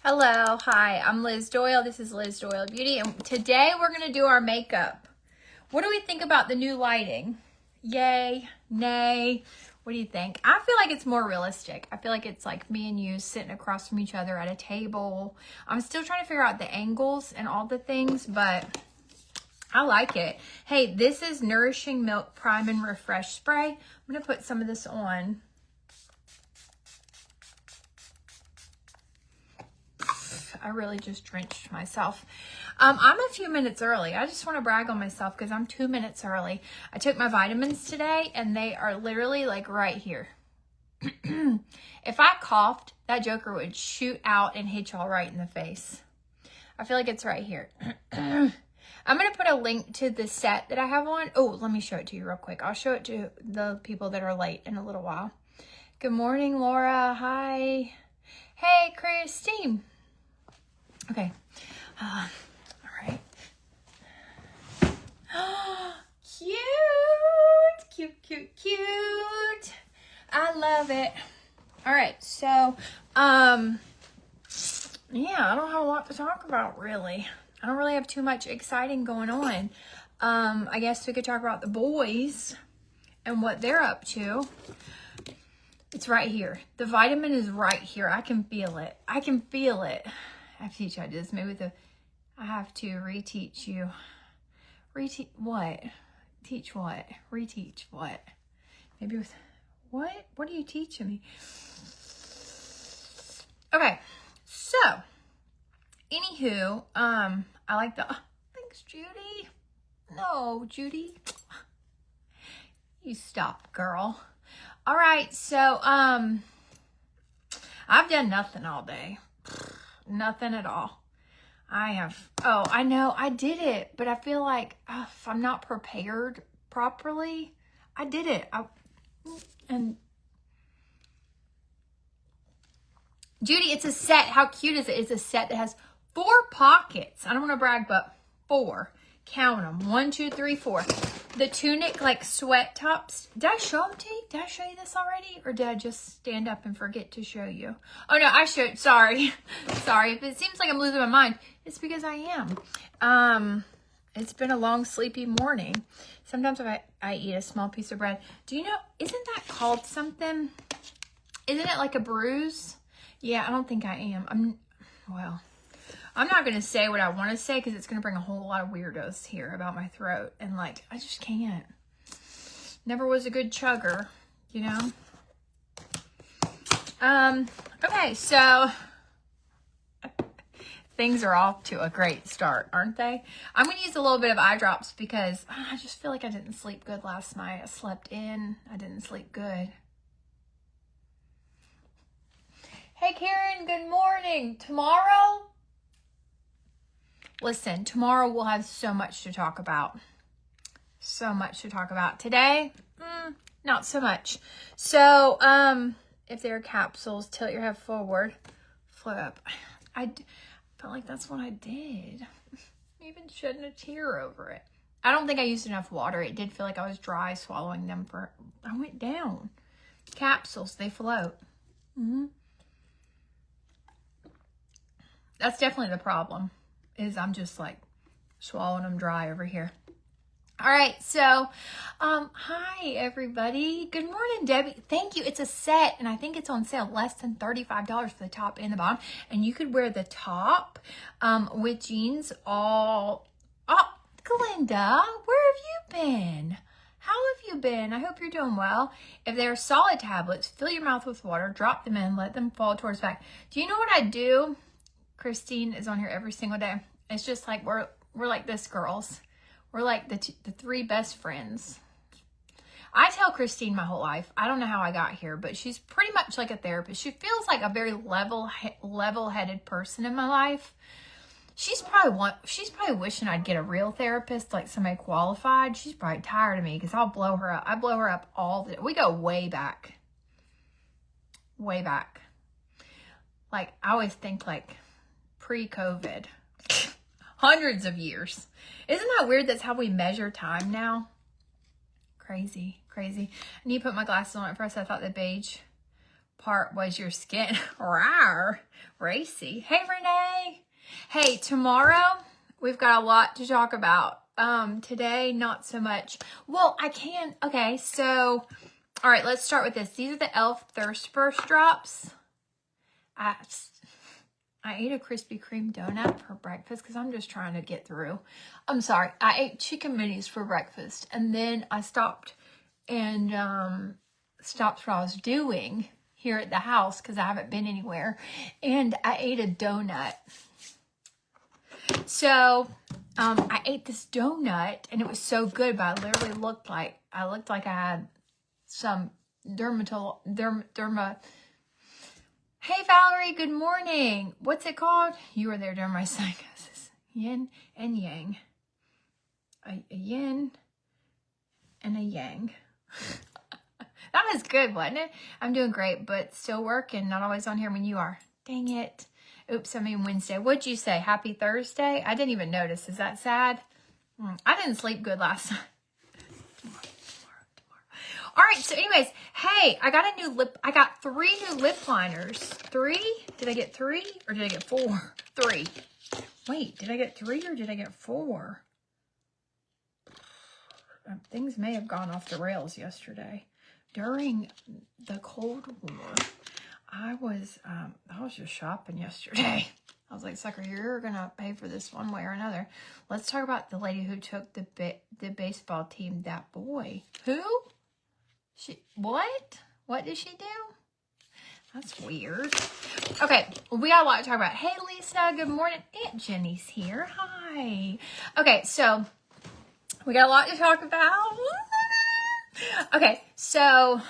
Hello, hi, I'm Liz Doyle. This is Liz Doyle Beauty, and today we're going to do our makeup. What do we think about the new lighting? Yay, nay, what do you think? I feel like it's more realistic. I feel like it's like me and you sitting across from each other at a table. I'm still trying to figure out the angles and all the things, but I like it. Hey, this is Nourishing Milk Prime and Refresh Spray. I'm going to put some of this on. I really just drenched myself. I'm a few minutes early. I just want to brag on myself because I'm 2 minutes early. I took my vitamins today and they are literally like right here. If I coughed, that joker would shoot out and hit y'all right in the face. I feel like it's right here. I'm going to put a link to the set that I have on. Oh, let me show it to you real quick. I'll show it to the people that are late in a little while. Good morning, Laura. Hi. Hey, Christine. Okay. All right. Cute. I love it. All right. So, yeah, I don't have a lot to talk about, really. I don't really have too much exciting going on. I guess we could talk about the boys and what they're up to. It's right here. The vitamin is right here. I can feel it. I have to teach you how to do this. Maybe I have to reteach you. Reteach what? Teach what? Reteach what? Maybe with what? What are you teaching me? Okay. So, anywho, I like thanks, Judy. No, Judy. You stop, girl. All right. So, I've done nothing all day. Nothing at all. I know I did it, but I feel like if I'm not prepared properly, I did it. And Judy, it's a set. How cute is it? It's a set that has 4 pockets. I don't want to brag, but 4. Count them. 1, 2, 3, 4. The tunic, like sweat tops. Did I show them to you? Did I show you this already? Or did I just stand up and forget to show you? Oh, no, I showed. Sorry. Sorry. If it seems like I'm losing my mind, it's because I am. It's been a long, sleepy morning. Sometimes if I eat a small piece of bread. Do you know, isn't that called something? Isn't it like a bruise? Yeah, I don't think I am. I'm not going to say what I want to say because it's going to bring a whole lot of weirdos here about my throat. And like, I just can't. Never was a good chugger, you know? Okay, so things are off to a great start, aren't they? I'm going to use a little bit of eye drops because I just feel like I didn't sleep good last night. I slept in. I didn't sleep good. Hey, Karen, good morning. Listen, tomorrow we'll have so much to talk about. So much to talk about. Today, not so much. So, if there are capsules, tilt your head forward, float up. I felt like that's what I did. Even shedding a tear over it. I don't think I used enough water. It did feel like I was dry swallowing them I went down. Capsules, they float. That's definitely the problem. Is I'm just like swallowing them dry over here. All right, so hi everybody. Good morning, Debbie. Thank you. It's a set and I think it's on sale, less than $35 for the top and the bottom. And you could wear the top with jeans all. Oh, Glinda, where have you been? How have you been? I hope you're doing well. If they're solid tablets, fill your mouth with water, drop them in, let them fall towards the back. Do you know what I do? Christine is on here every single day. It's just like we're like this, girls. We're like the 3 best friends. I tell Christine my whole life. I don't know how I got here, but she's pretty much like a therapist. She feels like a very level-headed person in my life. She's probably wishing I'd get a real therapist, like somebody qualified. She's probably tired of me because I'll blow her up. I blow her up we go way back. Way back. Like, I always think like pre-COVID. Hundreds of years. Isn't that weird? That's how we measure time now. Crazy. I need to put my glasses on at first. I thought the beige part was your skin. Rawr. Gracie. Hey, Renee. Hey, tomorrow we've got a lot to talk about. Today, not so much. Well, I can. Okay, so, all right, let's start with this. These are the e.l.f. Thirst Burst Drops. I ate a Krispy Kreme donut for breakfast because I'm just trying to get through. I'm sorry. I ate chicken minis for breakfast, and then I stopped and stopped what I was doing here at the house because I haven't been anywhere, and I ate a donut. So I ate this donut, and it was so good, but I literally looked like I had some derma. Hey, Valerie, good morning. What's it called? You were there during my psychosis. Yin and yang. A yin and a yang. That was good, wasn't it? I'm doing great, but still working. Not always on here when you are. Dang it. Oops, I mean Wednesday. What'd you say? Happy Thursday? I didn't even notice. Is that sad? I didn't sleep good last night. All right, so anyways, hey, I got 3 new lip liners. 3? Did I get 3 or did I get 4? 3. Wait, did I get 3 or did I get 4? Things may have gone off the rails yesterday. During the Cold War, I was just shopping yesterday. I was like, sucker, you're going to pay for this one way or another. Let's talk about the lady who took the baseball team, that boy. Who? What? What did she do? That's weird. Okay, we got a lot to talk about. Hey, Lisa, good morning. Aunt Jenny's here. Hi. Okay, so we got a lot to talk about. Okay, so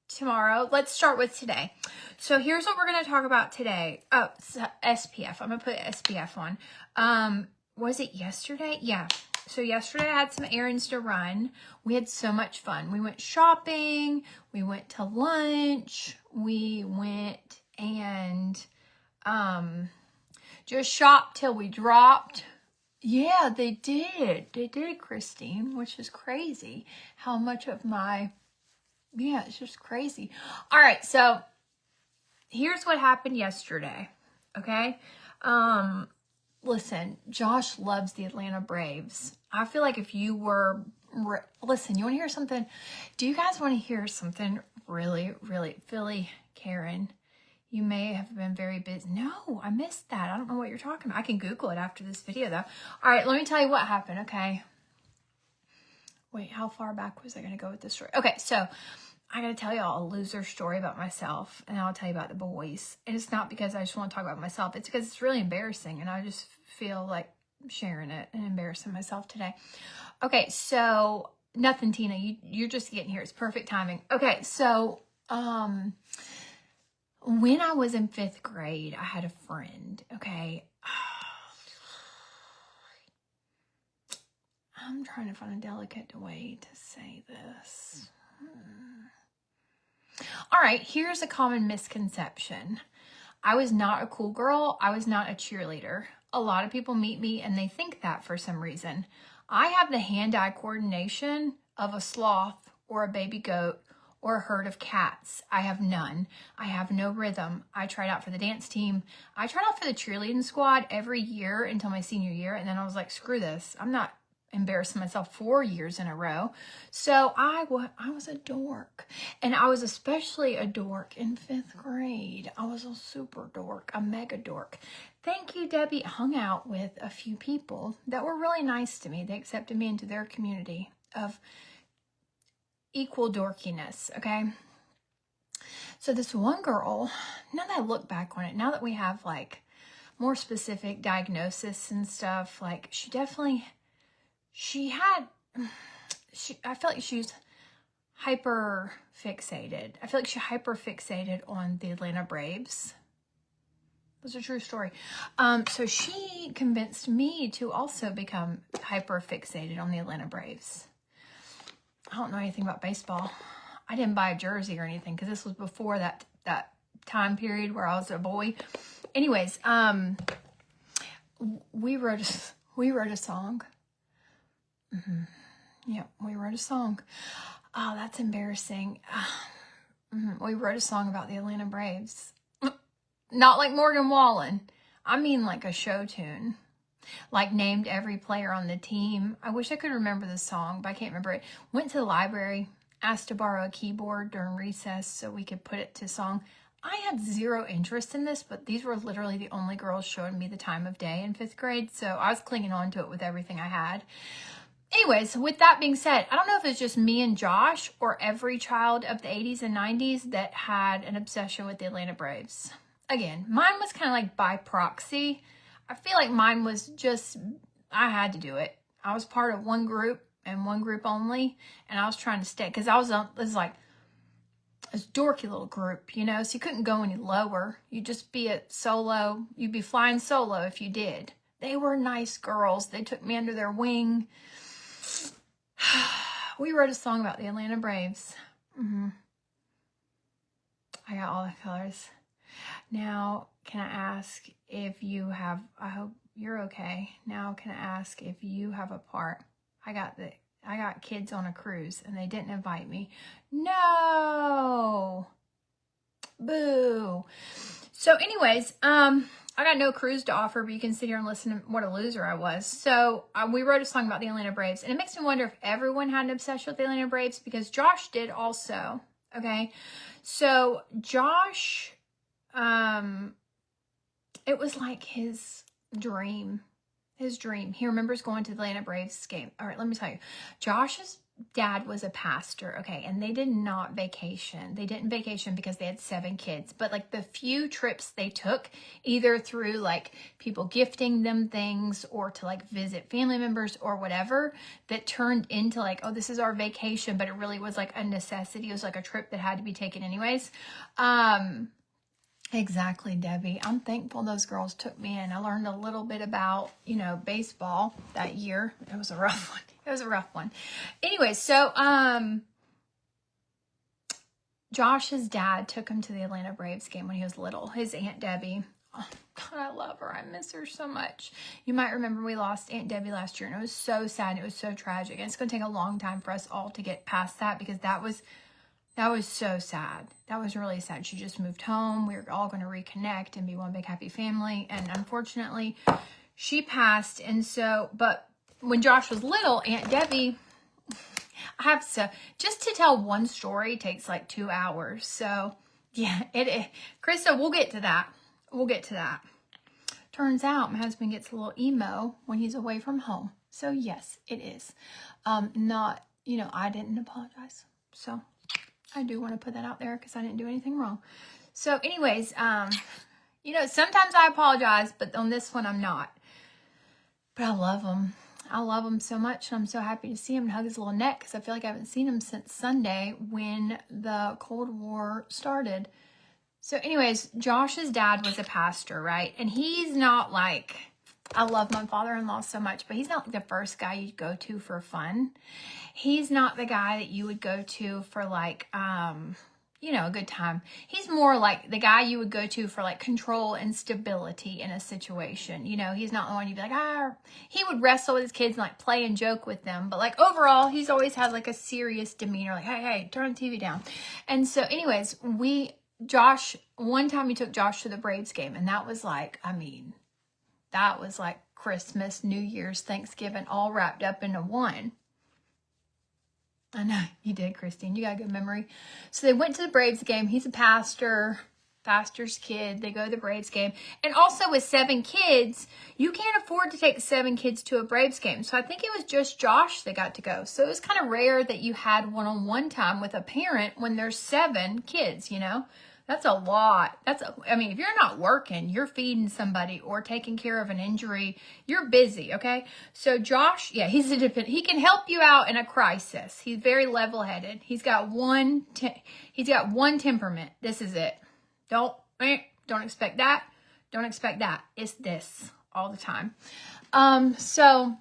tomorrow, let's start with today. So here's what we're going to talk about today. Oh, so SPF. I'm going to put SPF on. Was it yesterday? Yeah. So yesterday I had some errands to run. We had so much fun. We went shopping. We went to lunch. We went and just shopped till we dropped. Yeah, they did. They did, Christine, which is crazy. How much of yeah, it's just crazy. All right, so here's what happened yesterday, okay? Listen, Josh loves the Atlanta Braves. I feel like if you were, listen, you want to hear something? Do you guys want to hear something really, really, Philly, Karen? You may have been very busy. No, I missed that. I don't know what you're talking about. I can Google it after this video, though. All right, let me tell you what happened, okay? Wait, how far back was I going to go with this story? Okay, so I got to tell y'all a loser story about myself, and I'll tell you about the boys. And it's not because I just want to talk about myself. It's because it's really embarrassing, and I just feel like sharing it and embarrassing myself today. Okay, so nothing, Tina. You're just getting here. It's perfect timing. Okay, so when I was in 5th grade, I had a friend, okay? I'm trying to find a delicate way to say this. All right, here's a common misconception. I was not a cool girl. I was not a cheerleader. A lot of people meet me and they think that for some reason. I have the hand-eye coordination of a sloth or a baby goat or a herd of cats. I have none. I have no rhythm. I tried out for the dance team. I tried out for the cheerleading squad every year until my senior year, and then I was like, screw this. I'm not embarrassing myself 4 years in a row. So I was a dork. And I was especially a dork in 5th grade. I was a super dork, a mega dork. Thank you, Debbie. Hung out with a few people that were really nice to me. They accepted me into their community of equal dorkiness, okay? So this one girl, now that I look back on it, now that we have like more specific diagnosis and stuff, like I feel like she was hyper fixated. I feel like she hyper fixated on the Atlanta Braves. That's a true story. So she convinced me to also become hyper fixated on the Atlanta Braves. I don't know anything about baseball. I didn't buy a jersey or anything because this was before that time period where I was a boy. Anyways, we wrote a song. Yeah, we wrote a song. Oh, that's embarrassing. We wrote a song about the Atlanta Braves. Not like Morgan Wallen. I mean like a show tune. Like named every player on the team. I wish I could remember the song, but I can't remember it. Went to the library, asked to borrow a keyboard during recess so we could put it to song. I had zero interest in this, but these were literally the only girls showing me the time of day in 5th grade, so I was clinging on to it with everything I had. Anyways, with that being said, I don't know if it's just me and Josh or every child of the 80s and 90s that had an obsession with the Atlanta Braves. Again, mine was kind of like by proxy. I feel like mine was just, I had to do it. I was part of one group and one group only, and I was trying to stay, because I was like this dorky little group, you know, so you couldn't go any lower. You'd just be at solo. You'd be flying solo if you did. They were nice girls. They took me under their wing. We wrote a song about the Atlanta Braves. I got all the colors. Now, can I ask if you have, I hope you're okay. Now, can I ask if you have a part? I got kids on a cruise and they didn't invite me. No. Boo. So anyways, I got no cruise to offer, but you can sit here and listen to what a loser I was. So we wrote a song about the Atlanta Braves, and it makes me wonder if everyone had an obsession with the Atlanta Braves, because Josh did also. Okay. So Josh, it was like his dream. He remembers going to the Atlanta Braves game. All right, let me tell you. Josh's dad was a pastor, okay, and they did not vacation. They didn't vacation because they had 7 kids, but like the few trips they took, either through like people gifting them things or to like visit family members or whatever, that turned into like, oh, this is our vacation, but it really was like a necessity. It was like a trip that had to be taken anyways. Exactly, Debbie. I'm thankful those girls took me in. I learned a little bit about, you know, baseball that year. It was a rough one. Anyway, so Josh's dad took him to the Atlanta Braves game when he was little. His Aunt Debbie. Oh, God, I love her. I miss her so much. You might remember we lost Aunt Debbie last year, and it was so sad. It was so tragic. And it's going to take a long time for us all to get past that, because that was so sad. That was really sad. She just moved home. We were all going to reconnect and be one big happy family. And unfortunately, she passed. And so, but when Josh was little, Aunt Debbie, I have to, just to tell one story takes like 2 hours. So yeah, Krista, we'll get to that. Turns out my husband gets a little emo when he's away from home. So yes, it is. Not, you know, I didn't apologize. So I do want to put that out there because I didn't do anything wrong. So anyways, you know, sometimes I apologize, but on this one I'm not. But I love him. I love him so much. And I'm so happy to see him and hug his little neck, because I feel like I haven't seen him since Sunday when the Cold War started. So anyways, Josh's dad was a pastor, right? And he's not like, I love my father-in-law so much, but he's not like the first guy you'd go to for fun. He's not the guy that you would go to for like, you know, a good time. He's more like the guy you would go to for like control and stability in a situation. You know, he's not the one you'd be like, he would wrestle with his kids and like play and joke with them. But like overall, he's always had like a serious demeanor, like, hey, turn the TV down. And so anyways, one time he took Josh to the Braves game, and that was like, I mean, that was like Christmas, New Year's, Thanksgiving, all wrapped up into one. I know, you did, Christine. You got a good memory. So they went to the Braves game. He's a pastor's kid. They go to the Braves game. And also with 7 kids, you can't afford to take 7 kids to a Braves game. So I think it was just Josh that got to go. So it was kind of rare that you had one-on-one time with a parent when there's 7 kids, you know? That's a lot. I mean, if you're not working, you're feeding somebody or taking care of an injury, you're busy, okay? So Josh, yeah, he's independent. He can help you out in a crisis. He's very level-headed. He's got one temperament. This is it. Don't expect that. Don't expect that. It's this all the time. So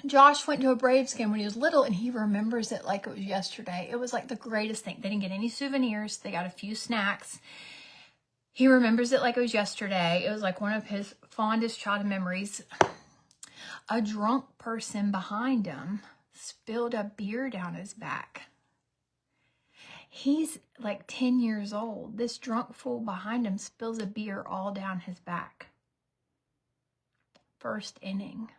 Josh went to a Braves game when he was little, and he remembers it like it was yesterday. It was like the greatest thing. They didn't get any souvenirs. They got a few snacks. He remembers it like it was yesterday. It was like one of his fondest childhood memories. A drunk person behind him spilled a beer down his back. He's like 10 years old. This drunk fool behind him spills a beer all down his back. First inning.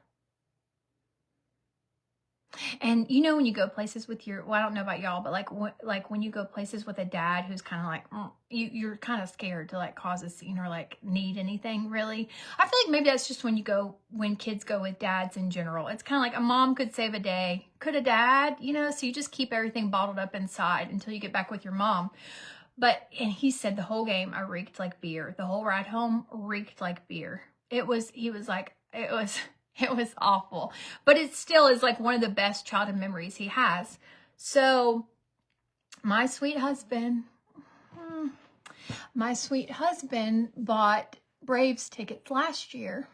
And you know when you go places with your, well, I don't know about y'all, but like when you go places with a dad who's kind of like, you're kind of scared to like cause a scene or like need anything really. I feel like maybe that's just when kids go with dads in general. It's kind of like a mom could save a day. Could a dad, you know, so you just keep everything bottled up inside until you get back with your mom. And he said the whole game I reeked like beer. The whole ride home reeked like beer. It was awful, but it still is like one of the best childhood memories he has. So my sweet husband bought Braves tickets last year,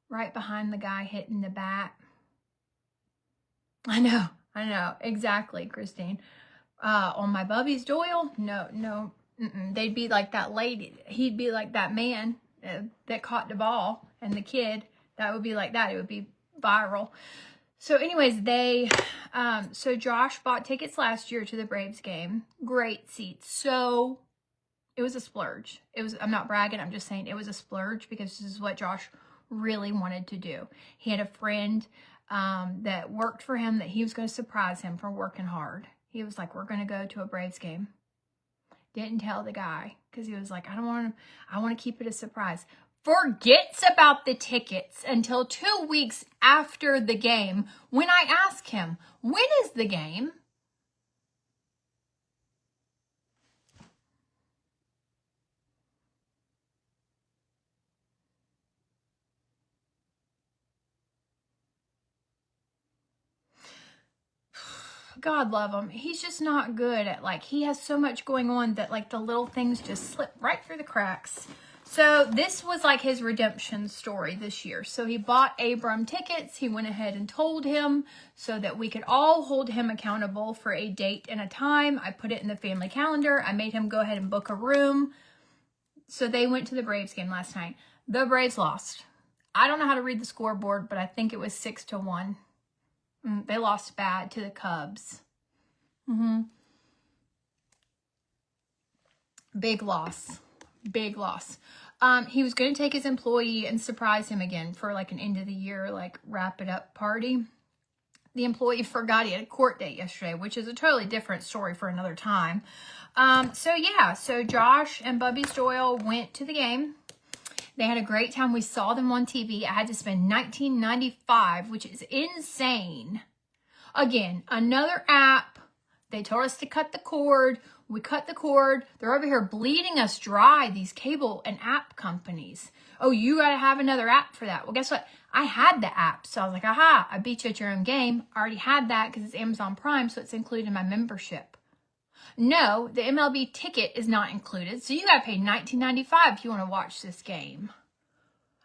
right behind the guy hitting the bat. I know, exactly, Christine. On my Bubby's Doyle, no, they'd be like that lady. He'd be like that man that caught the ball, and the kid that would be like that. It would be viral. So anyways, so Josh bought tickets last year to the Braves game. Great seats. So it was a splurge. I'm not bragging. I'm just saying it was a splurge because this is what Josh really wanted to do. He had a friend that worked for him that he was going to surprise him for working hard. He was like, we're going to go to a Braves game. Didn't tell the guy because he was like, I want to keep it a surprise. Forgets about the tickets until 2 weeks after the game when I ask him, when is the game? God love him. He's just not good at, like, he has so much going on that like the little things just slip right through the cracks. So this was like his redemption story this year. So he bought Abram tickets. He went ahead and told him so that we could all hold him accountable for a date and a time. I put it in the family calendar. I made him go ahead and book a room. So they went to the Braves game last night. The Braves lost. I don't know how to read the scoreboard, but I think it was 6-1. They lost bad to the Cubs. Big loss. He was going to take his employee and surprise him again for like an end of the year, like wrap it up party. The employee forgot he had a court date yesterday, which is a totally different story for another time. So Josh and Bubby's Doyle went to the game. They had a great time. We saw them on TV. I had to spend $19.95, which is insane. Again, another app. They told us to cut the cord. We cut the cord. They're over here bleeding us dry, these cable and app companies. Oh, you got to have another app for that. Well, guess what? I had the app. So I was like, aha, I beat you at your own game. I already had that because it's Amazon Prime, so it's included in my membership. No, the MLB ticket is not included, so you got to pay $19.95 if you want to watch this game.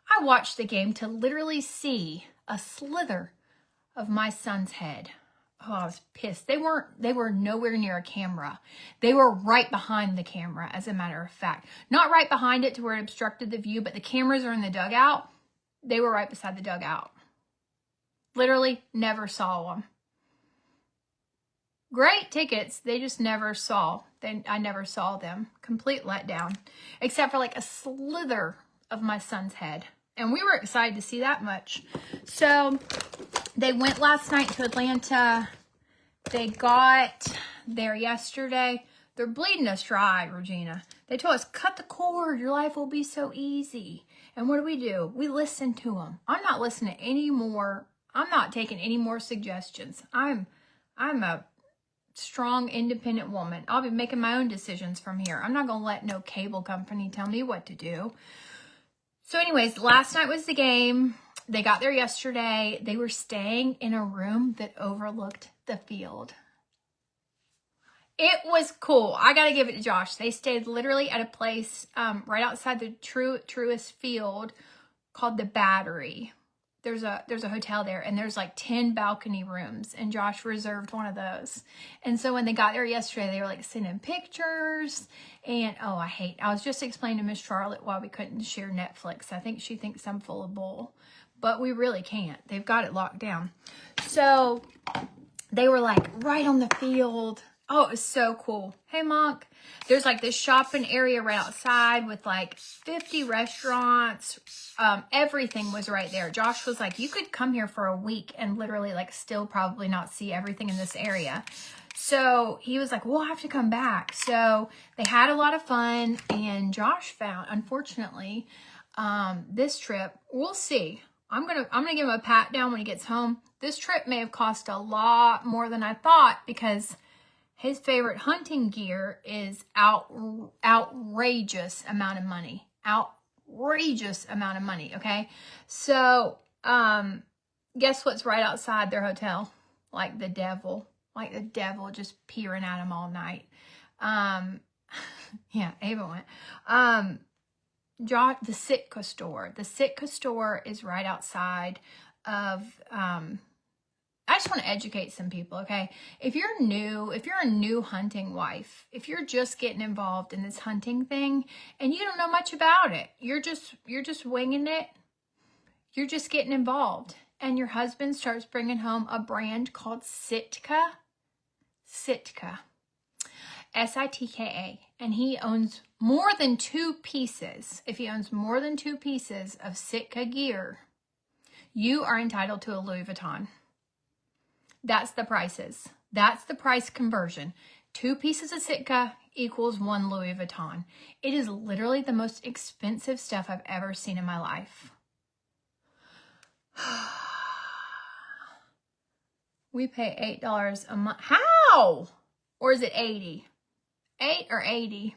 I watched the game to literally see a slither of my son's head. Oh, I was pissed. They were nowhere near a camera. They were right behind the camera, as a matter of fact. Not right behind it to where it obstructed the view, but the cameras are in the dugout. They were right beside the dugout. Literally never saw them. Great tickets. They just never saw. I never saw them. Complete letdown. Except for like a slither of my son's head. And we were excited to see that much. So they went last night to Atlanta. They got there yesterday. They're bleeding us dry, Regina. They told us, cut the cord. Your life will be so easy. And what do? We listen to them. I'm not listening anymore. I'm not taking any more suggestions. I'm a strong, independent woman. I'll be making my own decisions from here. I'm not going to let no cable company tell me what to do. So anyways, last night was the game. They got there yesterday. They were staying in a room that overlooked the field. It was cool. I got to give it to Josh. They stayed literally at a place right outside the Truist Field called the Battery. There's a hotel there, and there's like 10 balcony rooms, and Josh reserved one of those. And so when they got there yesterday, they were like sending pictures, and I was just explaining to Miss Charlotte why we couldn't share Netflix. I think she thinks I'm full of bull, but we really can't. They've got it locked down. So they were like right on the field. Oh, it was so cool. Hey, Monk. There's like this shopping area right outside with like 50 restaurants. Everything was right there. Josh was like, you could come here for a week and literally like still probably not see everything in this area. So he was like, we'll have to come back. So they had a lot of fun, and Josh found, unfortunately, this trip, we'll see. I'm gonna give him a pat down when he gets home. This trip may have cost a lot more than I thought, because his favorite hunting gear is outrageous amount of money. Outrageous amount of money, okay? So, guess what's right outside their hotel? Like the devil just peering at him all night. Yeah, Ava went. The Sitka store. The Sitka store is right outside of, I just want to educate some people, okay? If you're a new hunting wife, if you're just getting involved in this hunting thing and you don't know much about it, you're just winging it, you're just getting involved, and your husband starts bringing home a brand called Sitka, Sitka, and he owns more than 2 pieces. If he owns more than 2 pieces of Sitka gear, you are entitled to a Louis Vuitton. That's the prices. That's the price conversion. 2 pieces of Sitka equals 1 Louis Vuitton. It is literally the most expensive stuff I've ever seen in my life. We pay $8 a month. How? Or is it 80? 8 or 80?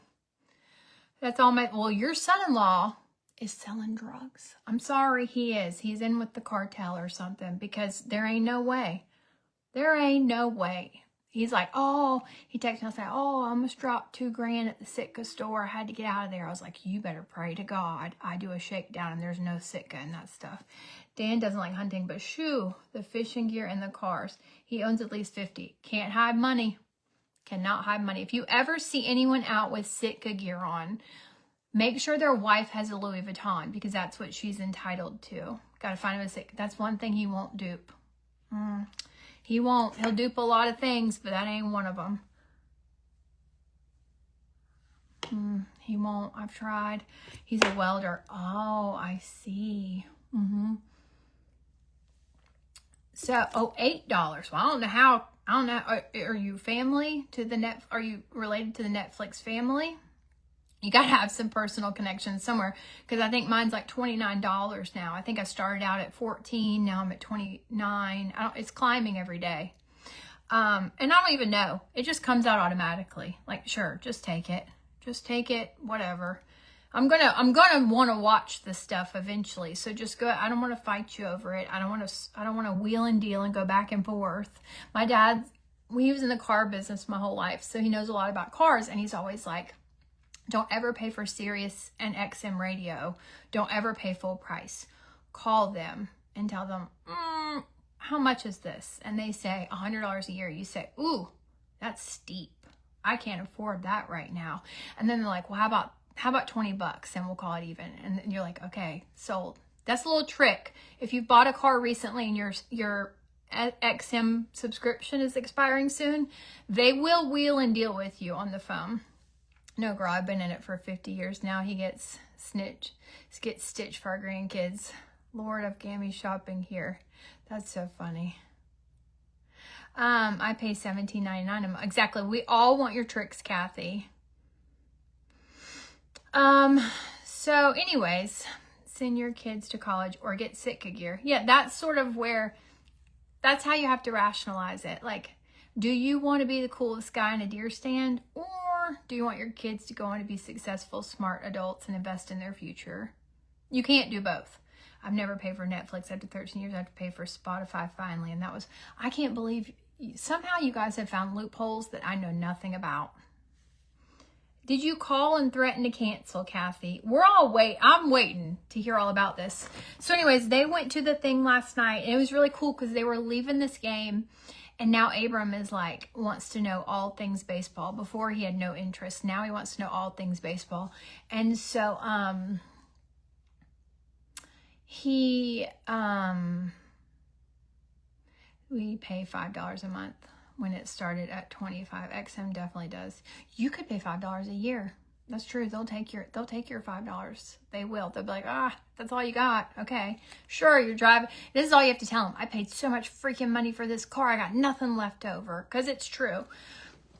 That's all well, your son-in-law is selling drugs. I'm sorry, he is. He's in with the cartel or something, because there ain't no way. There ain't no way. He's like, he texted me and said, I almost dropped $2,000 at the Sitka store. I had to get out of there. I was like, you better pray to God I do a shakedown and there's no Sitka and that stuff. Dan doesn't like hunting, but the fishing gear and the cars. He owns at least 50. Can't hide money. Cannot hide money. If you ever see anyone out with Sitka gear on, make sure their wife has a Louis Vuitton, because that's what she's entitled to. Got to find him a Sitka. That's one thing he won't dupe. He won't. He'll dupe a lot of things, but that ain't one of them. He won't. I've tried. He's a welder. Oh, I see. So, $8. Well, I don't know. Are you family to the are you related to the Netflix family? You got to have some personal connections somewhere, because I think mine's like $29 now. I think I started out at $14. Now I'm at $29. It's climbing every day. And I don't even know. It just comes out automatically. Like, sure, just take it. Just take it, whatever. I'm gonna want to watch this stuff eventually. So just go. I don't want to fight you over it. I don't want to wheel and deal and go back and forth. My dad, he was in the car business my whole life, so he knows a lot about cars, and he's always like, don't ever pay for Sirius and XM radio. Don't ever pay full price. Call them and tell them, how much is this? And they say $100 a year. You say, ooh, that's steep. I can't afford that right now. And then they're like, well, how about $20 and we'll call it even? And you're like, okay, sold. That's a little trick. If you've bought a car recently and your XM subscription is expiring soon, they will wheel and deal with you on the phone. No, girl, I've been in it for 50 years now. He gets stitched for our grandkids. Lord of Gammy shopping here. That's so funny. I pay $17.99 a month. Exactly. We all want your tricks, Kathy. So anyways, send your kids to college or get Sitka gear. Yeah, that's sort of that's how you have to rationalize it. Like, do you want to be the coolest guy in a deer stand, or do you want your kids to go on to be successful, smart adults and invest in their future? You can't do both. I've never paid for Netflix after 13 years. I have to pay for Spotify finally. And I can't believe, somehow you guys have found loopholes that I know nothing about. Did you call and threaten to cancel, Kathy? I'm waiting to hear all about this. So anyways, they went to the thing last night, and it was really cool because they were leaving this game. And now Abram is like, wants to know all things baseball. Before he had no interest. Now he wants to know all things baseball. And so, We pay $5 a month when it started at 25. XM definitely does. You could pay $5 a year. That's true. They'll take your $5. They will. They'll be like, that's all you got. Okay. Sure, you're driving. This is all you have to tell them. I paid so much freaking money for this car. I got nothing left over. Because it's true.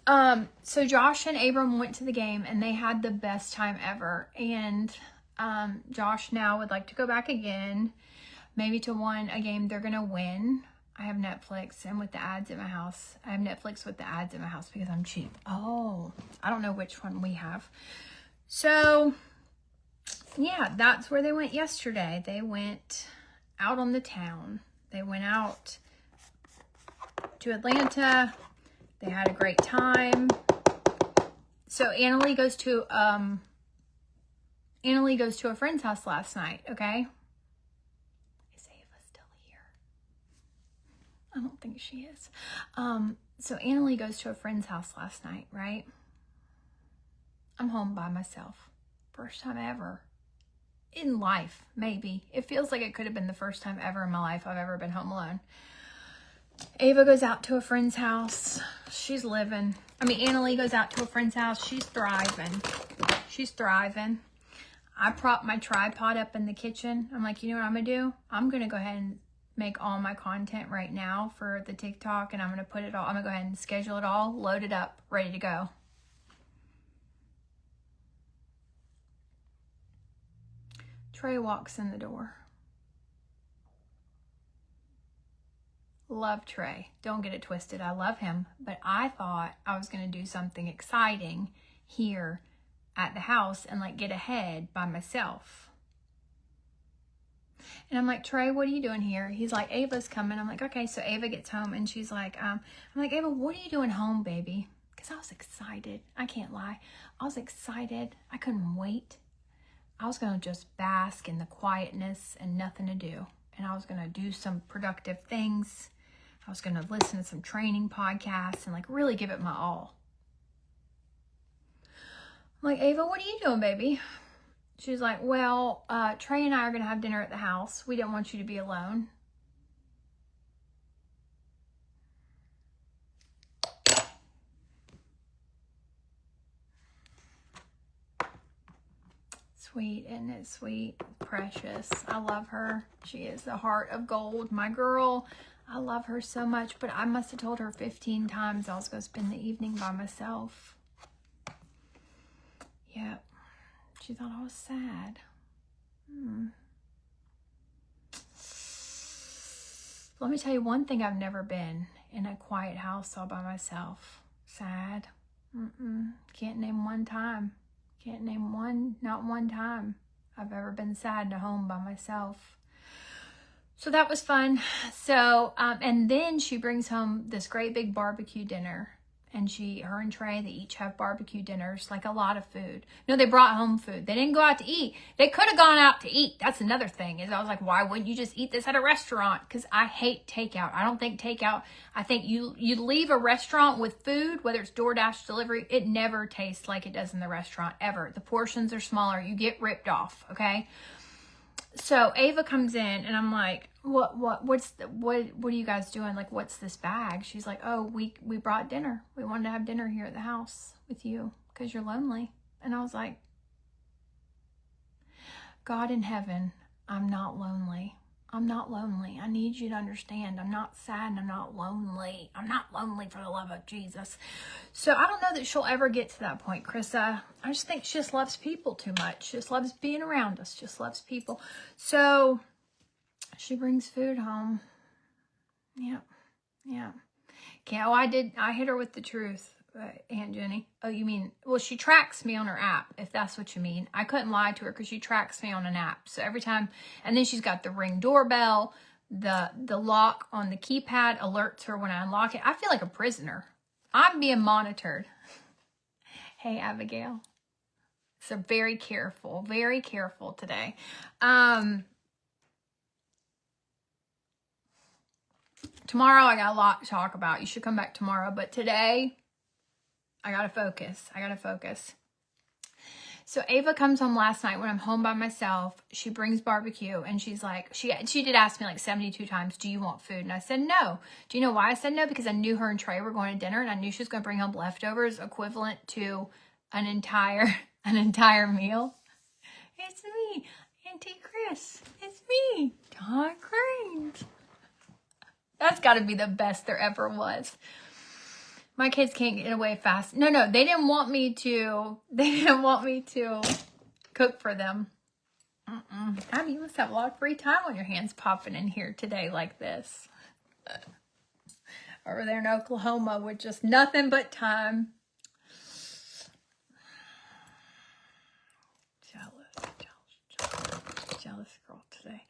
So Josh and Abram went to the game and they had the best time ever. And Josh now would like to go back again. Maybe to a game they're going to win. I have Netflix and with the ads at my house. I have Netflix with the ads at my house because I'm cheap. Oh, I don't know which one we have. So, yeah, that's where they went yesterday. They went out on the town. They went out to Atlanta. They had a great time. So Annalie goes to a friend's house last night, okay? I don't think she is. So Annalie goes to a friend's house last night, right? I'm home by myself. First time ever. In life, maybe. It feels like it could have been the first time ever in my life I've ever been home alone. Ava goes out to a friend's house. She's living. Annalie goes out to a friend's house. She's thriving. She's thriving. I propped my tripod up in the kitchen. I'm like, you know what I'm going to do? I'm going to go ahead and make all my content right now for the TikTok, and I'm going to put it all, I'm going to go ahead and schedule it all, load it up, ready to go. Trey walks in the door. Love Trey. Don't get it twisted. I love him, but I thought I was going to do something exciting here at the house and like get ahead by myself. And I'm like, Trey, what are you doing here? He's like, Ava's coming. I'm like, okay. So Ava gets home and she's like, I'm like, Ava, what are you doing home, baby? Because I was excited. I can't lie. I was excited. I couldn't wait. I was going to just bask in the quietness and nothing to do. And I was going to do some productive things. I was going to listen to some training podcasts and like really give it my all. I'm like, Ava, what are you doing, baby? She's like, well, Trey and I are going to have dinner at the house. We didn't want you to be alone. Sweet, isn't it sweet? Precious. I love her. She is the heart of gold. My girl, I love her so much, but I must have told her 15 times I was going to spend the evening by myself. Yep. She thought I was sad. Let me tell you one thing. I've never been in a quiet house all by myself. Sad. Can't name one time. Can't name one, not one time I've ever been sad in a home by myself. So that was fun. So, and then she brings home this great big barbecue dinner. And her and Trey, they each have barbecue dinners, like a lot of food. No, they brought home food. They didn't go out to eat. They could have gone out to eat. That's another thing. Is I was like, why wouldn't you just eat this at a restaurant? Because I hate takeout. I don't think takeout. I think you leave a restaurant with food, whether it's DoorDash delivery, it never tastes like it does in the restaurant ever. The portions are smaller. You get ripped off. Okay. So Ava comes in and I'm like, what are you guys doing? Like, what's this bag? She's like, oh, we brought dinner. We wanted to have dinner here at the house with you because you're lonely. And I was like, God in heaven, I'm not lonely. I'm not lonely. I need you to understand. I'm not sad and I'm not lonely. I'm not lonely for the love of Jesus. So I don't know that she'll ever get to that point, Krista. I just think she just loves people too much. She just loves being around us. Just loves people. So she brings food home. Yeah. Okay. Oh, I hit her with the truth. Aunt Jenny. Oh, you mean, well, she tracks me on her app, if that's what you mean. I couldn't lie to her because she tracks me on an app. So every time, and then she's got the Ring doorbell, the lock on the keypad alerts her when I unlock it. I feel like a prisoner. I'm being monitored. Hey, Abigail. So very careful today. Tomorrow I got a lot to talk about. You should come back tomorrow, but today I gotta focus. So Ava comes home last night when I'm home by myself. She brings barbecue and she's like, she did ask me like 72 times, do you want food? And I said no. Do you know why I said no? Because I knew her and Trey were going to dinner and I knew she was going to bring home leftovers equivalent to an entire meal. It's me, Auntie Chris. It's me, Todd Cranes. That's got to be the best there ever was. My kids can't get away fast. No, they didn't want me to. They didn't want me to cook for them. Abby, you must have a lot of free time on your hands popping in here today like this. Over there in Oklahoma with just nothing but time. Jealous girl today.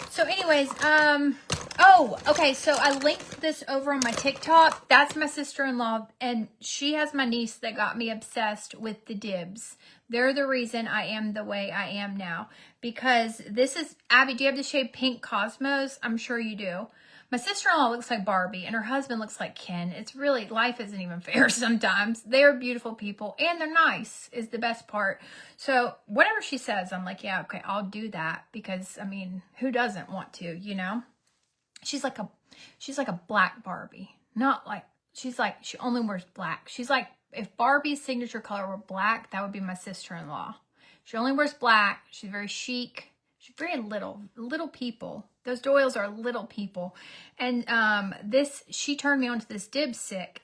So anyways, oh, okay, so I linked this over on my TikTok. That's my sister-in-law, and she has my niece that got me obsessed with the dibs. They're the reason I am the way I am now. Because this is, Abby, do you have the shade Pink Cosmos? I'm sure you do. My sister-in-law looks like Barbie, and her husband looks like Ken. It's really, life isn't even fair sometimes. They're beautiful people, and they're nice, is the best part. So whatever she says, I'm like, yeah, okay, I'll do that. Because, I mean, who doesn't want to, you know? She's like a black Barbie. Not like, she only wears black. She's like, if Barbie's signature color were black, that would be my sister-in-law. She only wears black. She's very chic. She's very little people. Those Doyles are little people. And she turned me onto this dibs stick.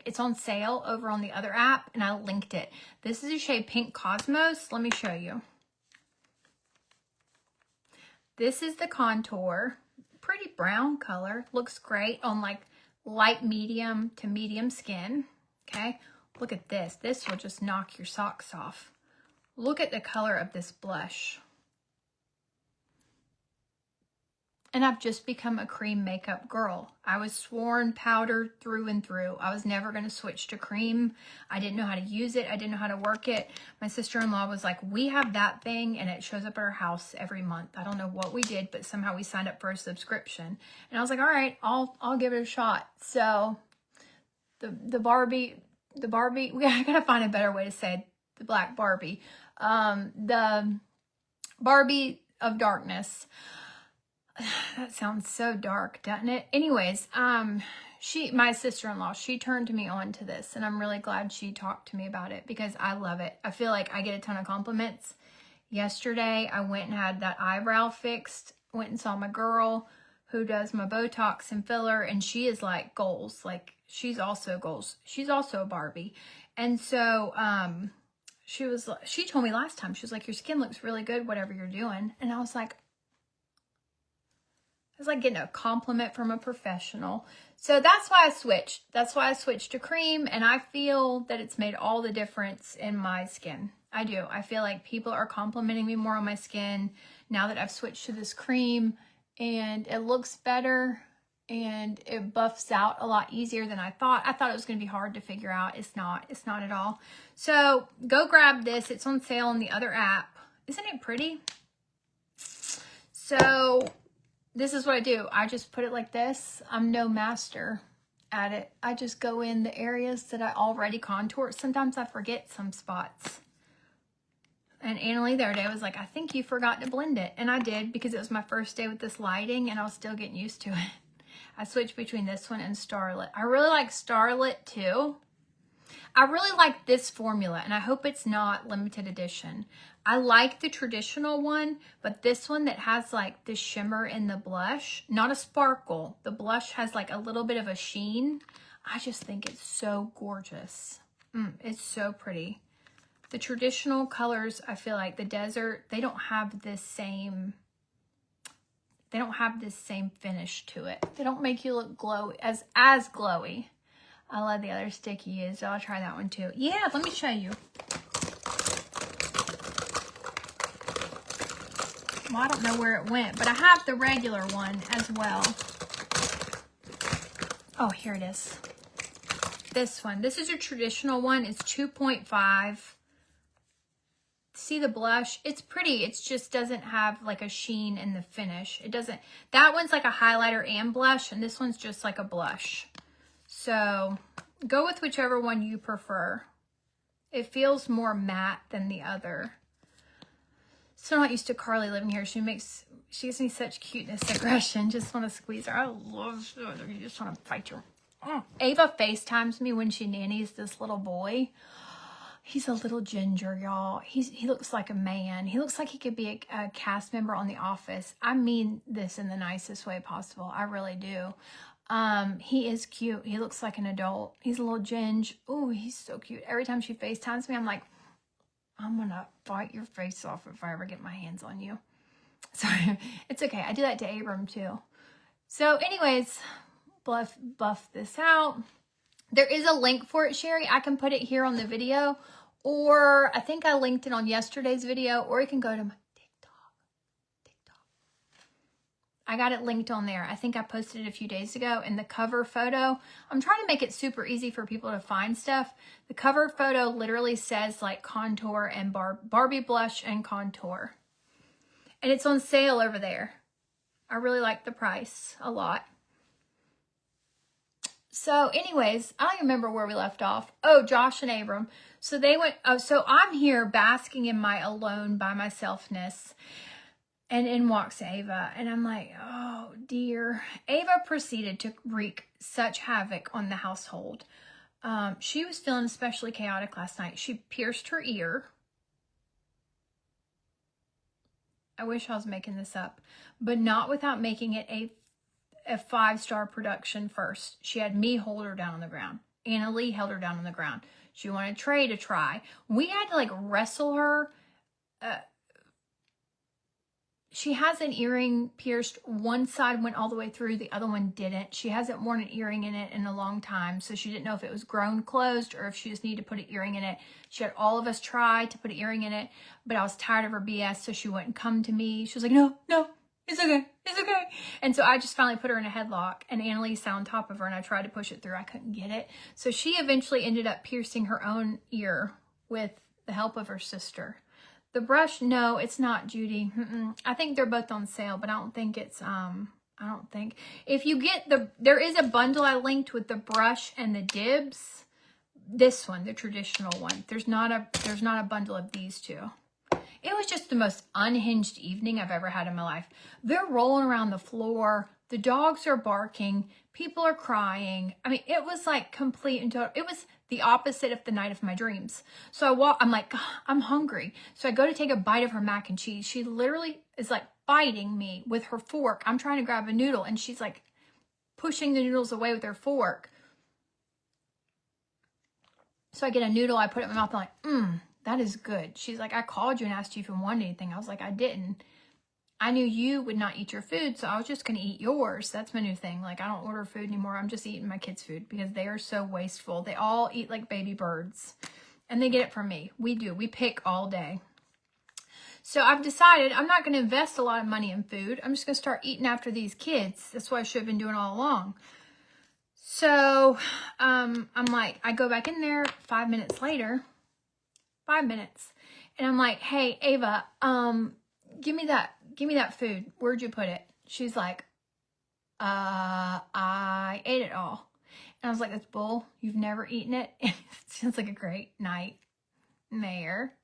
It's on sale over on the other app, and I linked it. This is a shade Pink Cosmos. Let me show you. This is the contour. Pretty brown color. Looks great on like light medium to medium skin. Okay, look at this. This will just knock your socks off. Look at the color of this blush. And I've just become a cream makeup girl. I was sworn powder through and through. I was never going to switch to cream. I didn't know how to use it. I didn't know how to work it. My sister-in-law was like, we have that thing and it shows up at our house every month. I don't know what we did, but somehow we signed up for a subscription. And I was like, all right, I'll give it a shot. So the Barbie, I gotta find a better way to say it, the black Barbie. The Barbie of Darkness. That sounds so dark, doesn't it? Anyways, my sister-in-law, she turned me on to this, and I'm really glad she talked to me about it because I love it. I feel like I get a ton of compliments. Yesterday, I went and had that eyebrow fixed, went and saw my girl who does my Botox and filler, and she is like goals. Like, she's also goals. She's also a Barbie. And so, she told me last time, she was like, your skin looks really good, whatever you're doing. And I was like, it's like getting a compliment from a professional. So that's why I switched. That's why I switched to cream, and I feel that it's made all the difference in my skin. I do. I feel like people are complimenting me more on my skin now that I've switched to this cream, and it looks better, and it buffs out a lot easier than I thought. I thought it was going to be hard to figure out. It's not. It's not at all. So go grab this. It's on sale on the other app. Isn't it pretty? So this is what I do. I just put it like this. I'm no master at it. I just go in the areas that I already contour. Sometimes I forget some spots. And Annalie the other day was like, I think you forgot to blend it. And I did, because it was my first day with this lighting and I was still getting used to it. I switched between this one and Starlit. I really like Starlit too. I really like this formula, and I hope it's not limited edition. I like the traditional one, but this one that has like the shimmer in the blush, not a sparkle. The blush has like a little bit of a sheen. I just think it's so gorgeous. It's so pretty. The traditional colors, I feel like the desert, they don't have this same finish to it. They don't make you look glowy, as glowy. I love the other stick you used. I'll try that one too. Yeah, let me show you. Well, I don't know where it went, but I have the regular one as well. Oh, here it is. This one. This is a traditional one. It's 2.5. See the blush? It's pretty. It just doesn't have like a sheen in the finish. It doesn't. That one's like a highlighter and blush, and this one's just like a blush. So go with whichever one you prefer. It feels more matte than the other. So not used to Carly living here. She gives me such cuteness, aggression. Just want to squeeze her. I love her. You just want to fight her. Oh. Ava FaceTimes me when she nannies this little boy. He's a little ginger, y'all. He looks like a man. He looks like he could be a cast member on The Office. I mean this in the nicest way possible. I really do. He is cute. He looks like an adult. He's a little ginge. Oh, he's so cute. Every time she FaceTimes me, I'm like, I'm gonna fight your face off if I ever get my hands on you. So it's okay. I do that to Abram too. So anyways, buff this out. There is a link for it, Sherry. I can put it here on the video, or I think I linked it on yesterday's video, or you can go to my TikTok. I got it linked on there. I think I posted it a few days ago. And the cover photo, I'm trying to make it super easy for people to find stuff. The cover photo literally says like contour and Barbie blush and contour. And it's on sale over there. I really like the price a lot. So anyways, I don't remember where we left off. Oh, Josh and Abram. So they went, so I'm here basking in my alone by myselfness. And in walks Ava. And I'm like, oh dear. Ava proceeded to wreak such havoc on the household. She was feeling especially chaotic last night. She pierced her ear. I wish I was making this up. But not without making it a 5-star production first. She had me hold her down on the ground. Anna Lee held her down on the ground. She wanted Trey to try. We had to like wrestle her. She has an earring pierced. One side went all the way through. The other one didn't. She hasn't worn an earring in it in a long time. So she didn't know if it was grown closed or if she just needed to put an earring in it. She had all of us try to put an earring in it. But I was tired of her BS. So she wouldn't come to me. She was like, no, it's okay. It's okay. And so I just finally put her in a headlock. And Annalise sat on top of her. And I tried to push it through. I couldn't get it. So she eventually ended up piercing her own ear with the help of her sister. The brush, no, it's not, Judy. I think they're both on sale, but I don't think it's, if you get there is a bundle I linked with the brush and the dibs. This one, the traditional one. There's not a bundle of these two. It was just the most unhinged evening I've ever had in my life. They're rolling around the floor. The dogs are barking. People are crying. I mean, it was like complete and total. It was the opposite of the night of my dreams. So I'm like, I'm hungry. So I go to take a bite of her mac and cheese. She literally is like biting me with her fork. I'm trying to grab a noodle and she's like pushing the noodles away with her fork. So I get a noodle. I put it in my mouth. I'm like, that is good. She's like, I called you and asked you if you wanted anything. I was like, I didn't. I knew you would not eat your food, so I was just going to eat yours. That's my new thing. Like, I don't order food anymore. I'm just eating my kids' food because they are so wasteful. They all eat like baby birds, and they get it from me. We do. We pick all day. So I've decided I'm not going to invest a lot of money in food. I'm just going to start eating after these kids. That's what I should have been doing all along. So I'm like, I go back in there 5 minutes later. 5 minutes. And I'm like, hey, Ava, give me that food. Where'd you put it? She's like, I ate it all. And I was like, that's bull. You've never eaten it. It sounds like a great nightmare.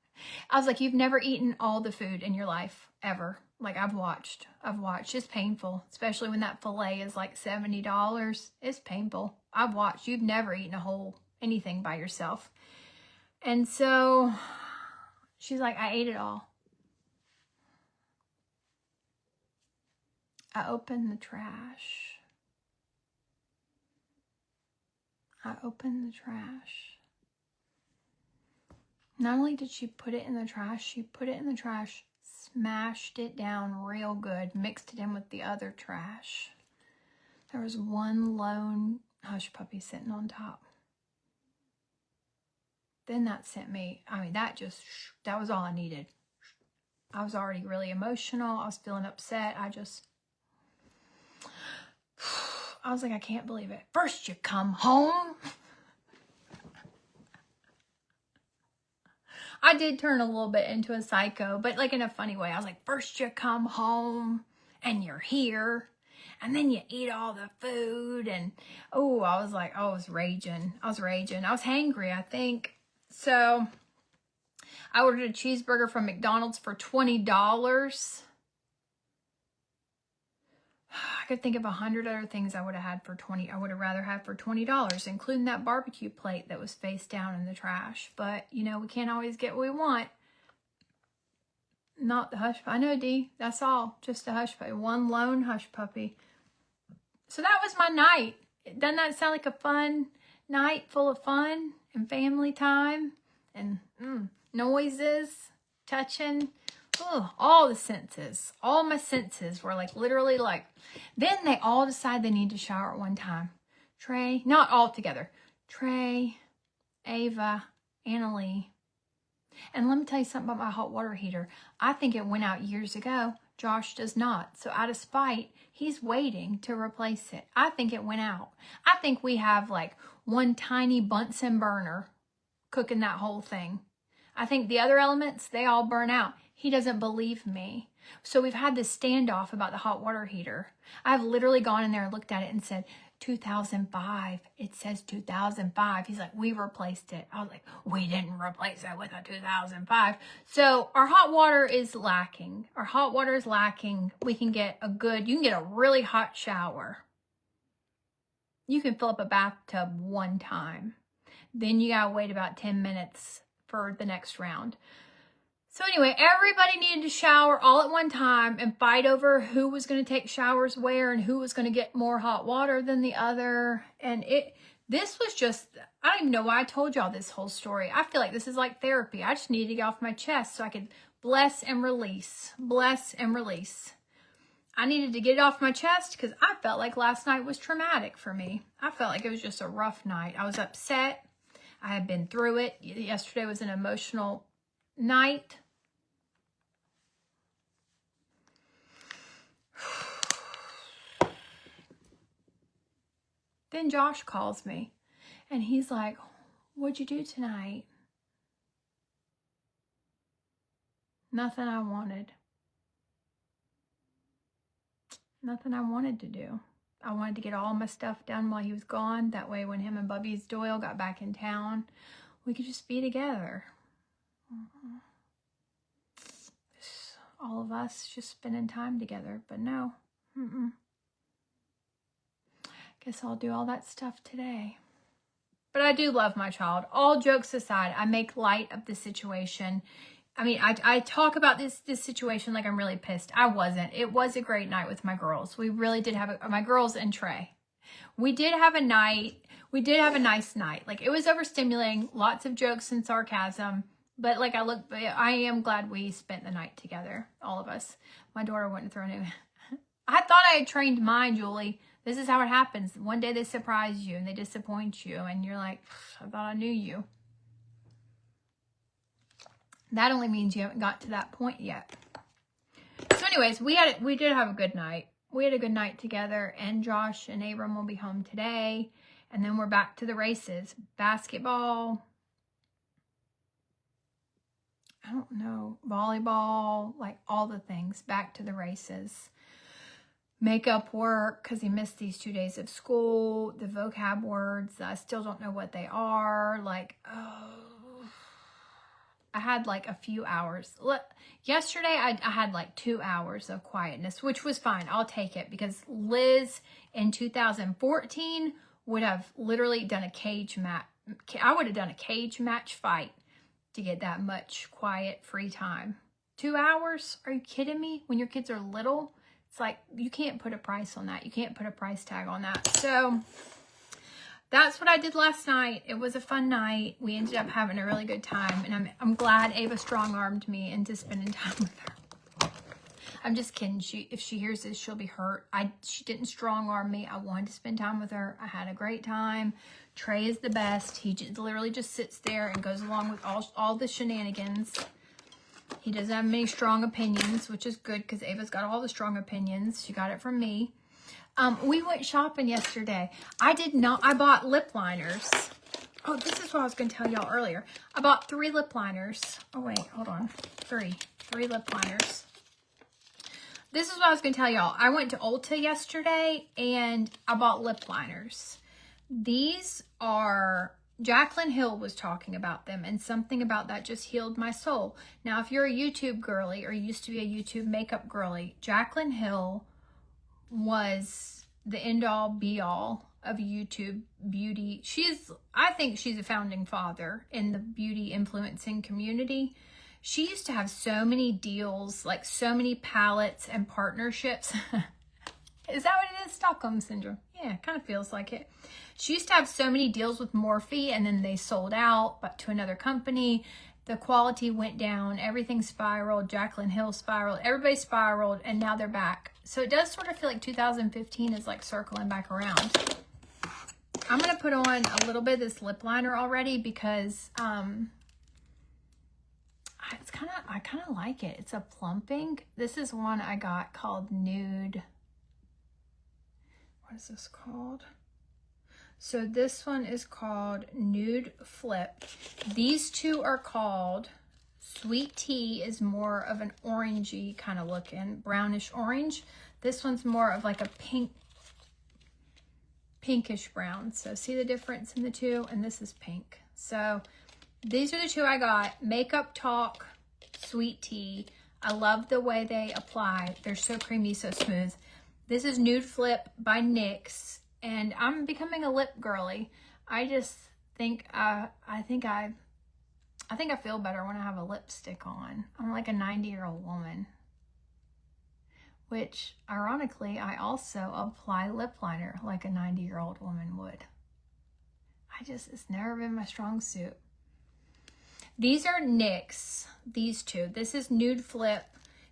I was like, you've never eaten all the food in your life ever. Like I've watched. It's painful, especially when that filet is like $70. It's painful. I've watched. You've never eaten a whole anything by yourself. And so she's like, I ate it all. I opened the trash. Not only did she put it in the trash, smashed it down real good, mixed it in with the other trash. There was one lone hush puppy sitting on top. Then that sent me, that was all I needed. I was already really emotional. I was feeling upset. I was like, I can't believe it. First you come home. I did turn a little bit into a psycho, but like in a funny way. I was like, first you come home and you're here. And then you eat all the food. And I was raging. I was hangry, I think. So I ordered a cheeseburger from McDonald's for $20. I could think of 100 other things I would have had for $20. I would have rather had for $20, including that barbecue plate that was face down in the trash. But, you know, we can't always get what we want. Not the hush. I know, Dee. That's all. Just a hush puppy. One lone hush puppy. So that was my night. Doesn't that sound like a fun night full of fun and family time and noises, touching? All the senses. All my senses were like literally like. Then they all decide they need to shower at one time. Trey, not all together. Trey, Ava, Annalie. And let me tell you something about my hot water heater. I think it went out years ago. Josh does not. So out of spite, he's waiting to replace it. I think it went out. I think we have like one tiny Bunsen burner cooking that whole thing. I think the other elements, they all burn out. He doesn't believe me. So we've had this standoff about the hot water heater. I've literally gone in there and looked at it and said, 2005. It says 2005. He's like, we replaced it. I was like, we didn't replace it with a 2005. So our hot water is lacking. Our hot water is lacking. We can get you can get a really hot shower. You can fill up a bathtub one time. Then you gotta wait about 10 minutes for the next round. So anyway, everybody needed to shower all at one time and fight over who was going to take showers where and who was going to get more hot water than the other. And this was just, I don't even know why I told y'all this whole story. I feel like this is like therapy. I just needed to get off my chest so I could bless and release. Bless and release. I needed to get it off my chest because I felt like last night was traumatic for me. I felt like it was just a rough night. I was upset. I had been through it. Yesterday was an emotional night. Then Josh calls me and he's like, what'd you do tonight? Nothing I wanted. Nothing I wanted to do. I wanted to get all my stuff done while he was gone. That way when him and Bubby's Doyle got back in town, we could just be together. All of us just spending time together. But no. Guess I'll do all that stuff today. But I do love my child. All jokes aside, I make light of the situation. I mean, I talk about this situation like I'm really pissed. I wasn't. It was a great night with my girls. We really did have my girls and Trey. We did have a night. We did have a nice night. Like, it was overstimulating, lots of jokes and sarcasm. But like, I am glad we spent the night together, all of us. My daughter wouldn't throw new. I thought I had trained mine, Julie. This is how it happens. One day they surprise you and they disappoint you and you're like, I thought I knew you. That only means you haven't got to that point yet. So anyways, we did have a good night. We had a good night together, and Josh and Abram will be home today. And then we're back to the races. Basketball. I don't know. Volleyball, like all the things. Back to the races. Makeup work, because he missed these 2 days of school. The vocab words, I still don't know what they are. Like, I had like a few hours. Yesterday, I had like 2 hours of quietness, which was fine. I'll take it, because Liz in 2014 would have literally done a cage match. I would have done a cage match fight to get that much quiet, free time. 2 hours? Are you kidding me? When your kids are little, it's like, you can't put a price on that. You can't put a price tag on that. So that's what I did last night. It was a fun night. We ended up having a really good time. And I'm glad Ava strong-armed me into spending time with her. I'm just kidding. If she hears this, she'll be hurt. She didn't strong-arm me. I wanted to spend time with her. I had a great time. Trey is the best. He literally just sits there and goes along with all the shenanigans. He doesn't have many strong opinions, which is good because Ava's got all the strong opinions. She got it from me. We went shopping yesterday. I bought lip liners. Oh, this is what I was going to tell y'all earlier. I bought 3 lip liners. Oh, wait, hold on. 3 lip liners. This is what I was going to tell y'all. I went to Ulta yesterday and I bought lip liners. These are Jaclyn Hill was talking about them, and something about that just healed my soul. Now, if you're a YouTube girly or used to be a YouTube makeup girly, Jaclyn Hill was the end-all be-all of YouTube beauty. I think she's a founding father in the beauty influencing community. She used to have so many deals, like so many palettes and partnerships. Is that what it is? Stockholm Syndrome. Yeah, kind of feels like it. She used to have so many deals with Morphe, and then they sold out but to another company. The quality went down. Everything spiraled. Jaclyn Hill spiraled. Everybody spiraled, and now they're back. So it does sort of feel like 2015 is like circling back around. I'm going to put on a little bit of this lip liner already because I kind of like it. It's a plumping. This is one I got called Nude. What is this called? So this one is called Nude Flip. These two are called Sweet Tea, is more of an orangey kind of looking, brownish orange. This one's more of like a pinkish brown. So see the difference in the two? And this is pink. So these are the two I got. Makeup Talk, Sweet Tea. I love the way they apply. They're so creamy, so smooth. This is Nude Flip by NYX, and I'm becoming a lip girly. I just think I think I feel better when I have a lipstick on. I'm like a 90-year-old woman, which ironically I also apply lip liner like a 90-year-old woman would. It's never been my strong suit. These are NYX, these two. This is Nude Flip.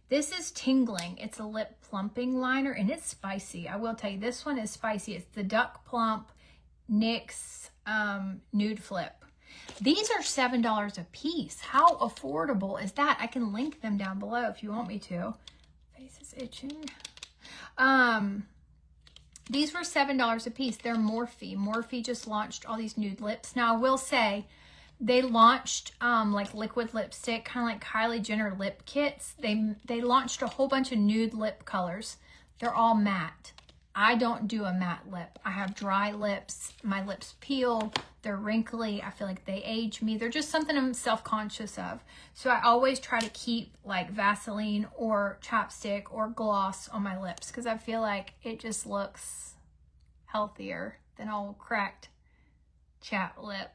This is Tingling. It's a lip plumping liner, and it's spicy. I will tell you, this one is spicy. It's the Duck Plump NYX Nude Flip. These are $7 a piece. How affordable is that? I can link them down below if you want me to. Face is itching. These were $7 a piece. They're Morphe. Morphe just launched all these nude lips. Now, I will say, they launched like liquid lipstick, kind of like Kylie Jenner lip kits. They launched a whole bunch of nude lip colors. They're all matte. I don't do a matte lip. I have dry lips. My lips peel. They're wrinkly. I feel like they age me. They're just something I'm self-conscious of. So I always try to keep like Vaseline or chapstick or gloss on my lips because I feel like it just looks healthier than old cracked chap lip.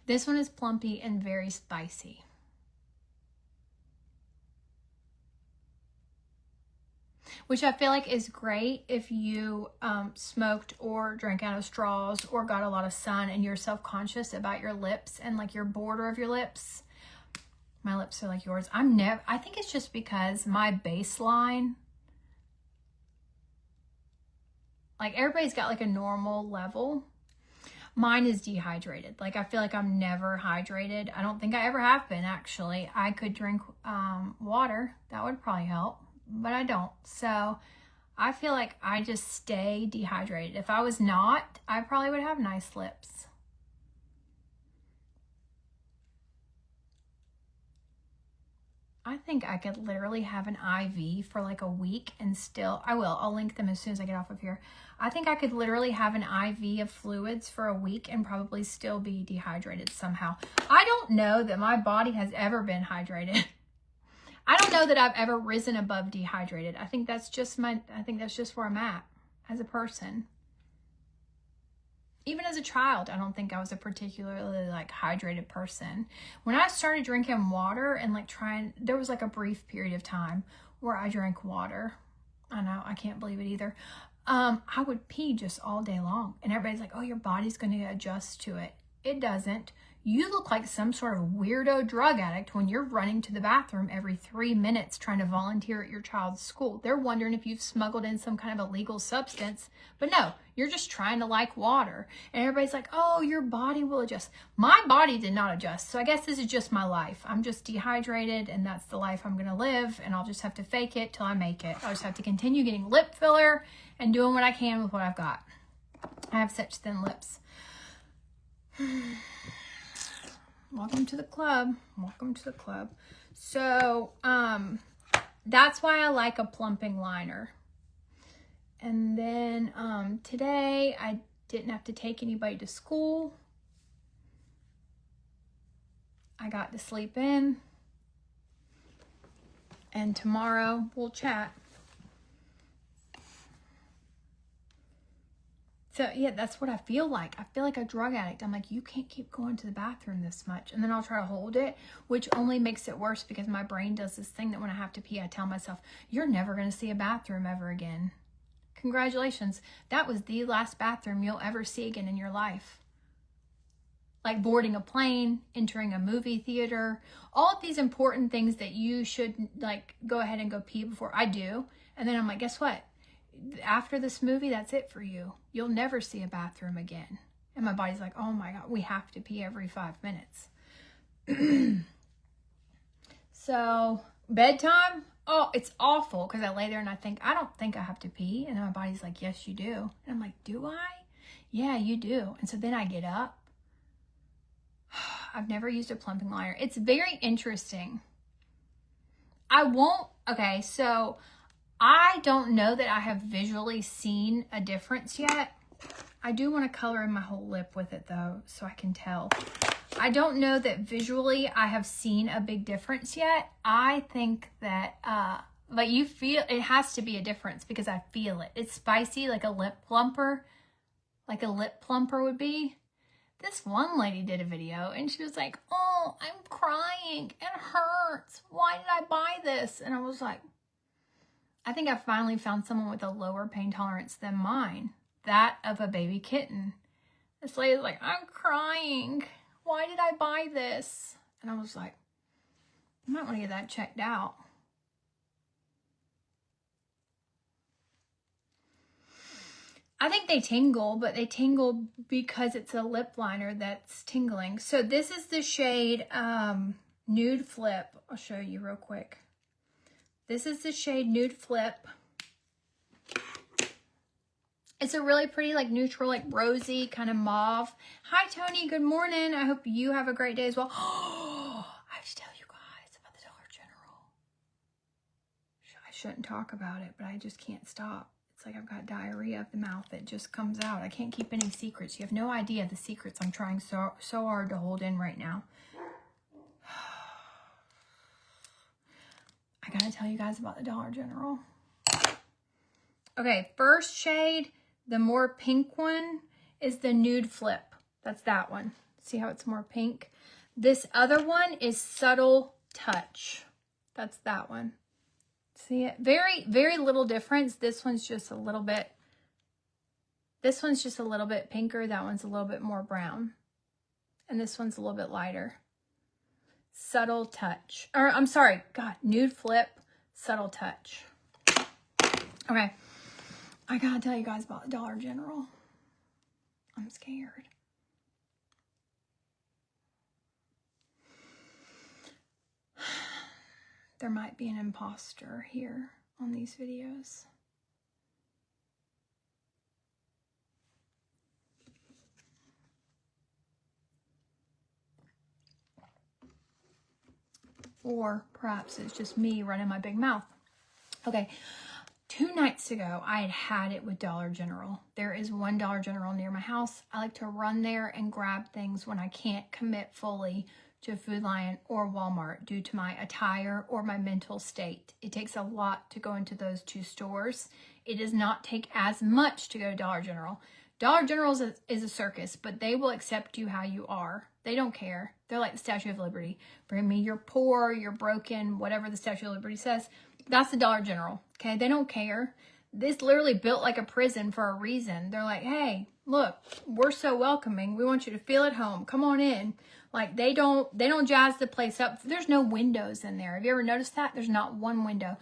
This one is plumpy and very spicy. Which I feel like is great if you smoked or drank out of straws or got a lot of sun and you're self-conscious about your lips and like your border of your lips. My lips are like yours. I think it's just because my baseline, like everybody's got like a normal level. Mine is dehydrated. Like I feel like I'm never hydrated. I don't think I ever have been actually. I could drink water. That would probably help, but I don't. So I feel like I just stay dehydrated. If I was not, I probably would have nice lips. I think I could literally have an IV for like a week and still, I'll link them as soon as I get off of here. I think I could literally have an IV of fluids for a week and probably still be dehydrated somehow. I don't know that my body has ever been hydrated. I don't know that I've ever risen above dehydrated. I think that's just where I'm at as a person. Even as a child, I don't think I was a particularly like hydrated person. When I started drinking water and like there was like a brief period of time where I drank water. I know, I can't believe it either. I would pee just all day long. And everybody's like, oh, your body's going to adjust to it. It doesn't. You look like some sort of weirdo drug addict when you're running to the bathroom every 3 minutes trying to volunteer at your child's school. They're wondering if you've smuggled in some kind of illegal substance. But no, you're just trying to like water. And everybody's like, oh, your body will adjust. My body did not adjust. So I guess this is just my life. I'm just dehydrated and that's the life I'm going to live. And I'll just have to fake it till I make it. I'll just have to continue getting lip filler and doing what I can with what I've got. I have such thin lips. Welcome to the club. Welcome to the club. So, that's why I like a plumping liner. And then, today I didn't have to take anybody to school. I got to sleep in. And tomorrow we'll chat. So, yeah, that's what I feel like. I feel like a drug addict. I'm like, you can't keep going to the bathroom this much. And then I'll try to hold it, which only makes it worse because my brain does this thing that when I have to pee, I tell myself, you're never going to see a bathroom ever again. Congratulations. That was the last bathroom you'll ever see again in your life. Like boarding a plane, entering a movie theater, all of these important things that you should like go ahead and go pee before. I do. And then I'm like, guess what? After this movie, that's it for you. You'll never see a bathroom again. And my body's like, oh my God, we have to pee every 5 minutes. So bedtime, oh, it's awful because I lay there and I think, I don't think I have to pee. And then my body's like, yes, you do. And I'm like, do I? Yeah, you do. And so then I get up. I've never used a plumping liner. It's very interesting. Okay, so I don't know that I have visually seen a difference yet. I do want to color in my whole lip with it though, so I can tell. I don't know that visually I have seen a big difference yet. I think that, but you feel, it has to be a difference because I feel it. It's spicy like a lip plumper would be. This one lady did a video and she was like, oh, I'm crying. It hurts. Why did I buy this? And I was like, I think I finally found someone with a lower pain tolerance than mine. That of a baby kitten. This lady's like, I'm crying. Why did I buy this? And I was like, I might want to get that checked out. I think they tingle, but they tingle because it's a lip liner that's tingling. So this is the shade Nude Flip. I'll show you real quick. This is the shade Nude Flip. It's a really pretty, like neutral, like rosy kind of mauve. Hi, Tony. Good morning. I hope you have a great day as well. Oh, I have to tell you guys about the Dollar General. I shouldn't talk about it, but I just can't stop. It's like I've got diarrhea of the mouth that just comes out. I can't keep any secrets. You have no idea the secrets I'm trying so hard to hold in right now. I gotta tell you guys about the Dollar General. Okay, first shade, the more pink one, is the Nude Flip. That's that one. See how it's more pink? This other one is Subtle Touch. That's that one. See it? Very, very little difference. This one's just a little bit pinker. That one's a little bit more brown. And this one's a little bit lighter. Subtle Touch. Or, I'm sorry. God, Nude Flip, Subtle Touch. Okay. I gotta tell you guys about the Dollar General. I'm scared. There might be an imposter here on these videos. Or perhaps it's just me running my big mouth. Okay, 2 nights ago, I had it with Dollar General. There is one Dollar General near my house. I like to run there and grab things when I can't commit fully to Food Lion or Walmart due to my attire or my mental state. It takes a lot to go into those 2 stores. It does not take as much to go to Dollar General. Dollar General is a circus, but they will accept you how you are. They don't care. They're like the Statue of Liberty. Bring me you're poor, you're broken, whatever the Statue of Liberty says. That's the Dollar General, okay? They don't care. This literally built like a prison for a reason. They're like, hey, look, we're so welcoming. We want you to feel at home. Come on in. Like they don't jazz the place up. There's no windows in there. Have you ever noticed that? There's not one window.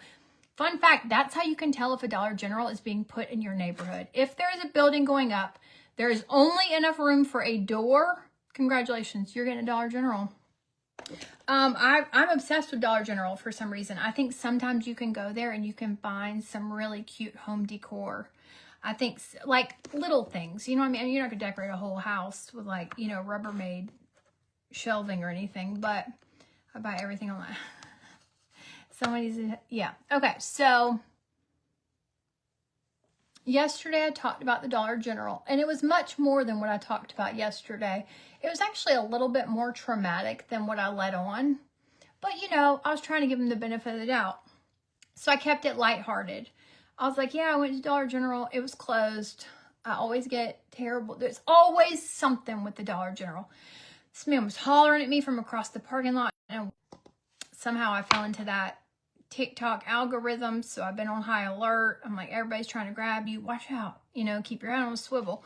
Fun fact, that's how you can tell if a Dollar General is being put in your neighborhood. If there is a building going up, there is only enough room for a door. Congratulations, you're getting a Dollar General. I'm obsessed with Dollar General for some reason. I think sometimes you can go there and you can find some really cute home decor. I think like little things, you know what I mean? You're not gonna decorate a whole house with like, you know, Rubbermaid shelving or anything, but I buy everything online. Yeah. Okay, so yesterday I talked about the Dollar General, and it was much more than what I talked about yesterday. It was actually a little bit more traumatic than what I let on. But, you know, I was trying to give him the benefit of the doubt. So I kept it lighthearted. I was like, yeah, I went to Dollar General. It was closed. I always get terrible. There's always something with the Dollar General. This man was hollering at me from across the parking lot. And somehow I fell into that TikTok algorithm. So I've been on high alert. I'm like, everybody's trying to grab you. Watch out. You know, keep your head on a swivel.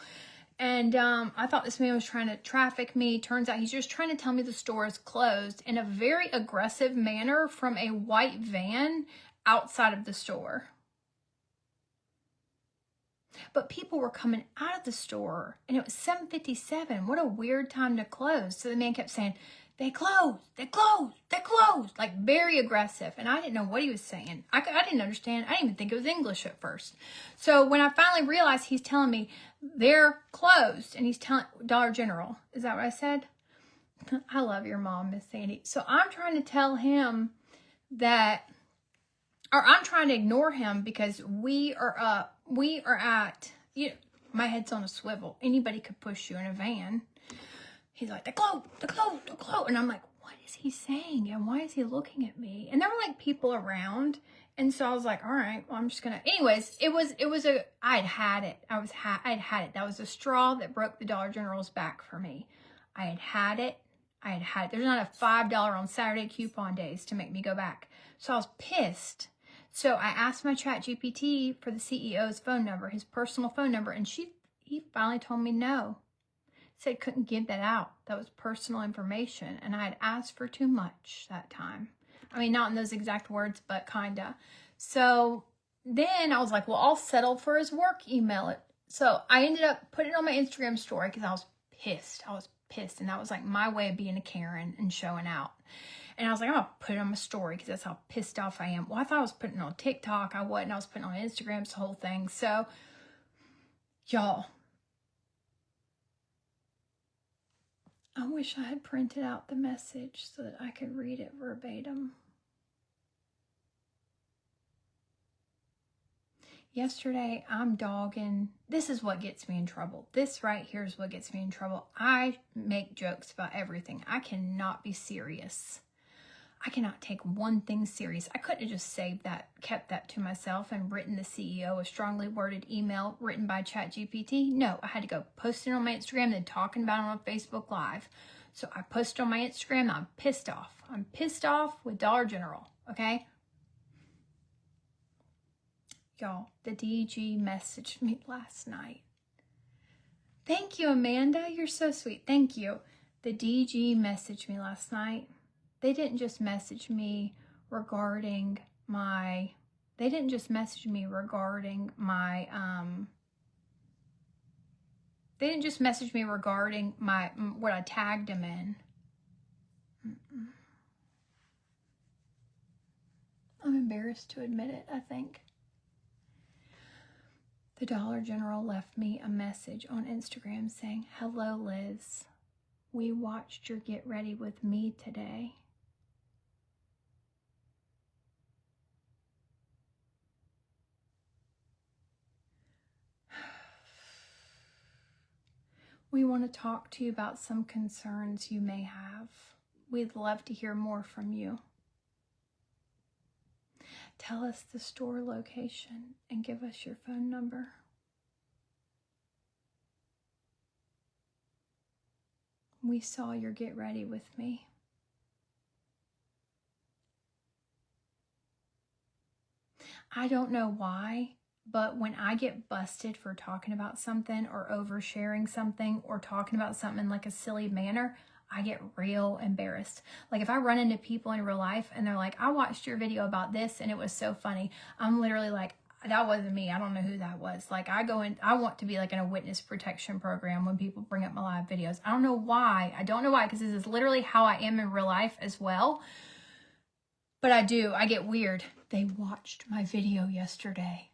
And I thought this man was trying to traffic me. Turns out he's just trying to tell me the store is closed in a very aggressive manner from a white van outside of the store. But people were coming out of the store, and it was 7:57. What a weird time to close. So the man kept saying, they closed, they closed, they closed. Like very aggressive. And I didn't know what he was saying. I didn't understand. I didn't even think it was English at first. So when I finally realized he's telling me they're closed, and he's telling Dollar General. Is that what I said? I love your mom, Miss Sandy. So I'm trying to tell him that, or I'm trying to ignore him because we are at, you know, my head's on a swivel. Anybody could push you in a van. He's like, the clothes. And I'm like, what is he saying? And why is he looking at me? And there were like people around. And so I was like, all right, well, I'm just going to, anyways, I'd had it. I'd had it. That was a straw that broke the Dollar General's back for me. I had had it. There's not a $5 on Saturday coupon days to make me go back. So I was pissed. So I asked my ChatGPT for the CEO's phone number, his personal phone number. And he finally told me no. Said couldn't give that out. That was personal information. And I had asked for too much that time. I mean, not in those exact words, but kinda. So then I was like, well, I'll settle for his work email. So I ended up putting it on my Instagram story because I was pissed. And that was like my way of being a Karen and showing out. And I was like, I'm going to put it on my story because that's how pissed off I am. Well, I thought I was putting it on TikTok. I wasn't. I was putting it on Instagram, this whole thing. So, y'all, I wish I had printed out the message so that I could read it verbatim. Yesterday, I'm dogging. This is what gets me in trouble. This right here is what gets me in trouble. I make jokes about everything. I cannot be serious. I cannot take one thing serious. I couldn't have just saved that, kept that to myself and written the CEO a strongly worded email written by ChatGPT. No, I had to go post it on my Instagram and then talking about it on Facebook Live. So I posted on my Instagram and I'm pissed off. I'm pissed off with Dollar General, okay? Y'all, the DG messaged me last night. Thank you, Amanda. You're so sweet. Thank you. The DG messaged me last night. They didn't just message me regarding my, what I tagged him in. I'm embarrassed to admit it, I think. The Dollar General left me a message on Instagram saying, hello, Liz. We watched your Get Ready With Me today. We want to talk to you about some concerns you may have. We'd love to hear more from you. Tell us the store location and give us your phone number. We saw your Get Ready With Me. I don't know why, but when I get busted for talking about something or oversharing something or talking about something in like a silly manner, I get real embarrassed. Like if I run into people in real life and they're like, I watched your video about this and it was so funny. I'm literally like, that wasn't me. I don't know who that was. Like I want to be like in a witness protection program when people bring up my live videos. I don't know why. Because this is literally how I am in real life as well. But I get weird. They watched my video yesterday.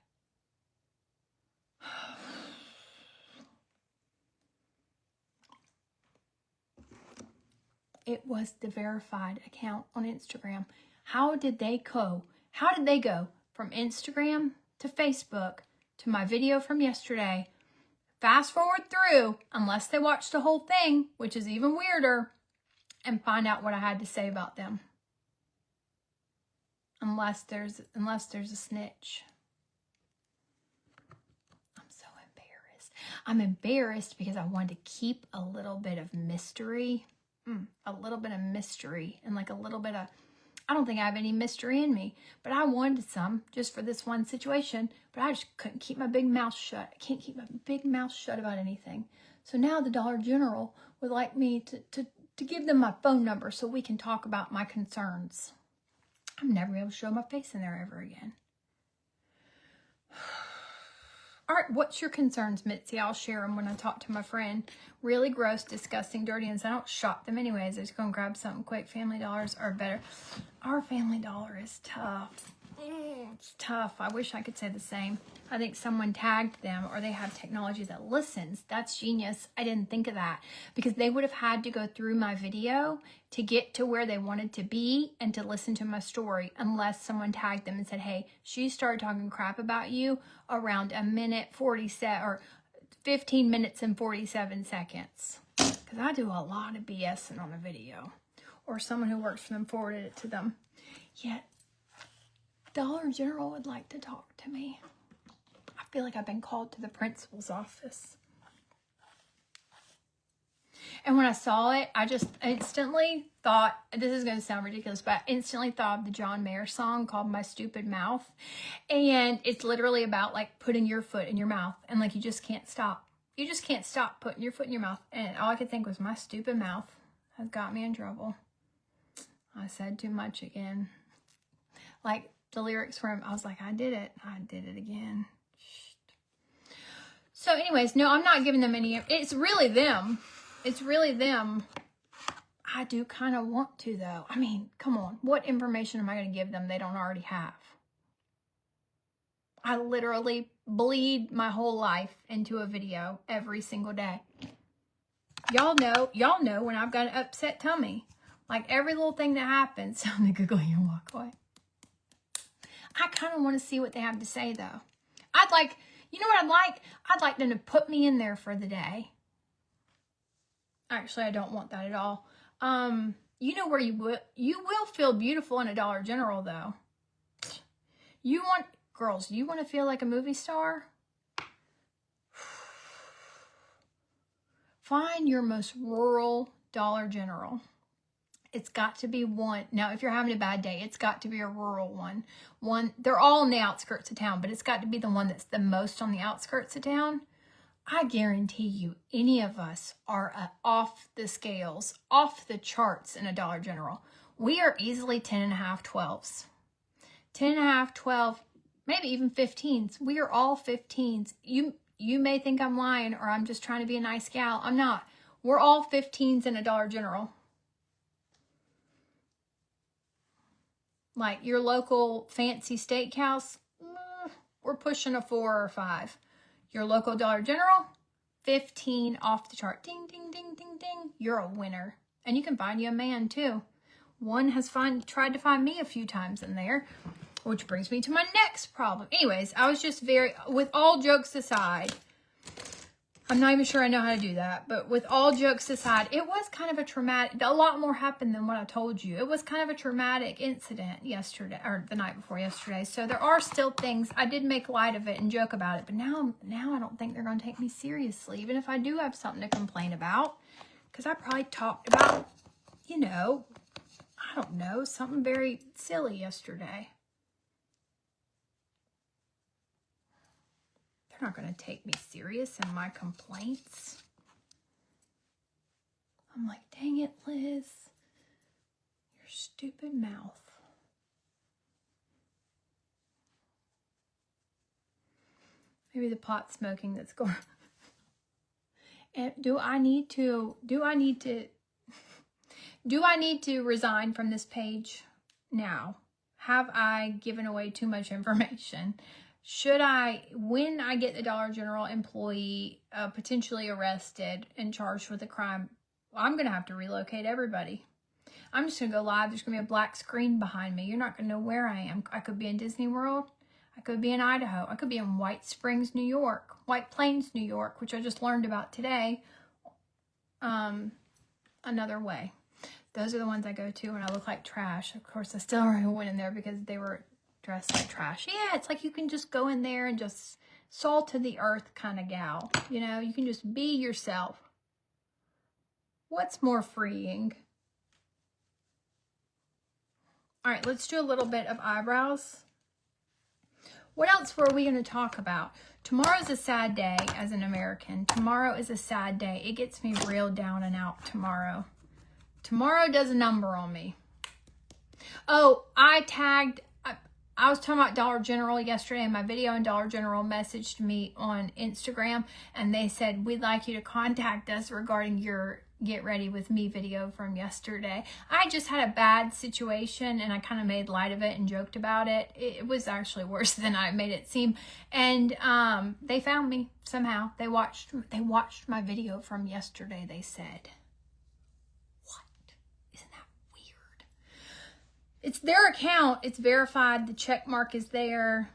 it was the verified account on Instagram. How did they go? How did they go from Instagram to Facebook to my video from yesterday? Fast forward through, unless they watched the whole thing, which is even weirder, and find out what I had to say about them. Unless there's a snitch. I'm so embarrassed. I'm embarrassed because I wanted to keep a little bit of mystery. A little bit of mystery and like a little bit of, I don't think I have any mystery in me, but I wanted some just for this one situation, but I just couldn't keep my big mouth shut. I can't keep my big mouth shut about anything. So now the Dollar General would like me to give them my phone number so we can talk about my concerns. I'm never able to show my face in there ever again. All right, what's your concerns, Mitzi? I'll share them when I talk to my friend. Really gross, disgusting, dirty, and I don't shop them anyways. I just go and grab something quick. Family Dollars are better. Our Family Dollar is tough. It's tough. I wish I could say the same. I think someone tagged them or they have technology that listens. That's genius. I didn't think of that because they would have had to go through my video to get to where they wanted to be and to listen to my story unless someone tagged them and said, hey, she started talking crap about you around 1:47 or 15 minutes and 47 seconds. Because I do a lot of BSing on a video or someone who works for them forwarded it to them. Yet Dollar General would like to talk to me. I feel like I've been called to the principal's office. And when I saw it, I just instantly thought, this is going to sound ridiculous, but I instantly thought of the John Mayer song called My Stupid Mouth. And it's literally about like putting your foot in your mouth and like you just can't stop. You just can't stop putting your foot in your mouth. And all I could think was my stupid mouth has got me in trouble. I said too much again. Like the lyrics from, I was like, I did it again. So anyways, no, I'm not giving them any, it's really them. It's really them. I do kind of want to though. I mean, come on. What information am I going to give them they don't already have? I literally bleed my whole life into a video every single day. Y'all know when I've got an upset tummy. Like every little thing that happens, I'm going to Google you and walk away. I kind of want to see what they have to say though. You know what I'd like? I'd like them to put me in there for the day. Actually, I don't want that at all. You know where you will feel beautiful in a Dollar General though. Girls, you want to feel like a movie star? Find your most rural Dollar General. It's got to be one. Now, if you're having a bad day, it's got to be a rural one. They're all on the outskirts of town, but it's got to be the one that's the most on the outskirts of town. I guarantee you, any of us are off the scales, off the charts in a Dollar General. We are easily 10.5, 12s. 10.5, 12, maybe even 15s. We are all 15s. You may think I'm lying or I'm just trying to be a nice gal. I'm not. We're all 15s in a Dollar General. Like your local fancy steakhouse, we're pushing a 4 or 5. Your local Dollar General, 15 off the chart. Ding, ding, ding, ding, ding. You're a winner. And you can find you a man too. One has tried to find me a few times in there, which brings me to my next problem. Anyways, I was just with all jokes aside, I'm not even sure I know how to do that, but with all jokes aside, it was kind of a lot more happened than what I told you. It was kind of a traumatic incident yesterday, or the night before yesterday. So there are still things, I did make light of it and joke about it, but now I don't think they're going to take me seriously, even if I do have something to complain about, because I probably talked about, I don't know, something very silly yesterday. They're not going to take me serious in my complaints. I'm like, dang it, Liz. Your stupid mouth. Maybe the pot smoking that's going. And do I need to resign from this page now? Have I given away too much information? Should I, when I get the Dollar General employee potentially arrested and charged with a crime, I'm going to have to relocate everybody. I'm just going to go live. There's going to be a black screen behind me. You're not going to know where I am. I could be in Disney World. I could be in Idaho. I could be in White Springs, New York. White Plains, New York, which I just learned about today. Another way. Those are the ones I go to when I look like trash. Of course, I still went in there because they were dressed like trash. Yeah, it's like you can just go in there and just salt to the earth kind of gal. You know, you can just be yourself. What's more freeing? All right, let's do a little bit of eyebrows. What else were we going to talk about? Tomorrow's a sad day as an American. Tomorrow is a sad day. It gets me real down and out tomorrow. Tomorrow does a number on me. Oh, I was talking about Dollar General yesterday in my video, and Dollar General messaged me on Instagram, and they said, we'd like you to contact us regarding your Get Ready With Me video from yesterday. I just had a bad situation, and I kind of made light of it and joked about it. It was actually worse than I made it seem. And they found me somehow. They watched my video from yesterday, they said. It's their account. It's verified. The check mark is there.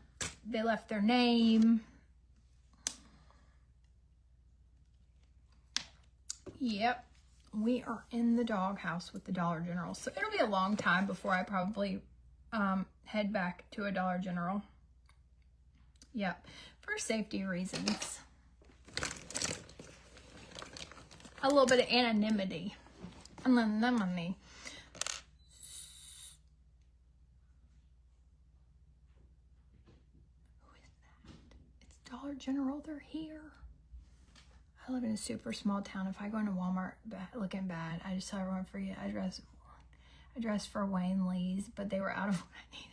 They left their name. Yep. We are in the doghouse with the Dollar General. So it'll be a long time before I probably head back to a Dollar General. Yep. For safety reasons. A little bit of anonymity. Anonymity. Dollar General, they're here. I live in a super small town. If I go into Walmart looking bad, I just tell everyone for you. I dressed for Wayne Lee's, but they were out of what I needed.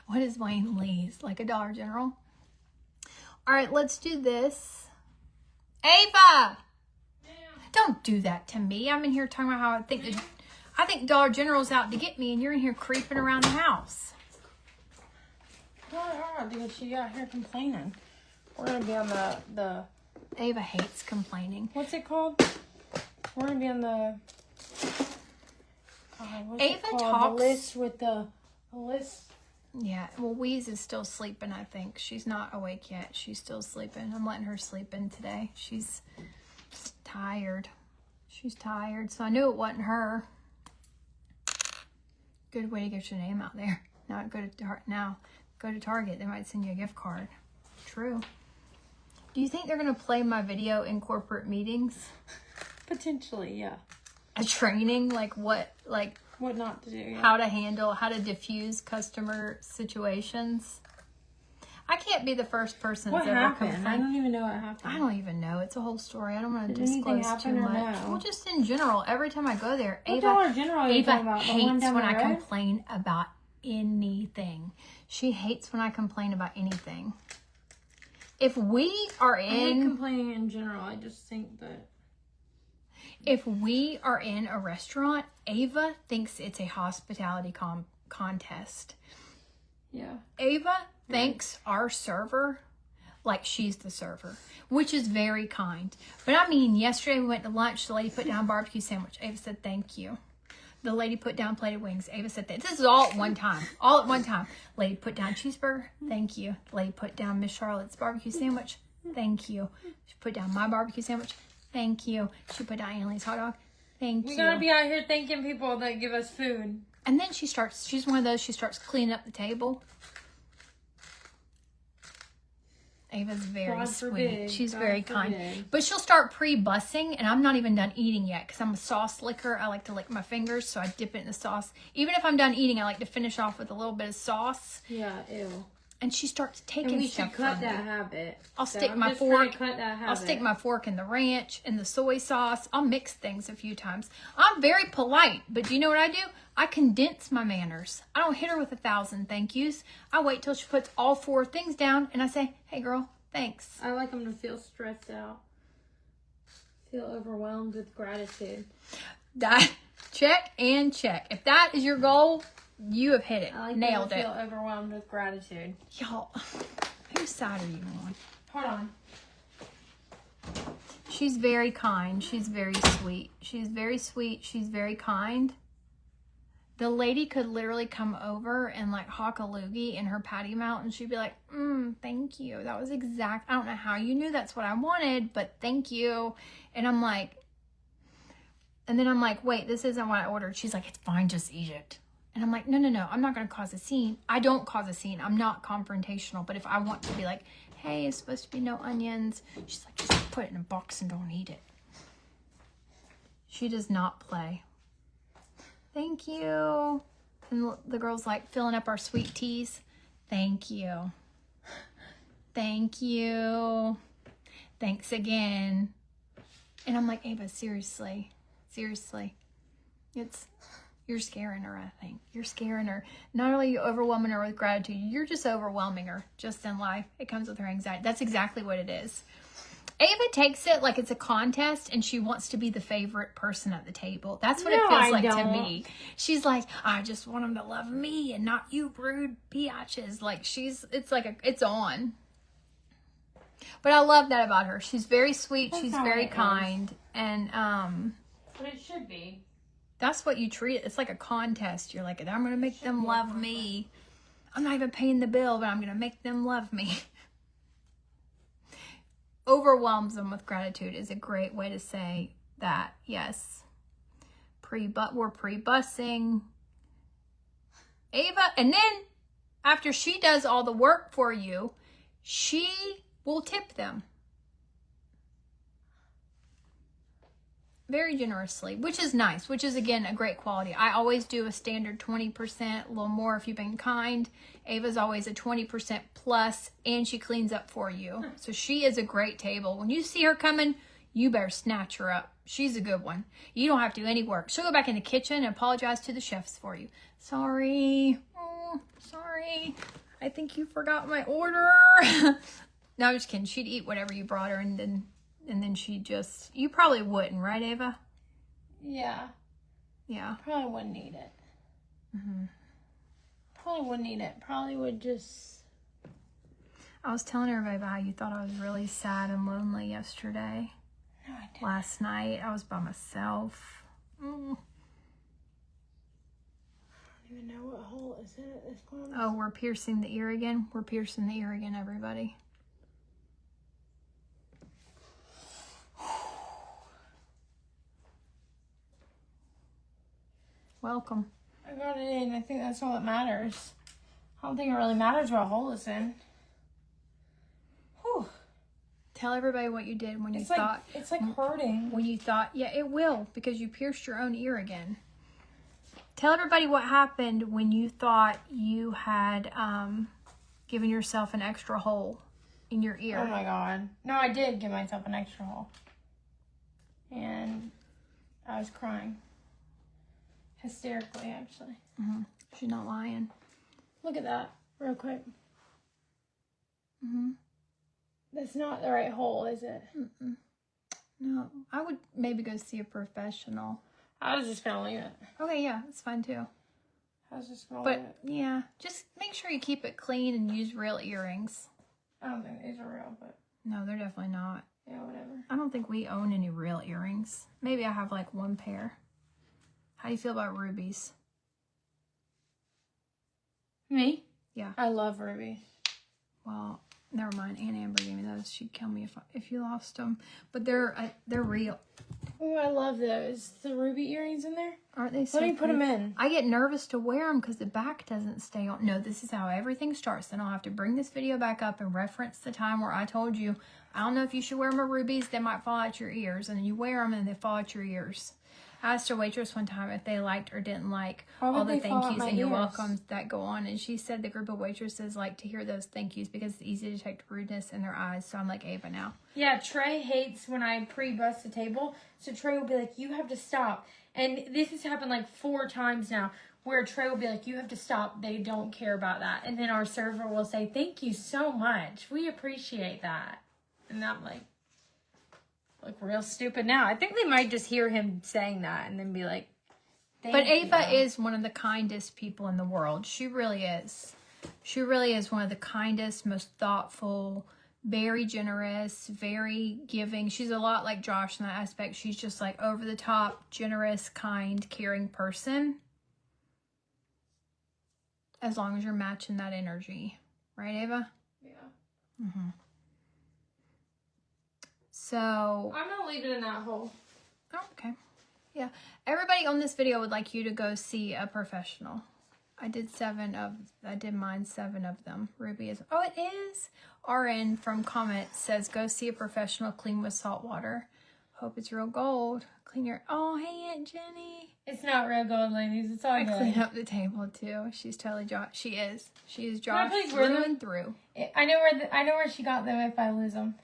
What is Wayne Lee's? Like a Dollar General? All right, let's do this. Ava! Don't do that to me. I'm in here talking about how I think Dollar General's out to get me, and you're in here creeping around the house. Because she got here complaining. We're gonna be on the Ava hates complaining. What's it called? We're gonna be on the Ava talks the list with the list. Yeah, well, Weeze is still sleeping, I think. She's not awake yet. She's still sleeping. I'm letting her sleep in today. She's tired. She's tired, so I knew it wasn't her. Good way to get your name out there. Now go to Target. They might send you a gift card. True. Do you think they're going to play my video in corporate meetings? Potentially, yeah. A training? Like what not to do. Yeah. How to diffuse customer situations. I can't be the first person that's ever happened? I don't even know what happened. I don't even know. It's a whole story. I don't want to disclose too much. No? Well, just in general, every time I go there, Ava hates when I complain about anything. She hates when I complain about anything. If we are in... I hate complaining in general. I just think that... If we are in a restaurant, Ava thinks it's a hospitality contest. Yeah. Ava thanks our server like she's the server, which is very kind. But I mean, yesterday we went to lunch. The lady put down a barbecue sandwich. Ava said, thank you. The lady put down plated wings. Ava said that. This is all at one time. All at one time. Lady put down cheeseburger. Thank you. Lady put down Miss Charlotte's barbecue sandwich. Thank you. She put down my barbecue sandwich. Thank you. She put down Annalise hot dog. Thank you. We gotta be out here thanking people that give us food. And then she's one of those, she starts cleaning up the table. Ava's very sweet. She's very kind. But she'll start pre-bussing, and I'm not even done eating yet because I'm a sauce licker. I like to lick my fingers, so I dip it in the sauce. Even if I'm done eating, I like to finish off with a little bit of sauce. Yeah, ew. And she starts taking and we stuff should cut from that me. habit. I'll stick my fork in the ranch and the soy sauce. I'll mix things a few times. I'm very polite, but do you know what I do? I condense my manners. I don't hit her with 1,000 thank yous. I wait till she puts all 4 things down and I say, hey girl, thanks. I like them to feel stressed out. Feel overwhelmed with gratitude. Check and check. If that is your goal, you have hit it. I like Nailed them to it. feel overwhelmed with gratitude. Y'all, whose side are you on? Hold on. She's very kind. She's very sweet. She's very sweet. She's very kind. The lady could literally come over and like hawk a loogie in her patty mouth and she'd be like, thank you. That was exact. I don't know how you knew that's what I wanted, but thank you. And I'm like, wait, this isn't what I ordered. She's like, it's fine, just eat it. And I'm like, no, I'm not going to cause a scene. I don't cause a scene. I'm not confrontational. But if I want to be like, hey, it's supposed to be no onions. She's like, just put it in a box and don't eat it. She does not play. Thank you. And the girl's like filling up our sweet teas. Thank you. Thank you. Thanks again. And I'm like, Ava, seriously. You're scaring her, I think. You're scaring her. Not only are you overwhelming her with gratitude, you're just overwhelming her just in life. It comes with her anxiety. That's exactly what it is. Ava takes it like it's a contest and she wants to be the favorite person at the table. That's what it feels like to me. She's like, I just want them to love me and not you rude biatches. Like it's on. But I love that about her. She's very sweet. She's very kind. And, but it should be. That's what you treat it. It's like a contest. You're like, I'm going to make them love me. I'm not even paying the bill, but I'm going to make them love me. Overwhelms them with gratitude is a great way to say that. Yes. We're pre-bussing. Ava, and then after she does all the work for you, she will tip them. Very generously, which is nice, which is, again, a great quality. I always do a standard 20%, a little more if you've been kind. Ava's always a 20% plus, and she cleans up for you. So she is a great table. When you see her coming, you better snatch her up. She's a good one. You don't have to do any work. She'll go back in the kitchen and apologize to the chefs for you. Sorry. Oh, sorry. I think you forgot my order. No, I'm just kidding. She'd eat whatever you brought her, and then she just... You probably wouldn't, right, Ava? Yeah. Yeah. Probably wouldn't eat it. Mm-hmm. Probably wouldn't eat it. Probably would just... I was telling everybody about how you thought I was really sad and lonely yesterday. No, I didn't. Last night, I was by myself. I don't even know what hole is in at this point. Oh, we're piercing the ear again? We're piercing the ear again, everybody. Welcome. I got it in. I think that's all that matters. I don't think it really matters what hole it's in. Whew. Tell everybody what you did when you thought... It's like hurting. When you thought... Yeah, it will, because you pierced your own ear again. Tell everybody what happened when you thought you had given yourself an extra hole in your ear. Oh my God. No, I did give myself an extra hole. And I was crying. Hysterically, actually. Mm-hmm. She's not lying. Look at that, real quick. Mm-hmm. That's not the right hole, is it? Mm-mm. No, I would maybe go see a professional. I was just gonna leave it. Okay, yeah, it's fine too. I was just gonna leave it. But yeah, just make sure you keep it clean and use real earrings. I don't think these are real, but No, they're definitely not. yeah, whatever. I don't think we own any real earrings. Maybe I have like one pair. How do you feel about rubies? Me? Yeah. I love ruby. Well, never mind. Aunt Amber gave me those. She'd kill me if you lost them. But they're real. Oh, I love those. The ruby earrings in there? Aren't they so Let me put them pretty? in. I get nervous to wear them because the back doesn't stay on. No, this is how everything starts. Then I'll have to bring this video back up and reference the time where I told you, I don't know if you should wear my rubies. They might fall out your ears. And then you wear them and they fall out your ears. I asked a waitress one time if they liked or didn't like all the thank yous and you're welcome that go on. And she said the group of waitresses like to hear those thank yous because it's easy to detect rudeness in their eyes. So I'm like Ava now. Yeah, Trey hates when I pre-bust the table. So Trey will be like, you have to stop. And this has happened like 4 times now where Trey will be like, you have to stop. They don't care about that. And then our server will say, thank you so much. We appreciate that. And I'm like, look real stupid now. I think they might just hear him saying that and then be like, but Ava is one of the kindest people in the world. She really is. She really is one of the kindest, most thoughtful very generous, very giving. She's a lot like Josh in that aspect. She's just like over the top, generous, kind, caring person. As long as you're matching that energy. Right, Ava? Yeah. Mm-hmm. So... I'm going to leave it in that hole. Oh, okay. Yeah. Everybody on this video would like you to go see a professional. I did 7 of them. Ruby is, oh, it is. RN from comment says, go see a professional, clean with salt water. Hope it's real gold. Clean your, oh, hey, Aunt Jenny. It's not real gold, ladies. It's all I good. clean up the table too. She's totally Josh. She is Can I Josh please wear through them? and through. I know where she got them if I lose them.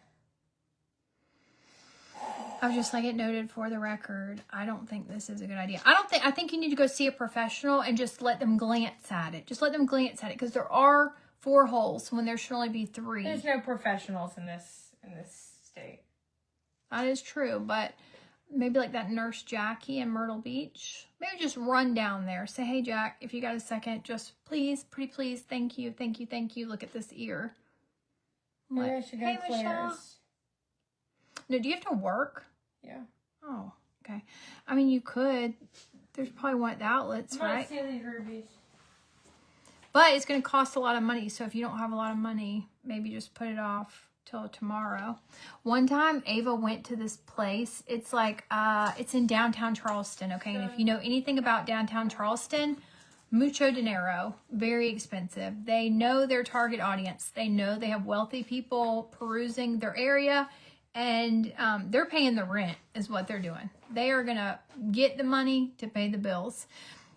I was just like, it noted for the record. I don't think this is a good idea. I think you need to go see a professional and just let them glance at it. Just let them glance at it because there are 4 holes when there should only be 3. There's no professionals in this state. That is true, but maybe like that nurse Jackie in Myrtle Beach. Maybe just run down there. Say, hey, Jack, if you got a second, just please, pretty please, thank you, thank you, thank you. Look at this ear. Maybe I should go hey, Claire's. Michelle. No, do you have to work? Yeah. Oh, okay. I mean, you could. There's probably one at the outlets, right? See these rubies. But it's going to cost a lot of money. So if you don't have a lot of money, maybe just put it off till tomorrow. One time, Ava went to this place. It's like, it's in downtown Charleston, okay? And if you know anything about downtown Charleston, mucho dinero, very expensive. They know their target audience. They know they have wealthy people perusing their area. And they're paying the rent is what they're doing. They are going to get the money to pay the bills.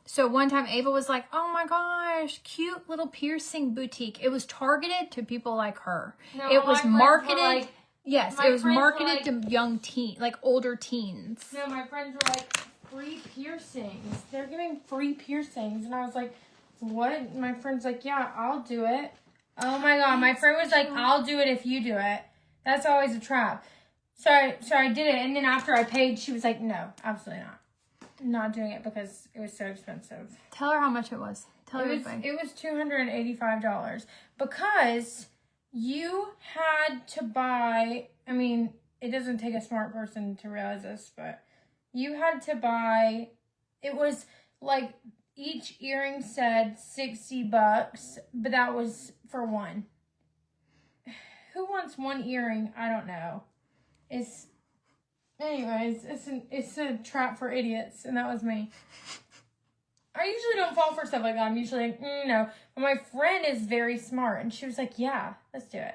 So one time Ava was like, oh my gosh, cute little piercing boutique. It was targeted to people like her. No, it was marketed. Like, yes, it was marketed to young like older teens. No, my friends were like, free piercings. They're giving free piercings. And I was like, what? My friend's like, yeah, I'll do it. Oh my God. My friend was like, I'll do it if you do it. That's always a trap. So I did it, and then after I paid, she was like, no, absolutely not. Not doing it because it was so expensive. Tell her how much it was. Tell everybody. It was $285 because you had to buy, I mean, it doesn't take a smart person to realize this, but you had to buy, it was like each earring said $60, but that was for one. Who wants one earring? I don't know. Anyways, it's a trap for idiots, and that was me. I usually don't fall for stuff like that. I'm usually like, no. But my friend is very smart, and she was like, yeah, let's do it.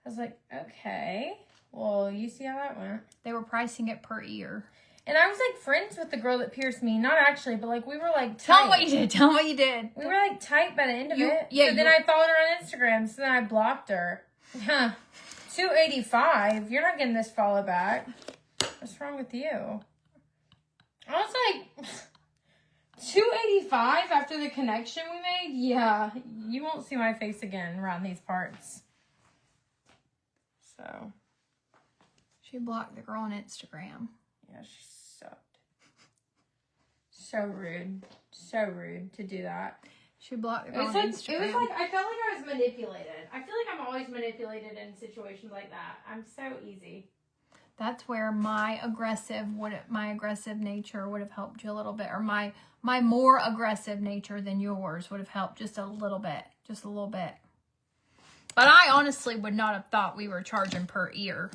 I was like, okay. Well, you see how that went. They were pricing it per ear. And I was like friends with the girl that pierced me. Not actually, but like we were like tight. Tell them what you did. Tell them what you did. We were like tight by the end of it. Yeah. So then I followed her on Instagram, so then I blocked her. Huh. $285. You're not getting this follow back. What's wrong with you? I was like, $285 after the connection we made? Yeah, you won't see my face again around these parts. So. She blocked the girl on Instagram. Yeah, she sucked. So rude. So rude to do that. She blocked the girl on Instagram. It was like, I felt like I was manipulated. I feel like I'm always manipulated in situations like that. I'm so easy. That's where my aggressive nature would have helped you a little bit, or my more aggressive nature than yours would have helped just a little bit. But I honestly would not have thought we were charging per ear.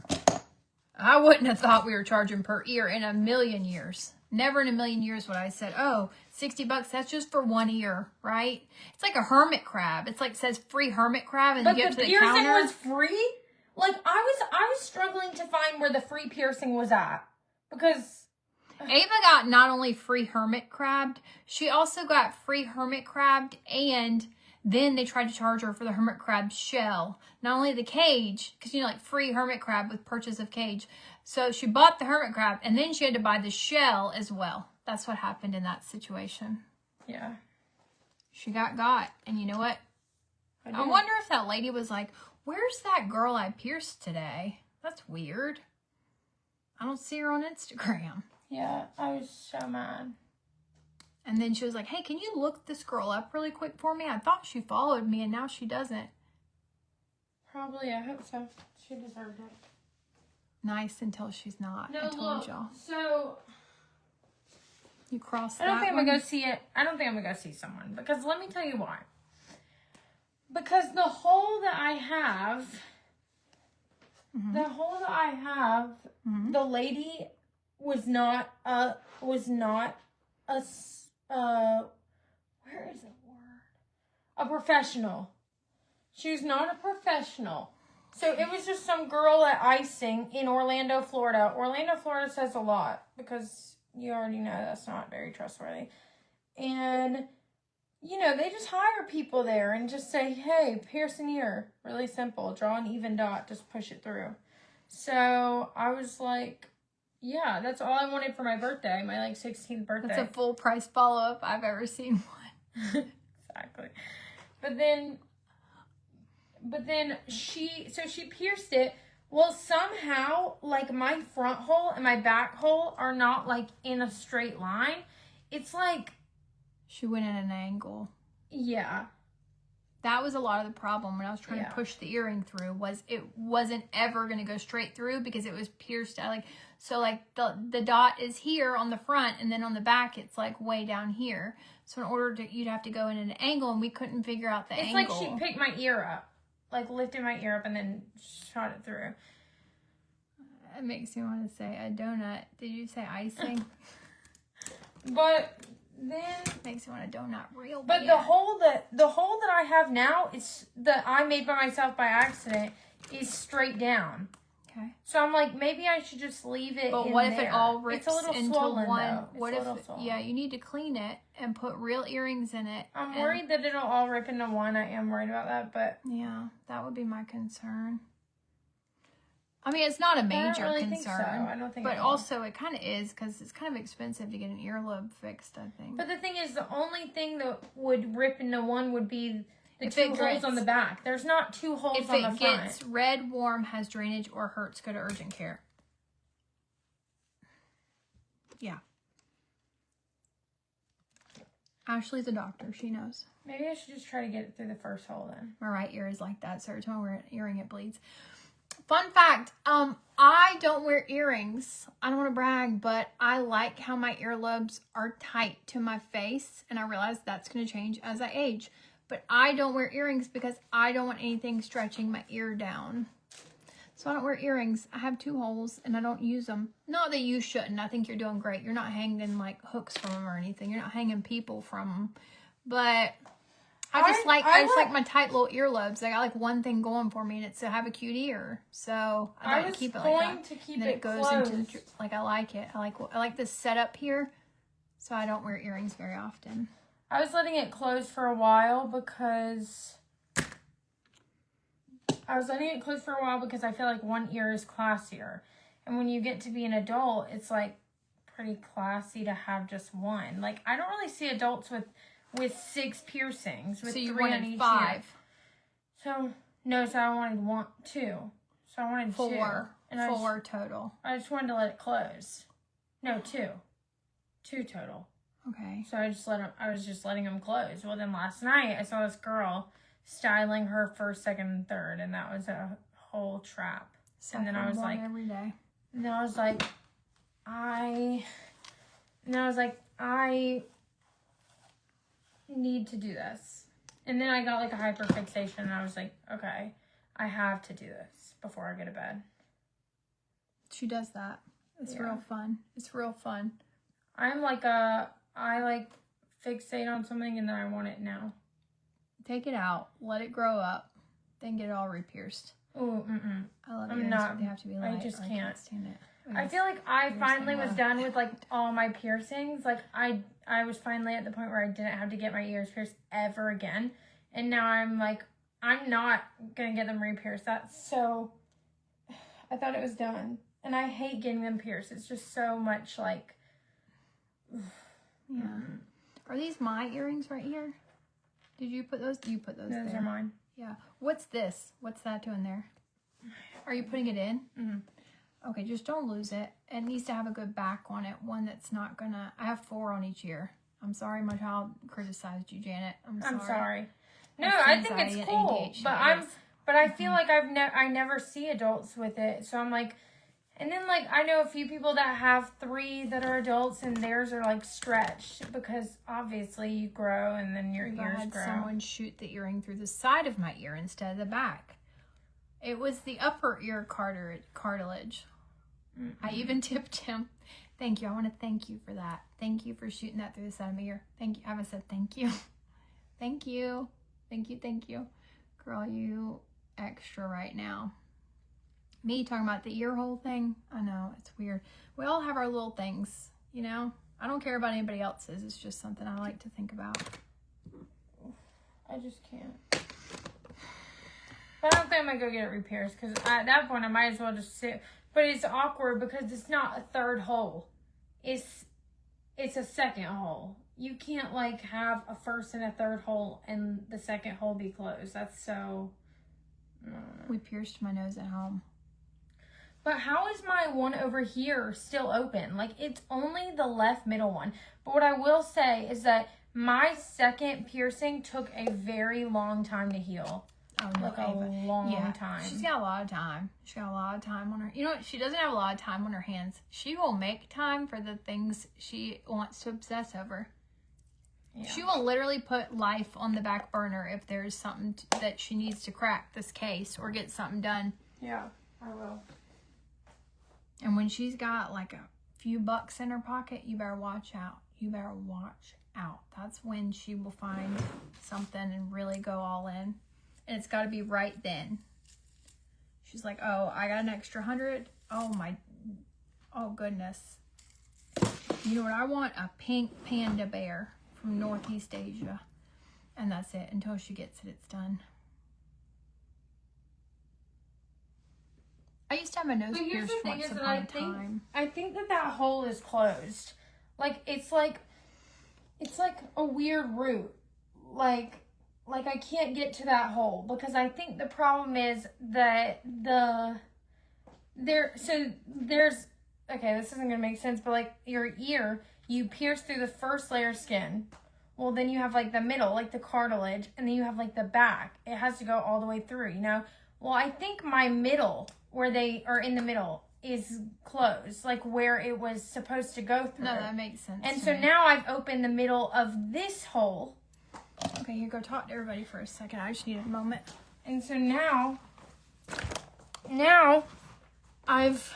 I wouldn't have thought we were charging per ear in a million years. Never in a million years would I said, oh, $60, that's just for one ear, right? It's like a hermit crab. It's like it says free hermit crab, and but you get to the piercing counter. Was free? Like I was struggling to find where the free piercing was at. Because Ava got not only free hermit crabbed, she also got free hermit crabbed, and then they tried to charge her for the hermit crab shell. Not only the cage, because like free hermit crab with purchase of cage. So she bought the hermit crab, and then she had to buy the shell as well. That's what happened in that situation. Yeah. She got, and you know what? I wonder if that lady was like, where's that girl I pierced today? That's weird. I don't see her on Instagram. Yeah, I was so mad. And then she was like, hey, can you look this girl up really quick for me? I thought she followed me, and now she doesn't. Probably, I hope so. She deserved it. Nice until she's not. No, I told look, y'all. so You crossed I don't that think I'm one? gonna go see it. I don't think I'm gonna go see someone because let me tell you why. Because the hole that I have, the lady was not a where is the word? A professional. She was not a professional. So it was just some girl at icing in Orlando, Florida. Orlando, Florida says a lot because you already know that's not very trustworthy. And, you know, they just hire people there and just say, hey, pierce an ear. Really simple. Draw an even dot. Just push it through. So I was like, yeah, that's all I wanted for my birthday. My, 16th birthday. That's a full price follow-up I've ever seen one. Exactly. But then she pierced it. Well, somehow, my front hole and my back hole are not, in a straight line. It's She went at an angle. Yeah. That was a lot of the problem when I was trying to push the earring through, was it wasn't ever going to go straight through because it was pierced at, the dot is here on the front, and then on the back it's way down here. So in order to, you'd have to go in an angle, and we couldn't figure out the angle. It's like she picked my ear up. Lifted my ear up and then shot it through. It makes me want to say a donut. Did you say icing? But then makes me want a donut real bad. But the hole that I have now is that I made by myself by accident is straight down. Okay. So I'm like, maybe I should just leave it. But what if there. it all rips it's a little into swollen, one? Though. What if? Yeah, you need to clean it and put real earrings in it. I'm worried that it'll all rip into one. I am worried about that, but yeah, that would be my concern. I mean, it's not a major concern. Think so. I don't think. But also, it kind of is because it's kind of expensive to get an earlobe fixed, I think. But the thing is, the only thing that would rip into one would be the two holes on the back. There's not two holes on the front. If it gets red, warm, has drainage, or hurts, go to urgent care. Yeah. Ashley's a doctor. She knows. Maybe I should just try to get it through the first hole then. My right ear is like that, so every time I wear an earring, it bleeds. Fun fact, I don't wear earrings. I don't want to brag, but I like how my earlobes are tight to my face, and I realize that's going to change as I age. But I don't wear earrings because I don't want anything stretching my ear down. So I don't wear earrings. I have 2 holes, and I don't use them. Not that you shouldn't. I think you're doing great. You're not hanging hooks from them or anything. You're not hanging people from them. But I just like my tight little earlobes. I got one thing going for me, and it's to have a cute ear. So I like to keep it like that. To keep and then it goes closed. into I like it. I like this setup here. So I don't wear earrings very often. I was letting it close for a while because I feel like one ear is classier. And when you get to be an adult, it's pretty classy to have just one. I don't really see adults with 6 piercings. With so you 3 wanted on each 5. ear. So I wanted 2. So I wanted 4. 2. And 4 total. I just wanted to let it close. No, 2. 2 total. Okay. So I was just letting them close. Well, then last night I saw this girl styling her first, second, and third, and that was a whole trap. And then I was like, every day. And I was like, I need to do this. And then I got a hyperfixation, and I was like, okay, I have to do this before I go to bed. She does that. It's real fun. It's real fun. I'm I fixate on something, and then I want it now. Take it out. Let it grow up. Then get it all re-pierced. Oh, I love earrings, but they have to be light. I just can't stand it. I feel like I finally was done with all my piercings. I was finally at the point where I didn't have to get my ears pierced ever again. And now I'm not going to get them re-pierced. That's so... I thought it was done. And I hate getting them pierced. It's just so much Yeah. Are these my earrings right here? Did you put those? You put those there. Those are mine. Yeah. What's this? What's that doing there? Are you putting it in? Mm-hmm. Okay, just don't lose it. It needs to have a good back on it. One that's not gonna... I have 4 on each ear. I'm sorry my child criticized you, Janet. I'm sorry. No, I think it's cool. But But I feel like I never see adults with it. So I'm like, and then like I know a few people that have 3 that are adults and theirs are like stretched because obviously you grow and then your ears had grow. someone shoot the earring through the side of my ear instead of the back. It was the upper ear cartilage. I even tipped him. Thank you. I want to thank you for that. Thank you for shooting that through the side of my ear. Thank you. I haven't said thank you. Thank you. Thank you. Thank you. Girl, you extra right now. Me talking about the ear hole thing. I know, it's weird. We all have our little things, you know? I don't care about anybody else's. It's just something I like to think about. I just can't. But I don't think I'm going to go get it repaired because at that point I might as well just sit. But it's awkward because it's not a third hole. It's a second hole. You can't like have a first and a third hole and the second hole be closed. That's so... We pierced my nose at home. But how is my one over here still open? Like, it's only the left middle one. But what I will say is that my second piercing took a very long time to heal. Oh, no, like a long time. She's got a lot of time. She got a lot of time on her. You know what? She doesn't have a lot of time on her hands. She will make time for the things she wants to obsess over. Yeah. She will literally put life on the back burner if there's something that she needs to crack this case or get something done. Yeah, I will. And when she's got like a few bucks in her pocket, you better watch out. You better watch out. That's when she will find something and really go all in. And it's got to be right then. She's like, oh, I got an extra 100. Oh goodness. You know what I want? A pink panda bear from Northeast Asia. And that's it. Until she gets it, it's done. I used to have my nose pierced once upon a time. I think that hole is closed. Like, it's like a weird route. Like I can't get to that hole because I think the problem is that there's, okay, this isn't going to make sense, but like your ear, you pierce through the first layer of skin. Well, then you have like the middle, like the cartilage, and then you have like the back. It has to go all the way through, you know? Well, I think my middle, where they are in the middle, is closed, like where it was supposed to go through. No, that makes sense. And so now I've opened the middle of this hole. Okay, here, go talk to everybody for a second. I just need a moment. And so now I've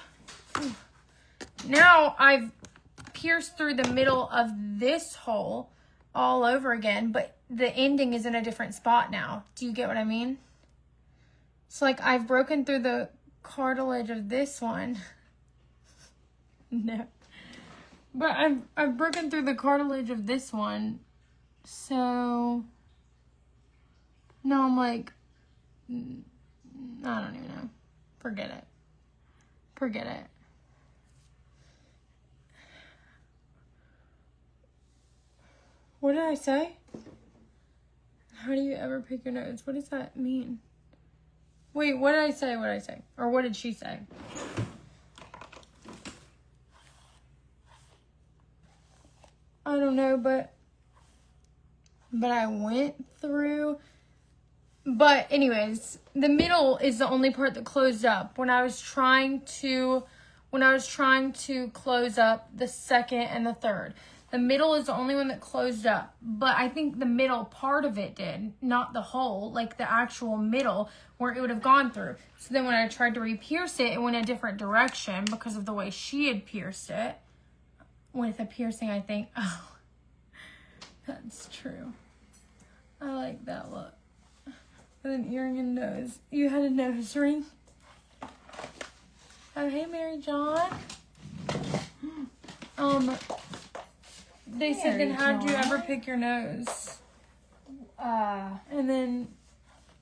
pierced through the middle of this hole all over again, but the ending is in a different spot now. Do you get what I mean? So like I've broken through the cartilage of this one. No. But I've broken through the cartilage of this one. So now I'm like, I don't even know. Forget it. What did I say? How do you ever pick your nose? What does that mean? Wait, what did I say? Or what did she say? I don't know, but I went through. But anyways, the middle is the only part that closed up. When I was trying to close up the second and the third. The middle is the only one that closed up. But I think the middle part of it did, not the whole, like the actual middle where it would have gone through. So then when I tried to re-pierce it, it went a different direction because of the way she had pierced it. With a piercing, I think, oh, that's true. I like that look. With an earring and nose. You had a nose ring? Oh, hey, Mary John. They said, then how'd you ever pick your nose? And then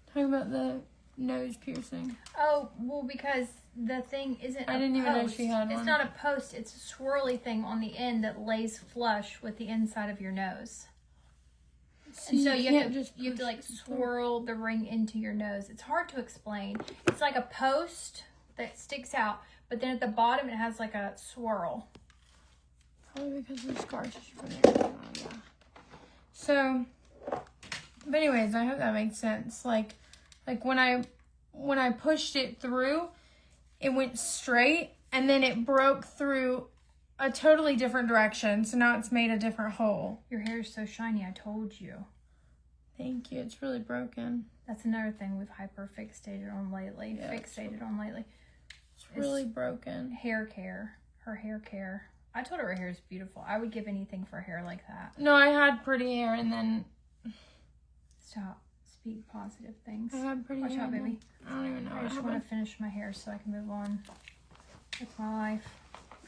talking about the nose piercing. Oh, well, because the thing isn't I didn't even know she had one. It's not a post. It's a swirly thing on the end that lays flush with the inside of your nose. And so you have to like swirl the ring into your nose. It's hard to explain. It's like a post that sticks out, but then at the bottom it has like a swirl. Probably because of the scar tissue from there. Oh, yeah. So, but anyways, I hope that makes sense. Like when I when I pushed it through, it went straight and then it broke through a totally different direction. So now it's made a different hole. Your hair is so shiny, I told you. Thank you. It's really broken. That's another thing we've hyper-fixated on lately. Yeah, Fixated on lately. It's really broken. Hair care. Her hair care. I told her hair is beautiful. I would give anything for hair like that. No, I had pretty hair and then... Stop. Speak positive things. I had pretty Watch hair. out, baby. I don't even know I what just want happened. to finish my hair so I can move on with my life.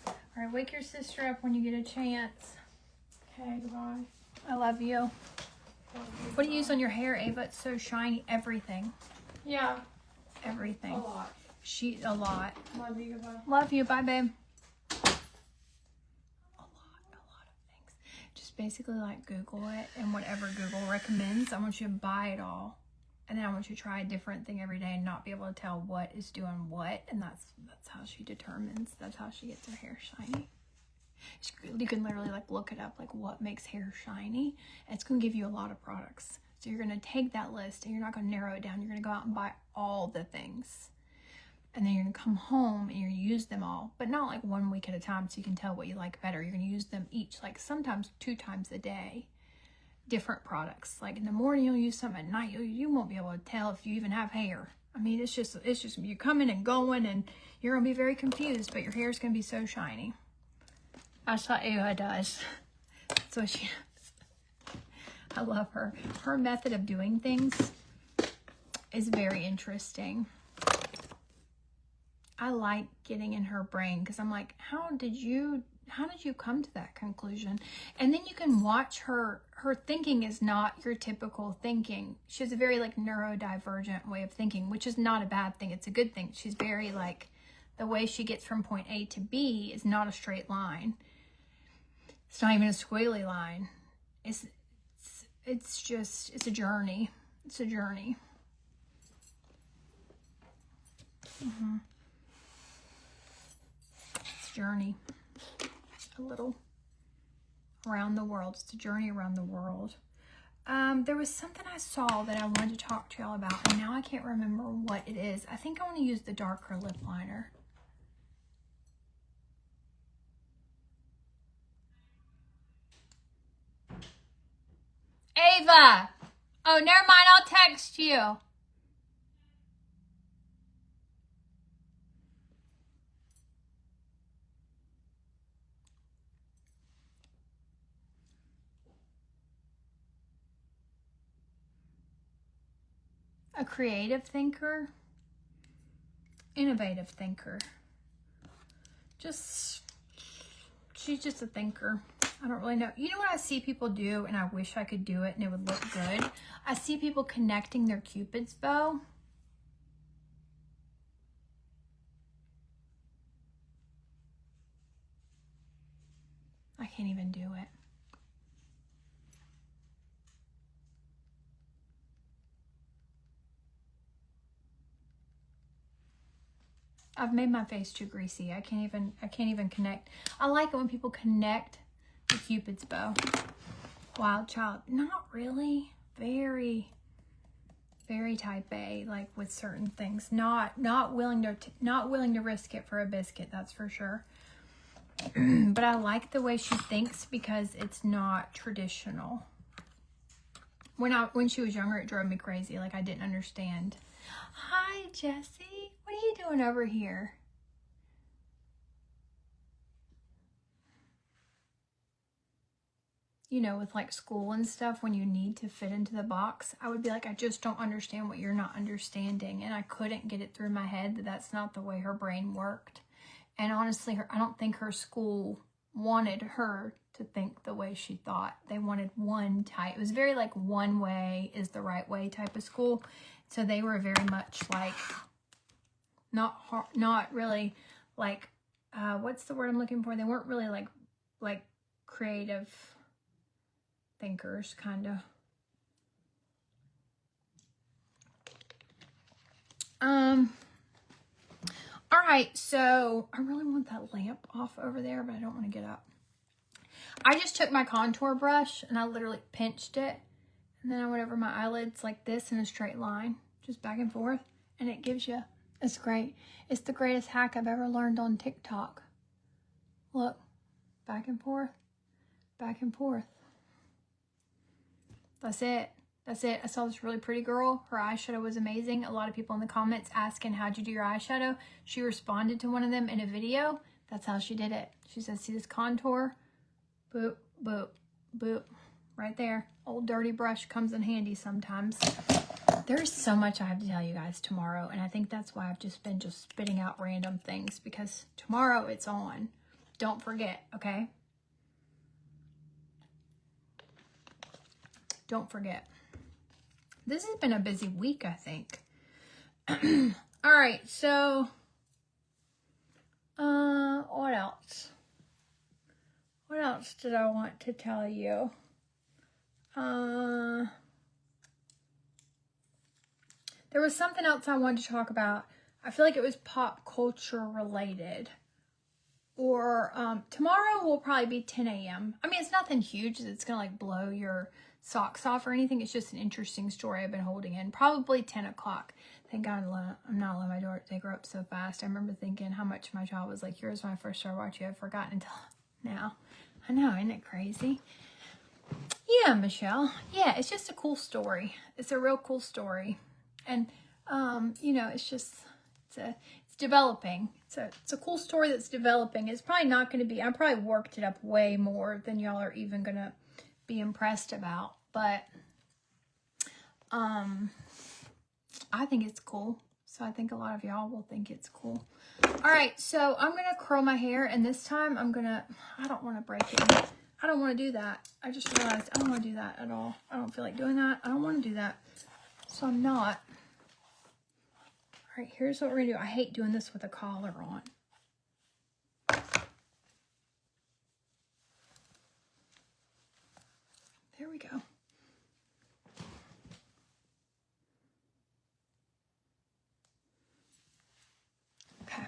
All right, wake your sister up when you get a chance. Okay, goodbye. I love you. What do you use on your hair, Ava? It's so shiny. Everything. Yeah, Everything. a lot. A lot. Love you, goodbye. Love you. Bye, babe. A lot of things. Just basically like Google it and whatever Google recommends. I want you to buy it all. And then I want you to try a different thing every day and not be able to tell what is doing what. And that's how she determines. That's how she gets her hair shiny. You can literally like look it up, like what makes hair shiny. And it's going to give you a lot of products. So you're going to take that list and you're not going to narrow it down. You're going to go out and buy all the things. And then you're going to come home and you're going to use them all. But not like 1 week at a time so you can tell what you like better. You're going to use them each, like sometimes 2 times a day. Different products. Like in the morning you'll use some, at night you won't be able to tell if you even have hair. I mean, it's just you're coming and going and you're going to be very confused, but your hair's going to be so shiny. That's what Ava does. That's what she does. I love her. Her method of doing things is very interesting. I like getting in her brain because I'm like, how did you come to that conclusion? And then you can watch her thinking is not your typical thinking. She has a very like neurodivergent way of thinking, which is not a bad thing. It's a good thing. She's very like, the way she gets from point A to B is not a straight line. It's not even a squiggly line. It's a journey. It's a journey. It's a journey. A little around the world. It's a journey around the world. There was something I saw that I wanted to talk to y'all about, and now I can't remember what it is. I think I want to use the darker lip liner. Ava! Oh, never mind. I'll text you. A creative thinker, innovative thinker. She's just a thinker. I don't really know. You know what I see people do, and I wish I could do it and it would look good? I see people connecting their Cupid's bow. I can't even do it. I've made my face too greasy. I can't even connect. I like it when people connect the Cupid's bow. Wild child, not really. Very, very type A, like with certain things. Not willing to risk it for a biscuit, that's for sure. But I like the way she thinks because it's not traditional. When she was younger, it drove me crazy. Like I didn't understand. Hi, Jessie. What are you doing over here? You know, with like school and stuff, when you need to fit into the box, I would be like, I just don't understand what you're not understanding. And I couldn't get it through my head that that's not the way her brain worked. And honestly, I don't think her school wanted her to think the way she thought. They wanted one type. It was very like one way is the right way type of school. So they were very much like, not really like, what's the word I'm looking for? They weren't really like creative thinkers, kind of. All right, so I really want that lamp off over there, but I don't want to get up. I just took my contour brush and I literally pinched it, and then I went over my eyelids like this in a straight line, just back and forth, and it gives you, it's great. It's the greatest hack I've ever learned on TikTok. Look, back and forth, back and forth. That's it. That's it. I saw this really pretty girl. Her eyeshadow was amazing. A lot of people in the comments asking, how'd you do your eyeshadow? She responded to one of them in a video. That's how she did it. She said, see this contour? Boop, boop, boop. Right there. Old dirty brush comes in handy sometimes. There's so much I have to tell you guys tomorrow, and I think that's why I've just been spitting out random things, because tomorrow it's on. Don't forget, okay? Don't forget. This has been a busy week, I think. All right, so what else? What else did I want to tell you? There was something else I wanted to talk about. I feel like it was pop culture related. Or tomorrow will probably be 10 a.m. I mean, it's nothing huge. It's going to like blow your socks off or anything. It's just an interesting story I've been holding in. Probably 10 o'clock. Thank God I'm not letting my daughter, they grow up so fast. I remember thinking how much my child was like yours when I first started watching. I've forgotten until now. I know, isn't it crazy? Yeah, Michelle. Yeah, it's just a cool story. It's a real cool story. And, you know, it's just, it's developing. It's a cool story that's developing. It's probably not going to be, I probably worked it up way more than y'all are even going to be impressed about. But, I think it's cool. So I think a lot of y'all will think it's cool. All right, so I'm going to curl my hair. And this time I'm going to, I don't want to break it. I don't want to do that. I just realized I don't want to do that at all. I don't feel like doing that. I don't want to do that. So I'm not. All right, here's what we're going to do. I hate doing this with a collar on. There we go. Okay.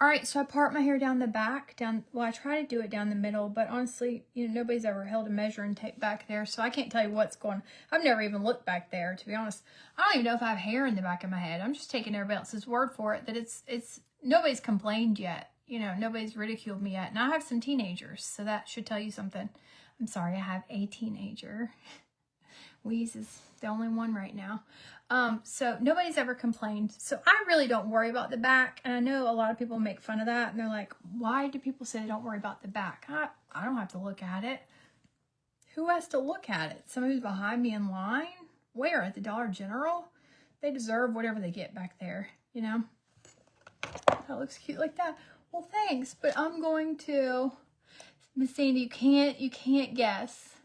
All right, so I part my hair down the back, well, I try to do it down the middle, but honestly, you know, nobody's ever held a measuring tape back there, so I can't tell you what's going on. I've never even looked back there, to be honest. I don't even know if I have hair in the back of my head. I'm just taking everybody else's word for it, that it's nobody's complained yet. You know, nobody's ridiculed me yet. And I have some teenagers, so that should tell you something. I'm sorry, I have a teenager. Wheeze is the only one right now. So nobody's ever complained. So I really don't worry about the back. And I know a lot of people make fun of that. And they're like, why do people say they don't worry about the back? I don't have to look at it. Who has to look at it? Somebody who's behind me in line? Where? At the Dollar General? They deserve whatever they get back there, you know? That looks cute like that. Well, thanks. But I'm going to... Miss Sandy, you can't guess.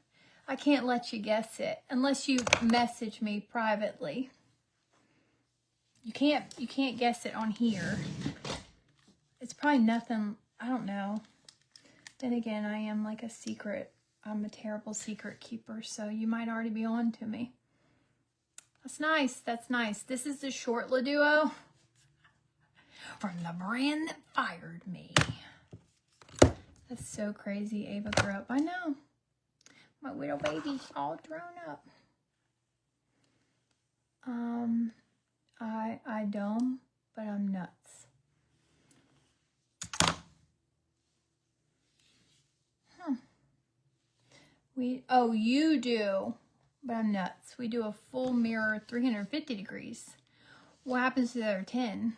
I can't let you guess it unless you message me privately. You can't guess it on here. It's probably nothing, I don't know. Then again, I am like a secret. I'm a terrible secret keeper, so you might already be on to me. That's nice. That's nice. This is the short La Duo from the brand that fired me. That's so crazy. Ava grew up. I know. My little baby's all grown up. I don't, but I'm nuts. You do, but I'm nuts. We do a full mirror 350 degrees. What happens to the other 10?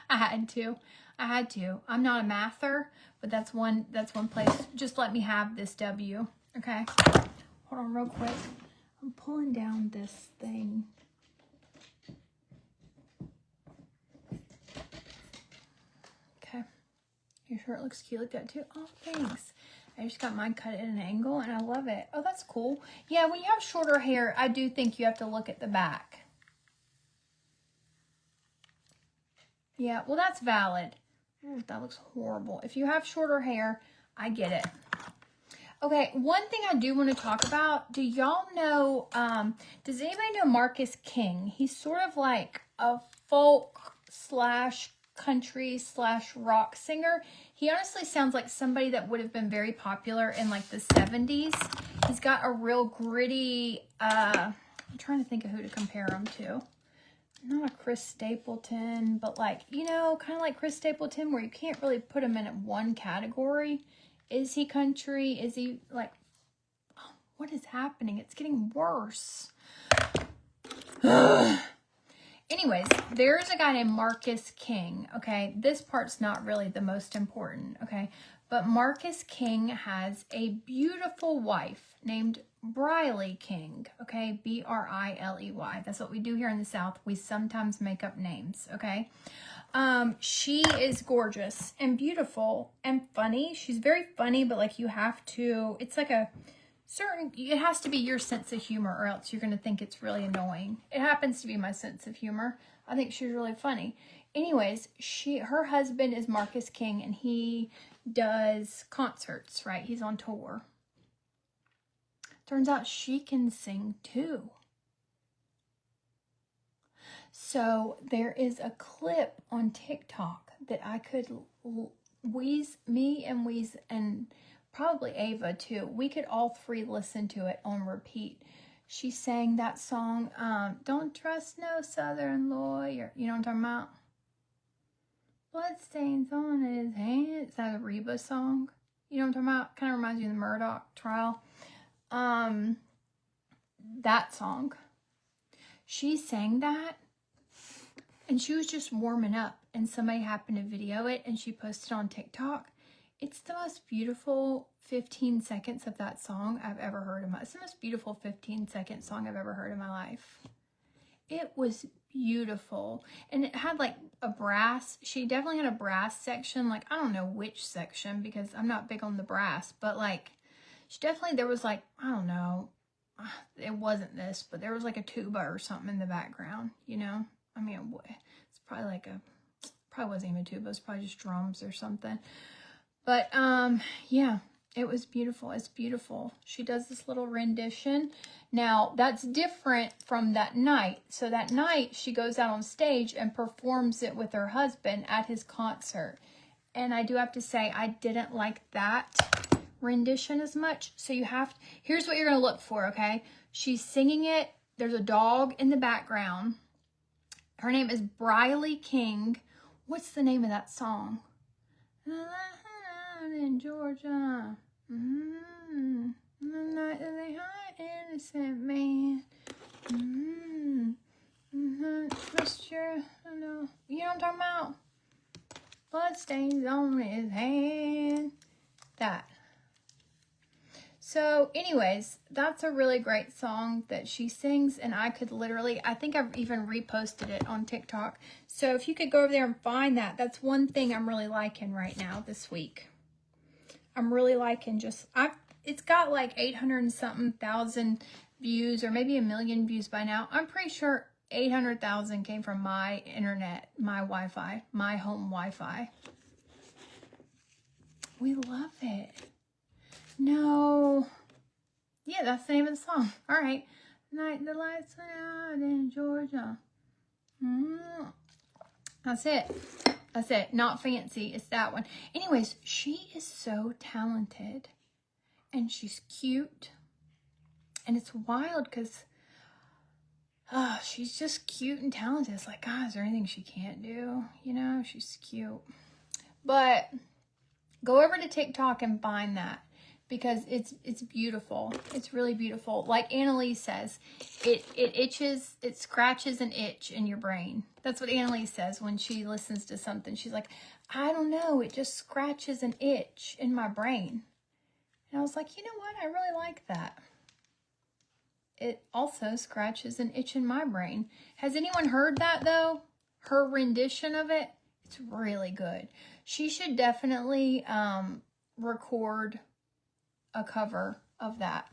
I had to. I'm not a mather, but that's one place. Just let me have this W. Okay. Hold on real quick. I'm pulling down this thing. Okay. Your shirt looks cute like that too. Oh, thanks. I just got mine cut at an angle and I love it. Oh, that's cool. Yeah, when you have shorter hair, I do think you have to look at the back. Yeah, well, that's valid. Ooh, that looks horrible. If you have shorter hair, I get it. Okay, one thing I do want to talk about. Do y'all know, does anybody know Marcus King? He's sort of like a folk / country / rock singer. He honestly sounds like somebody that would have been very popular in like the 70s. He's got a real gritty I'm trying to think of who to compare them to. Not a Chris Stapleton, but like, you know, kind of like Chris Stapleton, where you can't really put him in one category. Is he country? Is he like, oh, what is happening? It's getting worse. Anyways, there's a guy named Marcus King, okay? This part's not really the most important, okay? But Marcus King has a beautiful wife named Briley King, okay? B-R-I-L-E-Y. That's what we do here in the South. We sometimes make up names, okay? She is gorgeous and beautiful and funny. She's very funny, but like you have to, it's like a certain, it has to be your sense of humor or else you're going to think it's really annoying. It happens to be my sense of humor. I think she's really funny. Anyways, her husband is Marcus King and he does concerts, right? He's on tour. Turns out she can sing too. So there is a clip on TikTok that I could me and probably Ava too. We could all three listen to it on repeat. She sang that song, Don't Trust No Southern Lawyer. You know what I'm talking about? Bloodstains on his hands. Is that a Reba song? You know what I'm talking about? Kind of reminds me of the Murdoch trial. That song. She sang that. And she was just warming up. And somebody happened to video it. And she posted on TikTok. It's the most beautiful 15 seconds of that song I've ever heard in my life. It's the most beautiful 15-second song I've ever heard in my life. It was beautiful. And it had like a brass. She definitely had a brass section. Like, I don't know which section because I'm not big on the brass. But like, she definitely, there was like, I don't know. It wasn't this, but there was like a tuba or something in the background, you know? I mean, it's probably like probably wasn't even a tuba. It's probably just drums or something. But, yeah, it was beautiful. It's beautiful. She does this little rendition. Now, that's different from that night. So that night, she goes out on stage and performs it with her husband at his concert. And I do have to say, I didn't like that rendition as much. So here's what you're going to look for, okay? She's singing it. There's a dog in the background. Her name is Briley King. What's the name of that song? In Georgia, the night that they hide innocent man. Trust your, you know what I'm talking about? Bloodstains on his hand. That. So, anyways, that's a really great song that she sings, and I think I've even reposted it on TikTok. So if you could go over there and find that, that's one thing I'm really liking right now this week. I'm really liking it's got like 800 and something thousand views, or maybe 1 million views by now. I'm pretty sure 800,000 came from my internet, my Wi-Fi, my home Wi-Fi. We love it. No. Yeah, that's the name of the song. All right. Night the lights went out in Georgia. That's it. That's it. Not fancy. It's that one. Anyways, she is so talented. And she's cute. And it's wild because she's just cute and talented. It's like, God, is there anything she can't do? You know, she's cute. But go over to TikTok and find that. Because it's beautiful. It's really beautiful. Like Annalise says, it itches, it scratches an itch in your brain. That's what Annalise says when she listens to something. She's like, I don't know, it just scratches an itch in my brain. And I was like, you know what? I really like that. It also scratches an itch in my brain. Has anyone heard that though? Her rendition of it? It's really good. She should definitely record a cover of that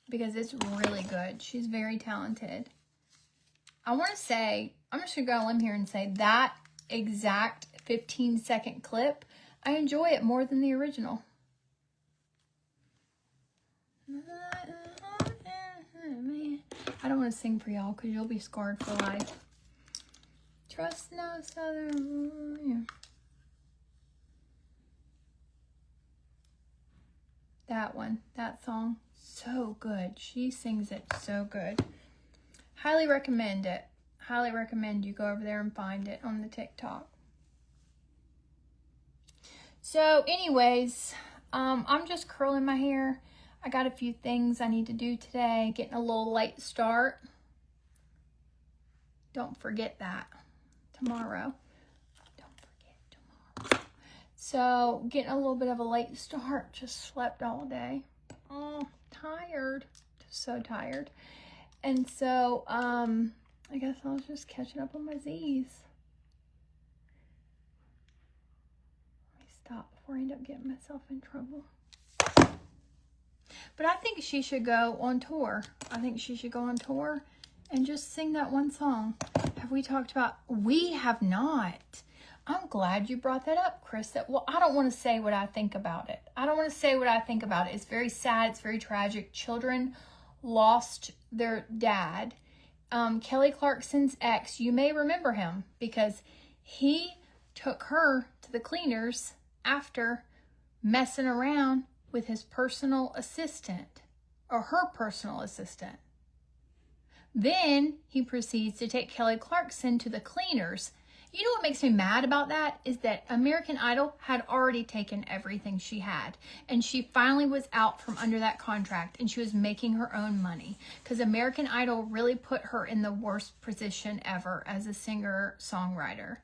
because it's really good. She's very talented. I want to say, I'm just going to go on here and say that exact 15-second clip, I enjoy it more than the original. I don't want to sing for y'all because you'll be scarred for life. Trust no southern. That one, that song, so good. She sings it so good. Highly recommend it. Highly recommend you go over there and find it on the TikTok. So anyways, I'm just curling my hair. I got a few things I need to do today. Getting a little late start. Don't forget that. Tomorrow. Don't forget tomorrow. So getting a little bit of a late start. Just slept all day. Oh, tired. Just so tired. And so, I guess I was just catching up on my Z's. Let me stop before I end up getting myself in trouble. But I think she should go on tour. I think she should go on tour and just sing that one song. Have we talked about? We have not. I'm glad you brought that up, Chris. Well, I don't want to say what I think about it. I don't want to say what I think about it. It's very sad. It's very tragic. Children lost their dad. Kelly Clarkson's ex, you may remember him because he took her to the cleaners after messing around with his personal assistant or her personal assistant. Then he proceeds to take Kelly Clarkson to the cleaners. You know what makes me mad about that is that American Idol had already taken everything she had. And she finally was out from under that contract and she was making her own money. Because American Idol really put her in the worst position ever as a singer-songwriter.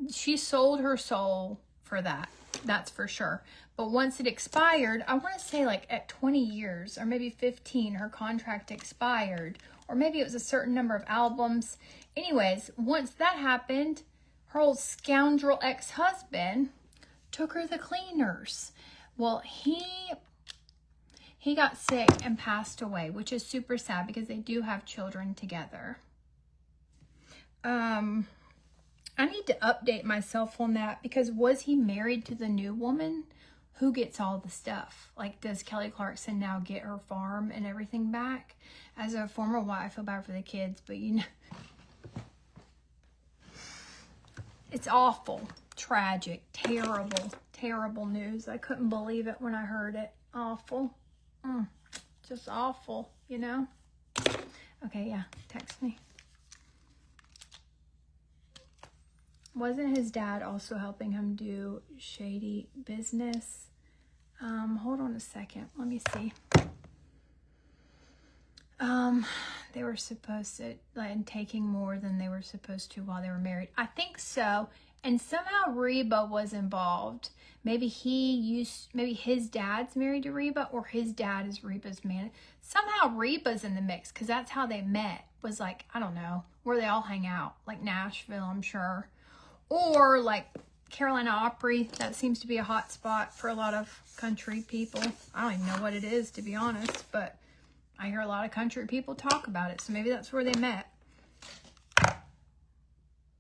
She sold her soul for that. That's for sure. But once it expired, I want to say like at 20 years or maybe 15, her contract expired. Or maybe it was a certain number of albums. Anyways, once that happened, her old scoundrel ex-husband took her to the cleaners. Well, he got sick and passed away, which is super sad because they do have children together. I need to update myself on that because was he married to the new woman? Who gets all the stuff? Like, does Kelly Clarkson now get her farm and everything back? As a former wife, I feel bad for the kids, but you know, it's awful, tragic, terrible, terrible news. I couldn't believe it when I heard it. Awful. Just awful, you know? Okay, yeah, text me. Wasn't his dad also helping him do shady business? Hold on a second. Let me see. They were supposed to, like, taking more than they were supposed to while they were married. I think so. And somehow Reba was involved. Maybe his dad's married to Reba, or his dad is Reba's man. Somehow Reba's in the mix, because that's how they met. Was like, I don't know, where they all hang out. Like Nashville, I'm sure. Or like Carolina Opry. That seems to be a hot spot for a lot of country people. I don't even know what it is, to be honest, but I hear a lot of country people talk about it, so maybe that's where they met. I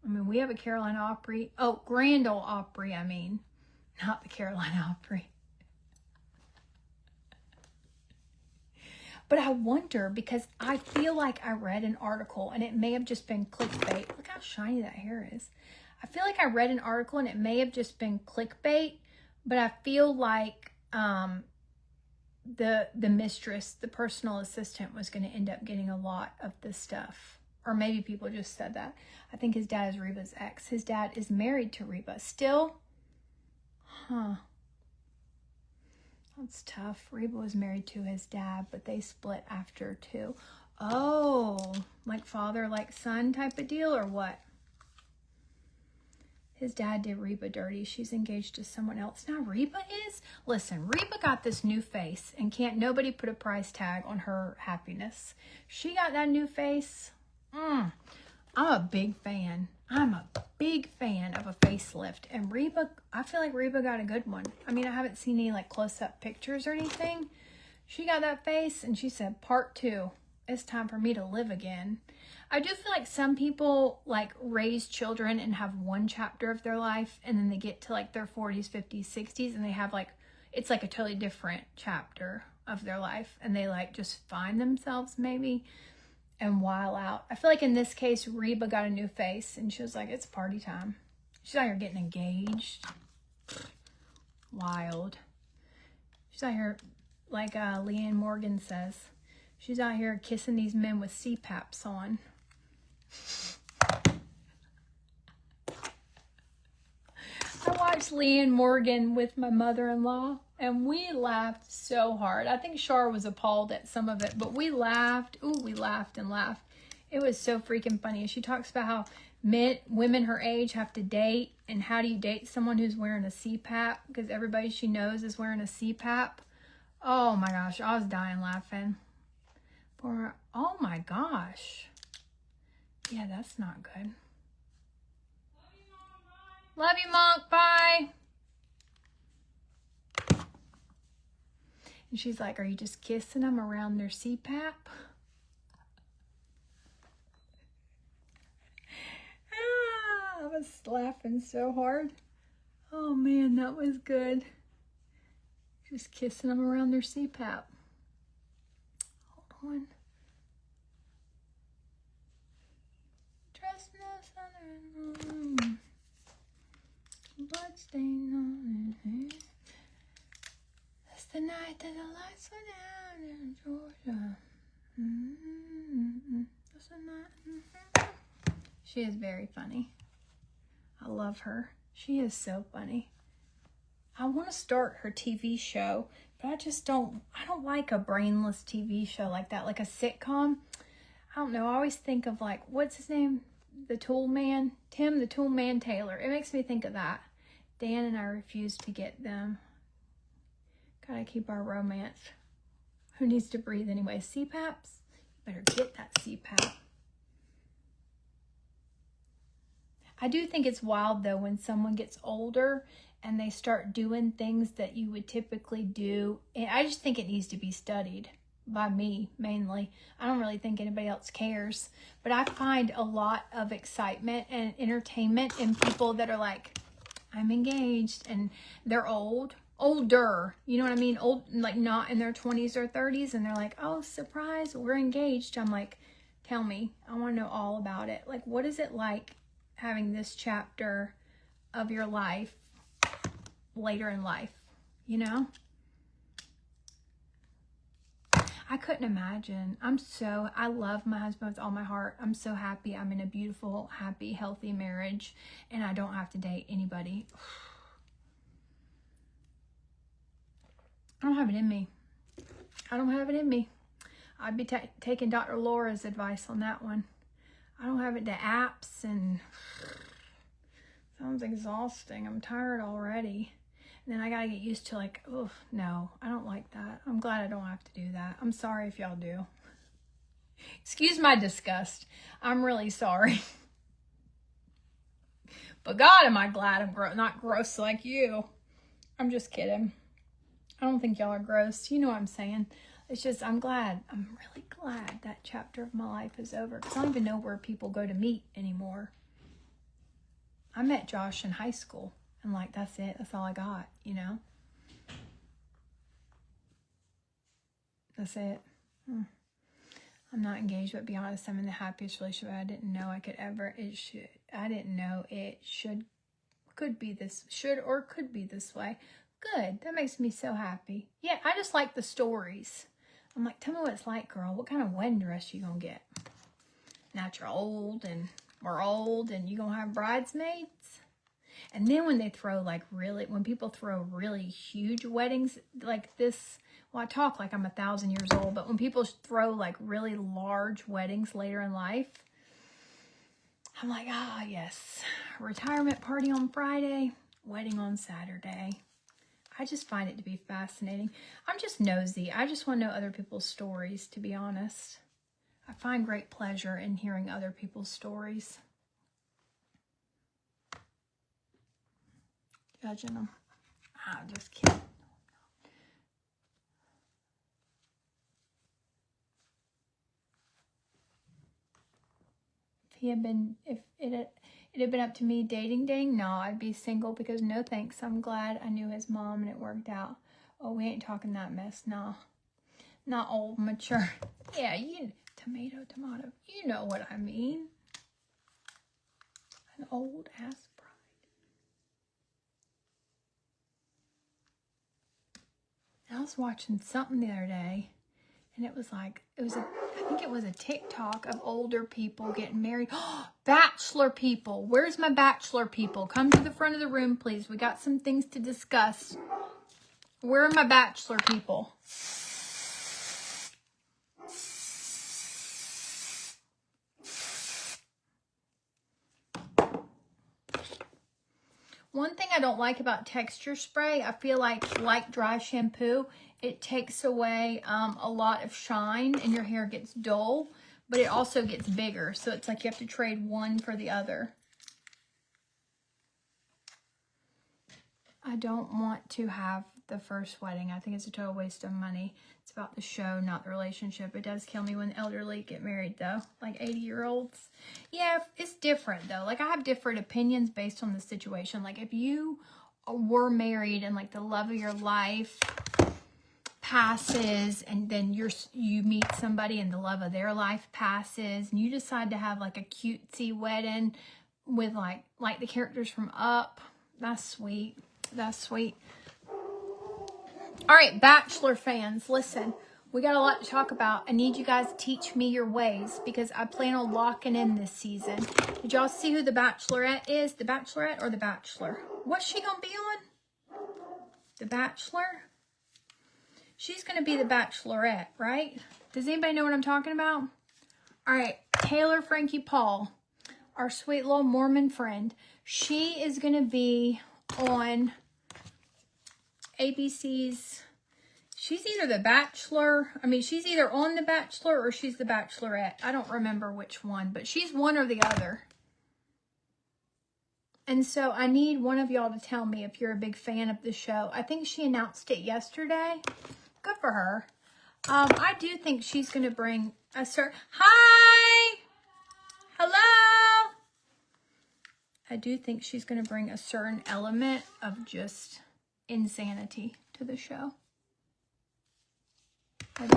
mean, we have a Carolina Opry. Oh, Grand Ole Opry, I mean. Not the Carolina Opry. But I wonder, because I feel like I read an article, and it may have just been clickbait. Look how shiny that hair is. I feel like I read an article, and it may have just been clickbait, but I feel like the mistress, the personal assistant, was going to end up getting a lot of this stuff. Or maybe people just said that. I think his dad is Reba's ex. His dad is married to Reba still. Huh. That's tough. Reba was married to his dad, but they split after too. Oh, like father, like son type of deal, or what? His dad did Reba dirty. She's engaged to someone else. Now Reba is? Listen, Reba got this new face, and can't nobody put a price tag on her happiness. She got that new face. I'm a big fan. I'm a big fan of a facelift. And Reba, I feel like Reba got a good one. I mean, I haven't seen any like close-up pictures or anything. She got that face, and she said, part 2. It's time for me to live again. I do feel like some people like raise children and have one chapter of their life, and then they get to like their 40s, 50s, 60s, and they have like, it's like a totally different chapter of their life, and they like just find themselves maybe and while out. I feel like in this case, Reba got a new face, and she was like, it's party time. She's out here getting engaged. Wild. She's out here like Leanne Morgan says. She's out here kissing these men with CPAPs on. I watched Leanne Morgan with my mother-in-law, and we laughed so hard. I think Shar was appalled at some of it, but we laughed. Ooh, we laughed and laughed. It was so freaking funny. And she talks about how women her age have to date, and how do you date someone who's wearing a CPAP, because everybody she knows is wearing a CPAP. Oh my gosh, I was dying laughing. Oh my gosh. Yeah, that's not good. Love you, Monk. Bye. And she's like, are you just kissing them around their CPAP? I was laughing so hard. Oh man, that was good. Just kissing them around their CPAP. Hold on. Trust no sun. Bloodstain on it. It's the night that the lights went down in Georgia. It's the night. She is very funny. I love her. She is so funny. I want to start her TV show, but I don't like a brainless TV show like that, like a sitcom. I don't know. I always think of like, what's his name? The Tool Man? Tim the Tool Man Taylor. It makes me think of that. Dan and I refuse to get them. Gotta keep our romance. Who needs to breathe anyway? CPAPs? Better get that CPAP. I do think it's wild though when someone gets older and they start doing things that you would typically do. And I just think it needs to be studied by me mainly. I don't really think anybody else cares. But I find a lot of excitement and entertainment in people that are like, I'm engaged, and they're older, you know what I mean? Old, like not in their 20s or 30s, and they're like, oh, surprise, we're engaged. I'm like, tell me, I want to know all about it. Like, what is it like having this chapter of your life later in life, you know? I couldn't imagine. I love my husband with all my heart. I'm so happy I'm in a beautiful, happy, healthy marriage, and I don't have to date anybody. I don't have it in me. I don't have it in me. I'd be taking Dr. Laura's advice on that one. I don't have it. The apps and sounds exhausting. I'm tired already. And then I gotta get used to like, oh, no, I don't like that. I'm glad I don't have to do that. I'm sorry if y'all do. Excuse my disgust. I'm really sorry. But God, am I glad I'm not gross like you. I'm just kidding. I don't think y'all are gross. You know what I'm saying. It's just, I'm really glad that chapter of my life is over. Because I don't even know where people go to meet anymore. I met Josh in high school. And like, that's it. That's all I got, you know? That's it. I'm not engaged, but to be honest, I'm in the happiest relationship I didn't know I could ever. I didn't know it could be this way. Good. That makes me so happy. Yeah, I just like the stories. I'm like, tell me what it's like, girl. What kind of wedding dress you gonna get? Now you're old and we're old and you gonna have bridesmaids? And then when when people throw really huge weddings like this, well, I talk like I'm 1,000 years old, but when people throw like really large weddings later in life, I'm like, ah, yes, retirement party on Friday, wedding on Saturday. I just find it to be fascinating. I'm just nosy. I just want to know other people's stories, to be honest. I find great pleasure in hearing other people's stories. Judging them. I'm just kidding. If it had been up to me dating, no, I'd be single because no thanks. I'm glad I knew his mom and it worked out. Oh, we ain't talking that mess. No. Not old, mature. Yeah, tomato. You know what I mean. An old ass bride. And I was watching something the other day, and it was like, I think it was a TikTok of older people getting married. Bachelor people. Where's my bachelor people? Come to the front of the room, please. We got some things to discuss. Where are my bachelor people? One thing I don't like about texture spray, I feel like dry shampoo, it takes away a lot of shine and your hair gets dull, but it also gets bigger. So it's like you have to trade one for the other. I don't want to have the first wedding. I think it's a total waste of money. It's about the show, not the relationship. It does kill me when elderly get married, though. Like 80-year-olds. Yeah, it's different, though. Like, I have different opinions based on the situation. Like, if you were married and, like, the love of your life passes, and then you meet somebody and the love of their life passes, and you decide to have, like, a cutesy wedding with, like the characters from Up, that's sweet. That's sweet. All right, Bachelor fans, listen. We got a lot to talk about. I need you guys to teach me your ways because I plan on locking in this season. Did y'all see who the Bachelorette is? The Bachelorette or the Bachelor? What's she going to be on? The Bachelor? She's going to be the Bachelorette, right? Does anybody know what I'm talking about? All right, Taylor Frankie Paul, our sweet little Mormon friend. She is going to be on ABC's, she's either the Bachelor, she's either on the Bachelor or she's the Bachelorette. I don't remember which one, but she's one or the other. And so I need one of y'all to tell me if you're a big fan of the show. I think she announced it yesterday. Good for her. I do think she's going to bring a certain, hi, hello. I do think she's going to bring a certain element of just insanity to the show. I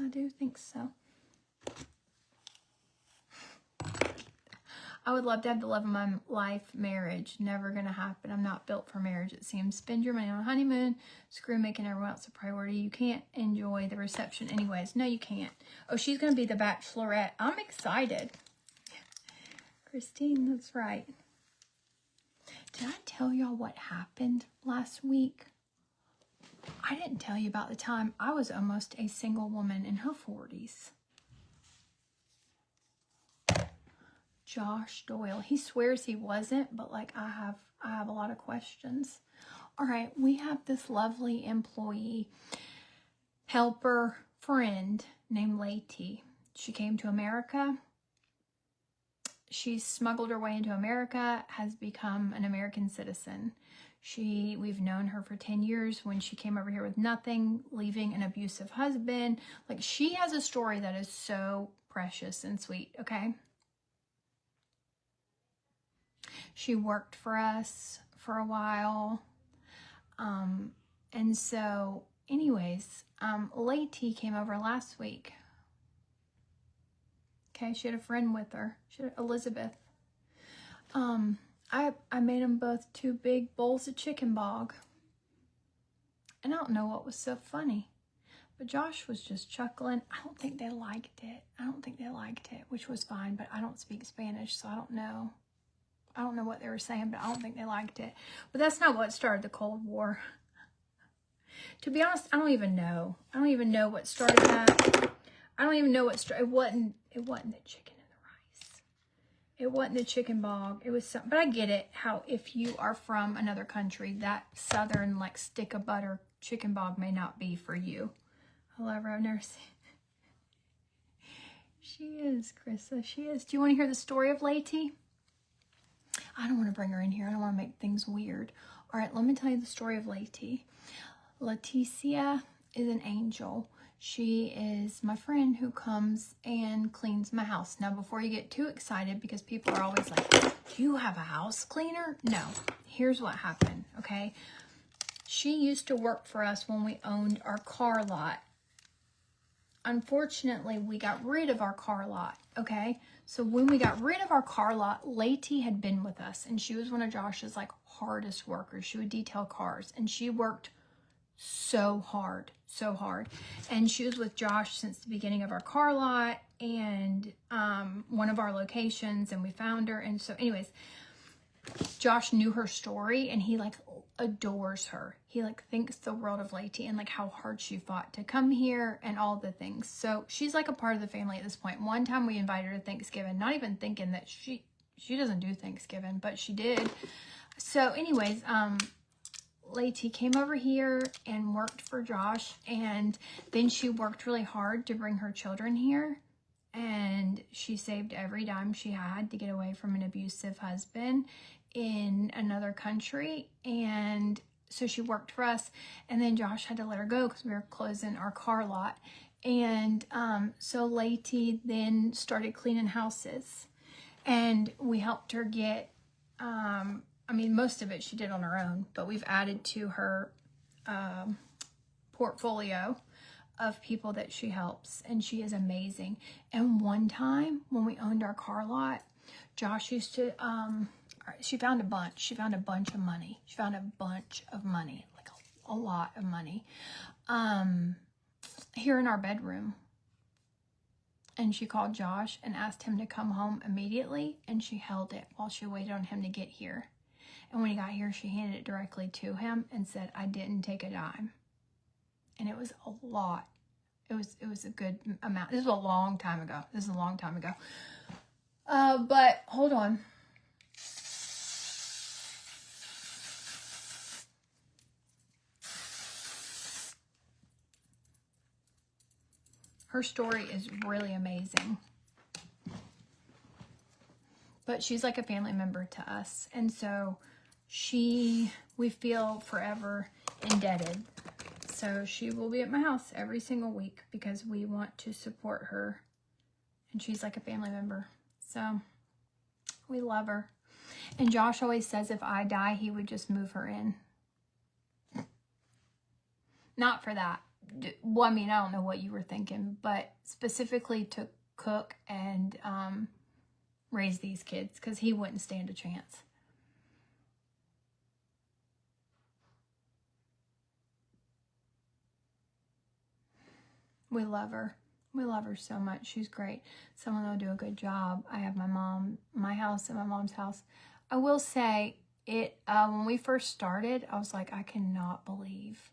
do think so. I would love to have the love of my life marriage. Never gonna happen. I'm not built for marriage, it seems. Spend your money on a honeymoon. Screw making everyone else a priority. You can't enjoy the reception anyways. No, you can't. Oh, she's gonna be the Bachelorette. I'm excited. Christine, that's right. Did I tell y'all what happened last week? I didn't tell you about the time I was almost a single woman in her 40s. Josh Doyle. He swears he wasn't, but like I have a lot of questions. All right, we have this lovely employee, helper, friend named Lady. She came to America. She's smuggled her way into America, has become an American citizen. We've known her for 10 years when she came over here with nothing, leaving an abusive husband. Like, she has a story that is so precious and sweet, okay? She worked for us for a while. And so, anyways, Lady came over last week. Okay, she had a friend with her. She had Elizabeth. I made them both 2 big bowls of chicken bog. And I don't know what was so funny. But Josh was just chuckling. I don't think they liked it. Which was fine, but I don't speak Spanish, so I don't know. I don't know what they were saying, but I don't think they liked it. But that's not what started the Cold War. To be honest, I don't even know. I don't even know what started that. I don't even know what started. It wasn't the chicken and the rice. It wasn't the chicken bog. It was something. But I get it, how if you are from another country, that southern, like, stick of butter chicken bog may not be for you. However, I've never seen. She is, Krissa. She is. Do you want to hear the story of Lady? I don't want to bring her in here. I don't want to make things weird. All right, let me tell you the story of Lady. Leticia is an angel. She is my friend who comes and cleans my house. Now, before you get too excited, because people are always like, do you have a house cleaner? No. Here's what happened, okay? She used to work for us when we owned our car lot. Unfortunately, we got rid of our car lot, okay? So when we got rid of our car lot, Lady had been with us, and she was one of Josh's, like, hardest workers. She would detail cars, and she worked so hard, so hard. And she was with Josh since the beginning of our car lot and one of our locations, and we found her. And so anyways, Josh knew her story and he like adores her. He like thinks the world of Leti and like how hard she fought to come here and all the things. So she's like a part of the family at this point. One time we invited her to Thanksgiving, not even thinking that she doesn't do Thanksgiving, but she did. So anyways, Leti came over here and worked for Josh, and then she worked really hard to bring her children here, and she saved every dime she had to get away from an abusive husband in another country. And so she worked for us, and then Josh had to let her go because we were closing our car lot. And so Leti then started cleaning houses, and we helped her get I mean, most of it she did on her own, but we've added to her portfolio of people that she helps, and she is amazing. And one time when we owned our car lot, Josh used to, she found a bunch of money. She found a bunch of money, like a lot of money, here in our bedroom. And she called Josh and asked him to come home immediately, and she held it while she waited on him to get here. And when he got here, she handed it directly to him and said, "I didn't take a dime." And it was a lot. It was a good amount. This is a long time ago. But hold on. Her story is really amazing. But she's like a family member to us. And so we feel forever indebted. So she will be at my house every single week because we want to support her. And she's like a family member. So we love her. And Josh always says if I die, he would just move her in. Not for that. Well, I mean, I don't know what you were thinking, but specifically to cook and raise these kids because he wouldn't stand a chance. We love her. We love her so much. She's great. Someone will do a good job. I have my house and my mom's house. I will say it, when we first started, I was like, I cannot believe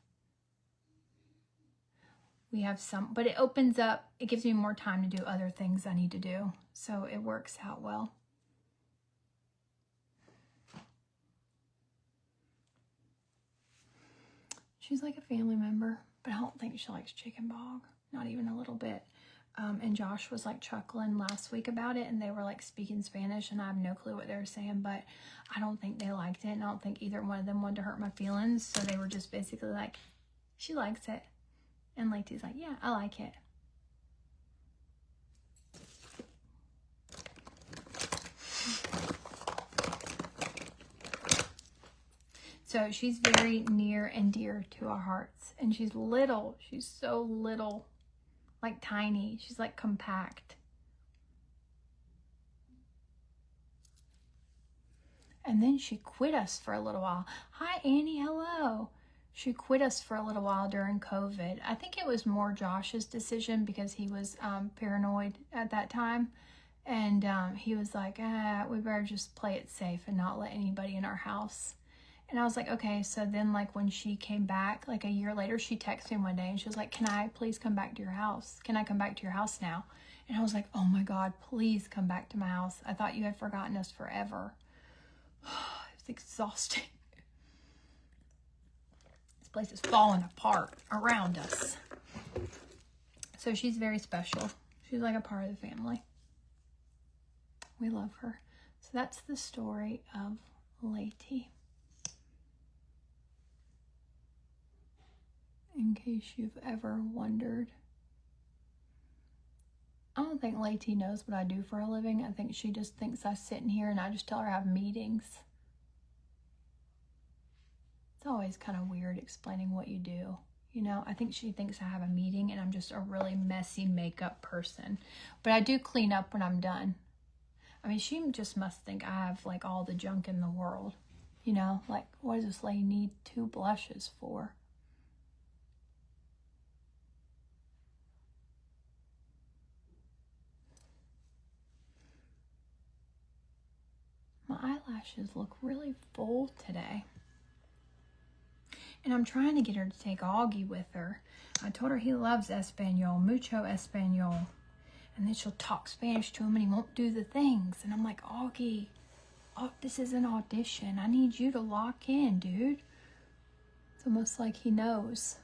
we have but it opens up, it gives me more time to do other things I need to do. So it works out well. She's like a family member, but I don't think she likes chicken bog. Not even a little bit. And Josh was like chuckling last week about it, and they were like speaking Spanish, and I have no clue what they were saying, but I don't think they liked it, and I don't think either one of them wanted to hurt my feelings, so they were just basically like, she likes it. And Leti's like, yeah, I like it. So she's very near and dear to our hearts. And she's little. She's so little. Like tiny. She's like compact. And then she quit us for a little while. Hi, Annie. Hello. She quit us for a little while during COVID. I think it was more Josh's decision because he was paranoid at that time. And he was like, we better just play it safe and not let anybody in our house. And I was like, okay. So then like when she came back, like a year later, she texted me one day and she was like, can I please come back to your house? Can I come back to your house now? And I was like, oh my God, please come back to my house. I thought you had forgotten us forever. It was exhausting. This place is falling apart around us. So she's very special. She's like a part of the family. We love her. So that's the story of Leti. In case you've ever wondered. I don't think Leti knows what I do for a living. I think she just thinks I sit in here and I just tell her I have meetings. It's always kind of weird explaining what you do. You know, I think she thinks I have a meeting and I'm just a really messy makeup person. But I do clean up when I'm done. I mean, she just must think I have like all the junk in the world. You know, like what does this lady need 2 blushes for? lashes look really full today. And I'm trying to get her to take Augie with her. I told her he loves Espanol, mucho Espanol. And then she'll talk Spanish to him and he won't do the things. And I'm like, Augie, oh, this is an audition. I need you to lock in, dude. It's almost like he knows.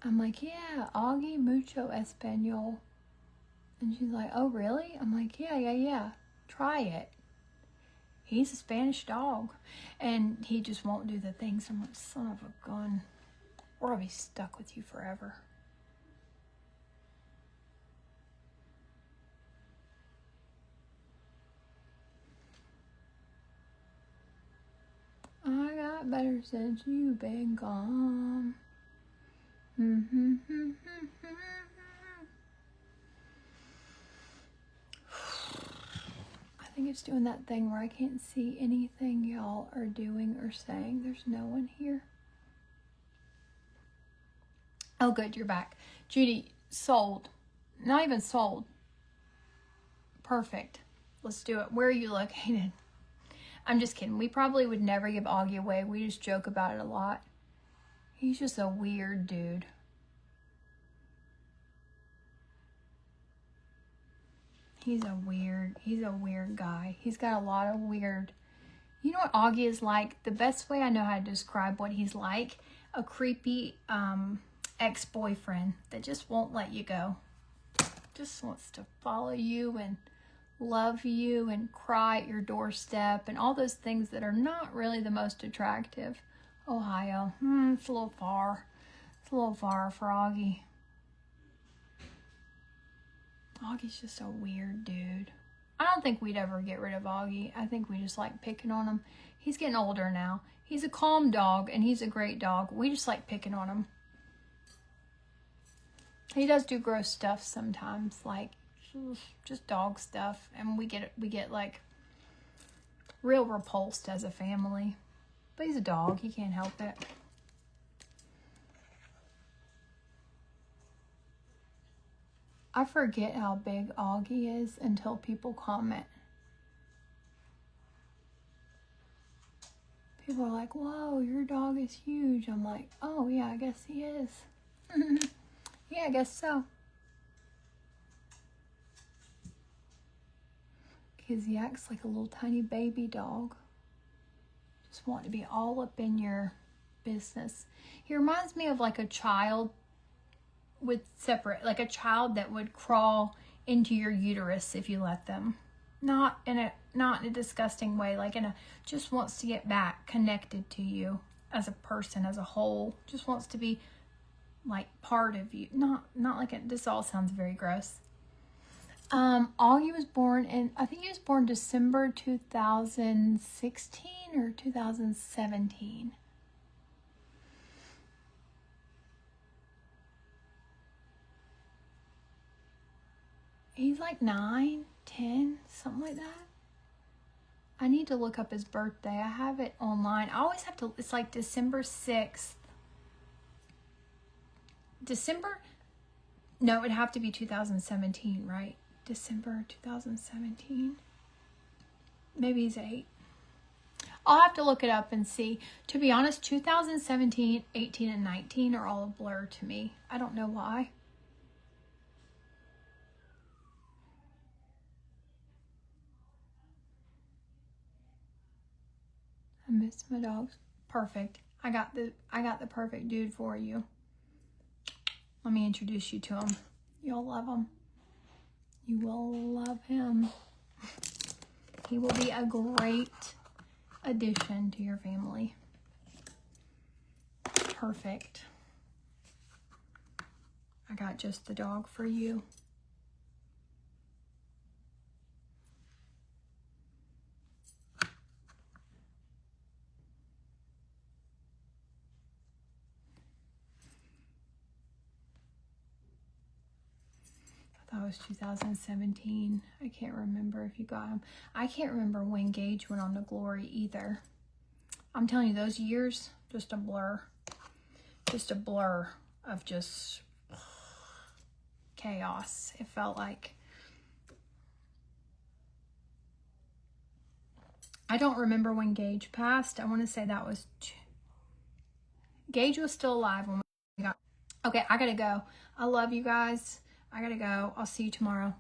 I'm like, yeah, Augie, mucho Espanol. And she's like, oh, really? I'm like, yeah. Try it. He's a Spanish dog. And he just won't do the things. I'm like, son of a gun. Or I'll be stuck with you forever. I got better since you've been gone. I think it's doing that thing where I can't see anything y'all are doing or saying. There's no one here. Oh, good, you're back. Judy, sold. Not even sold. Perfect. Let's do it. Where are you located? I'm just kidding. We probably would never give Augie away. We just joke about it a lot. He's just a weird dude. He's a weird guy. He's got a lot of weird. You know what Augie is like? The best way I know how to describe what he's like, a creepy ex-boyfriend that just won't let you go. Just wants to follow you and love you and cry at your doorstep and all those things that are not really the most attractive. Ohio. It's a little far. It's a little far for Augie. Augie's just a weird dude. I don't think we'd ever get rid of Augie. I think we just like picking on him. He's getting older now. He's a calm dog and he's a great dog. We just like picking on him. He does do gross stuff sometimes, like just dog stuff, and we get like real repulsed as a family. But he's a dog. He can't help it. I forget how big Augie is until people comment. People are like, whoa, your dog is huge. I'm like, oh yeah, I guess he is. Yeah, I guess so. Because he acts like a little tiny baby dog. Just want to be all up in your business. He reminds me of like a child with separate, like a child that would crawl into your uterus if you let them. Not in a disgusting way, like just wants to get back connected to you as a person, as a whole. Just wants to be like part of you. Not like it. This all sounds very gross. Augie was born in, I think he was born December 2016 or 2017. He's like 9, 10, something like that. I need to look up his birthday. I have it online. I always have to, it's like December 6th. No, it'd have to be 2017, right? December 2017. Maybe he's 8. I'll have to look it up and see. To be honest, 2017, 18, and 19 are all a blur to me. I don't know why. I miss my dogs. Perfect. I got the perfect dude for you. Let me introduce you to him. You'll love him. You will love him. He will be a great addition to your family. Perfect. I got just the dog for you. That was 2017. I can't remember if you got him. I can't remember when Gage went on to Glory either. I'm telling you, those years, just a blur. Just a blur of just chaos. It felt like. I don't remember when Gage passed. I want to say that was... Gage was still alive when we got... Okay, I gotta go. I love you guys. I gotta go. I'll see you tomorrow.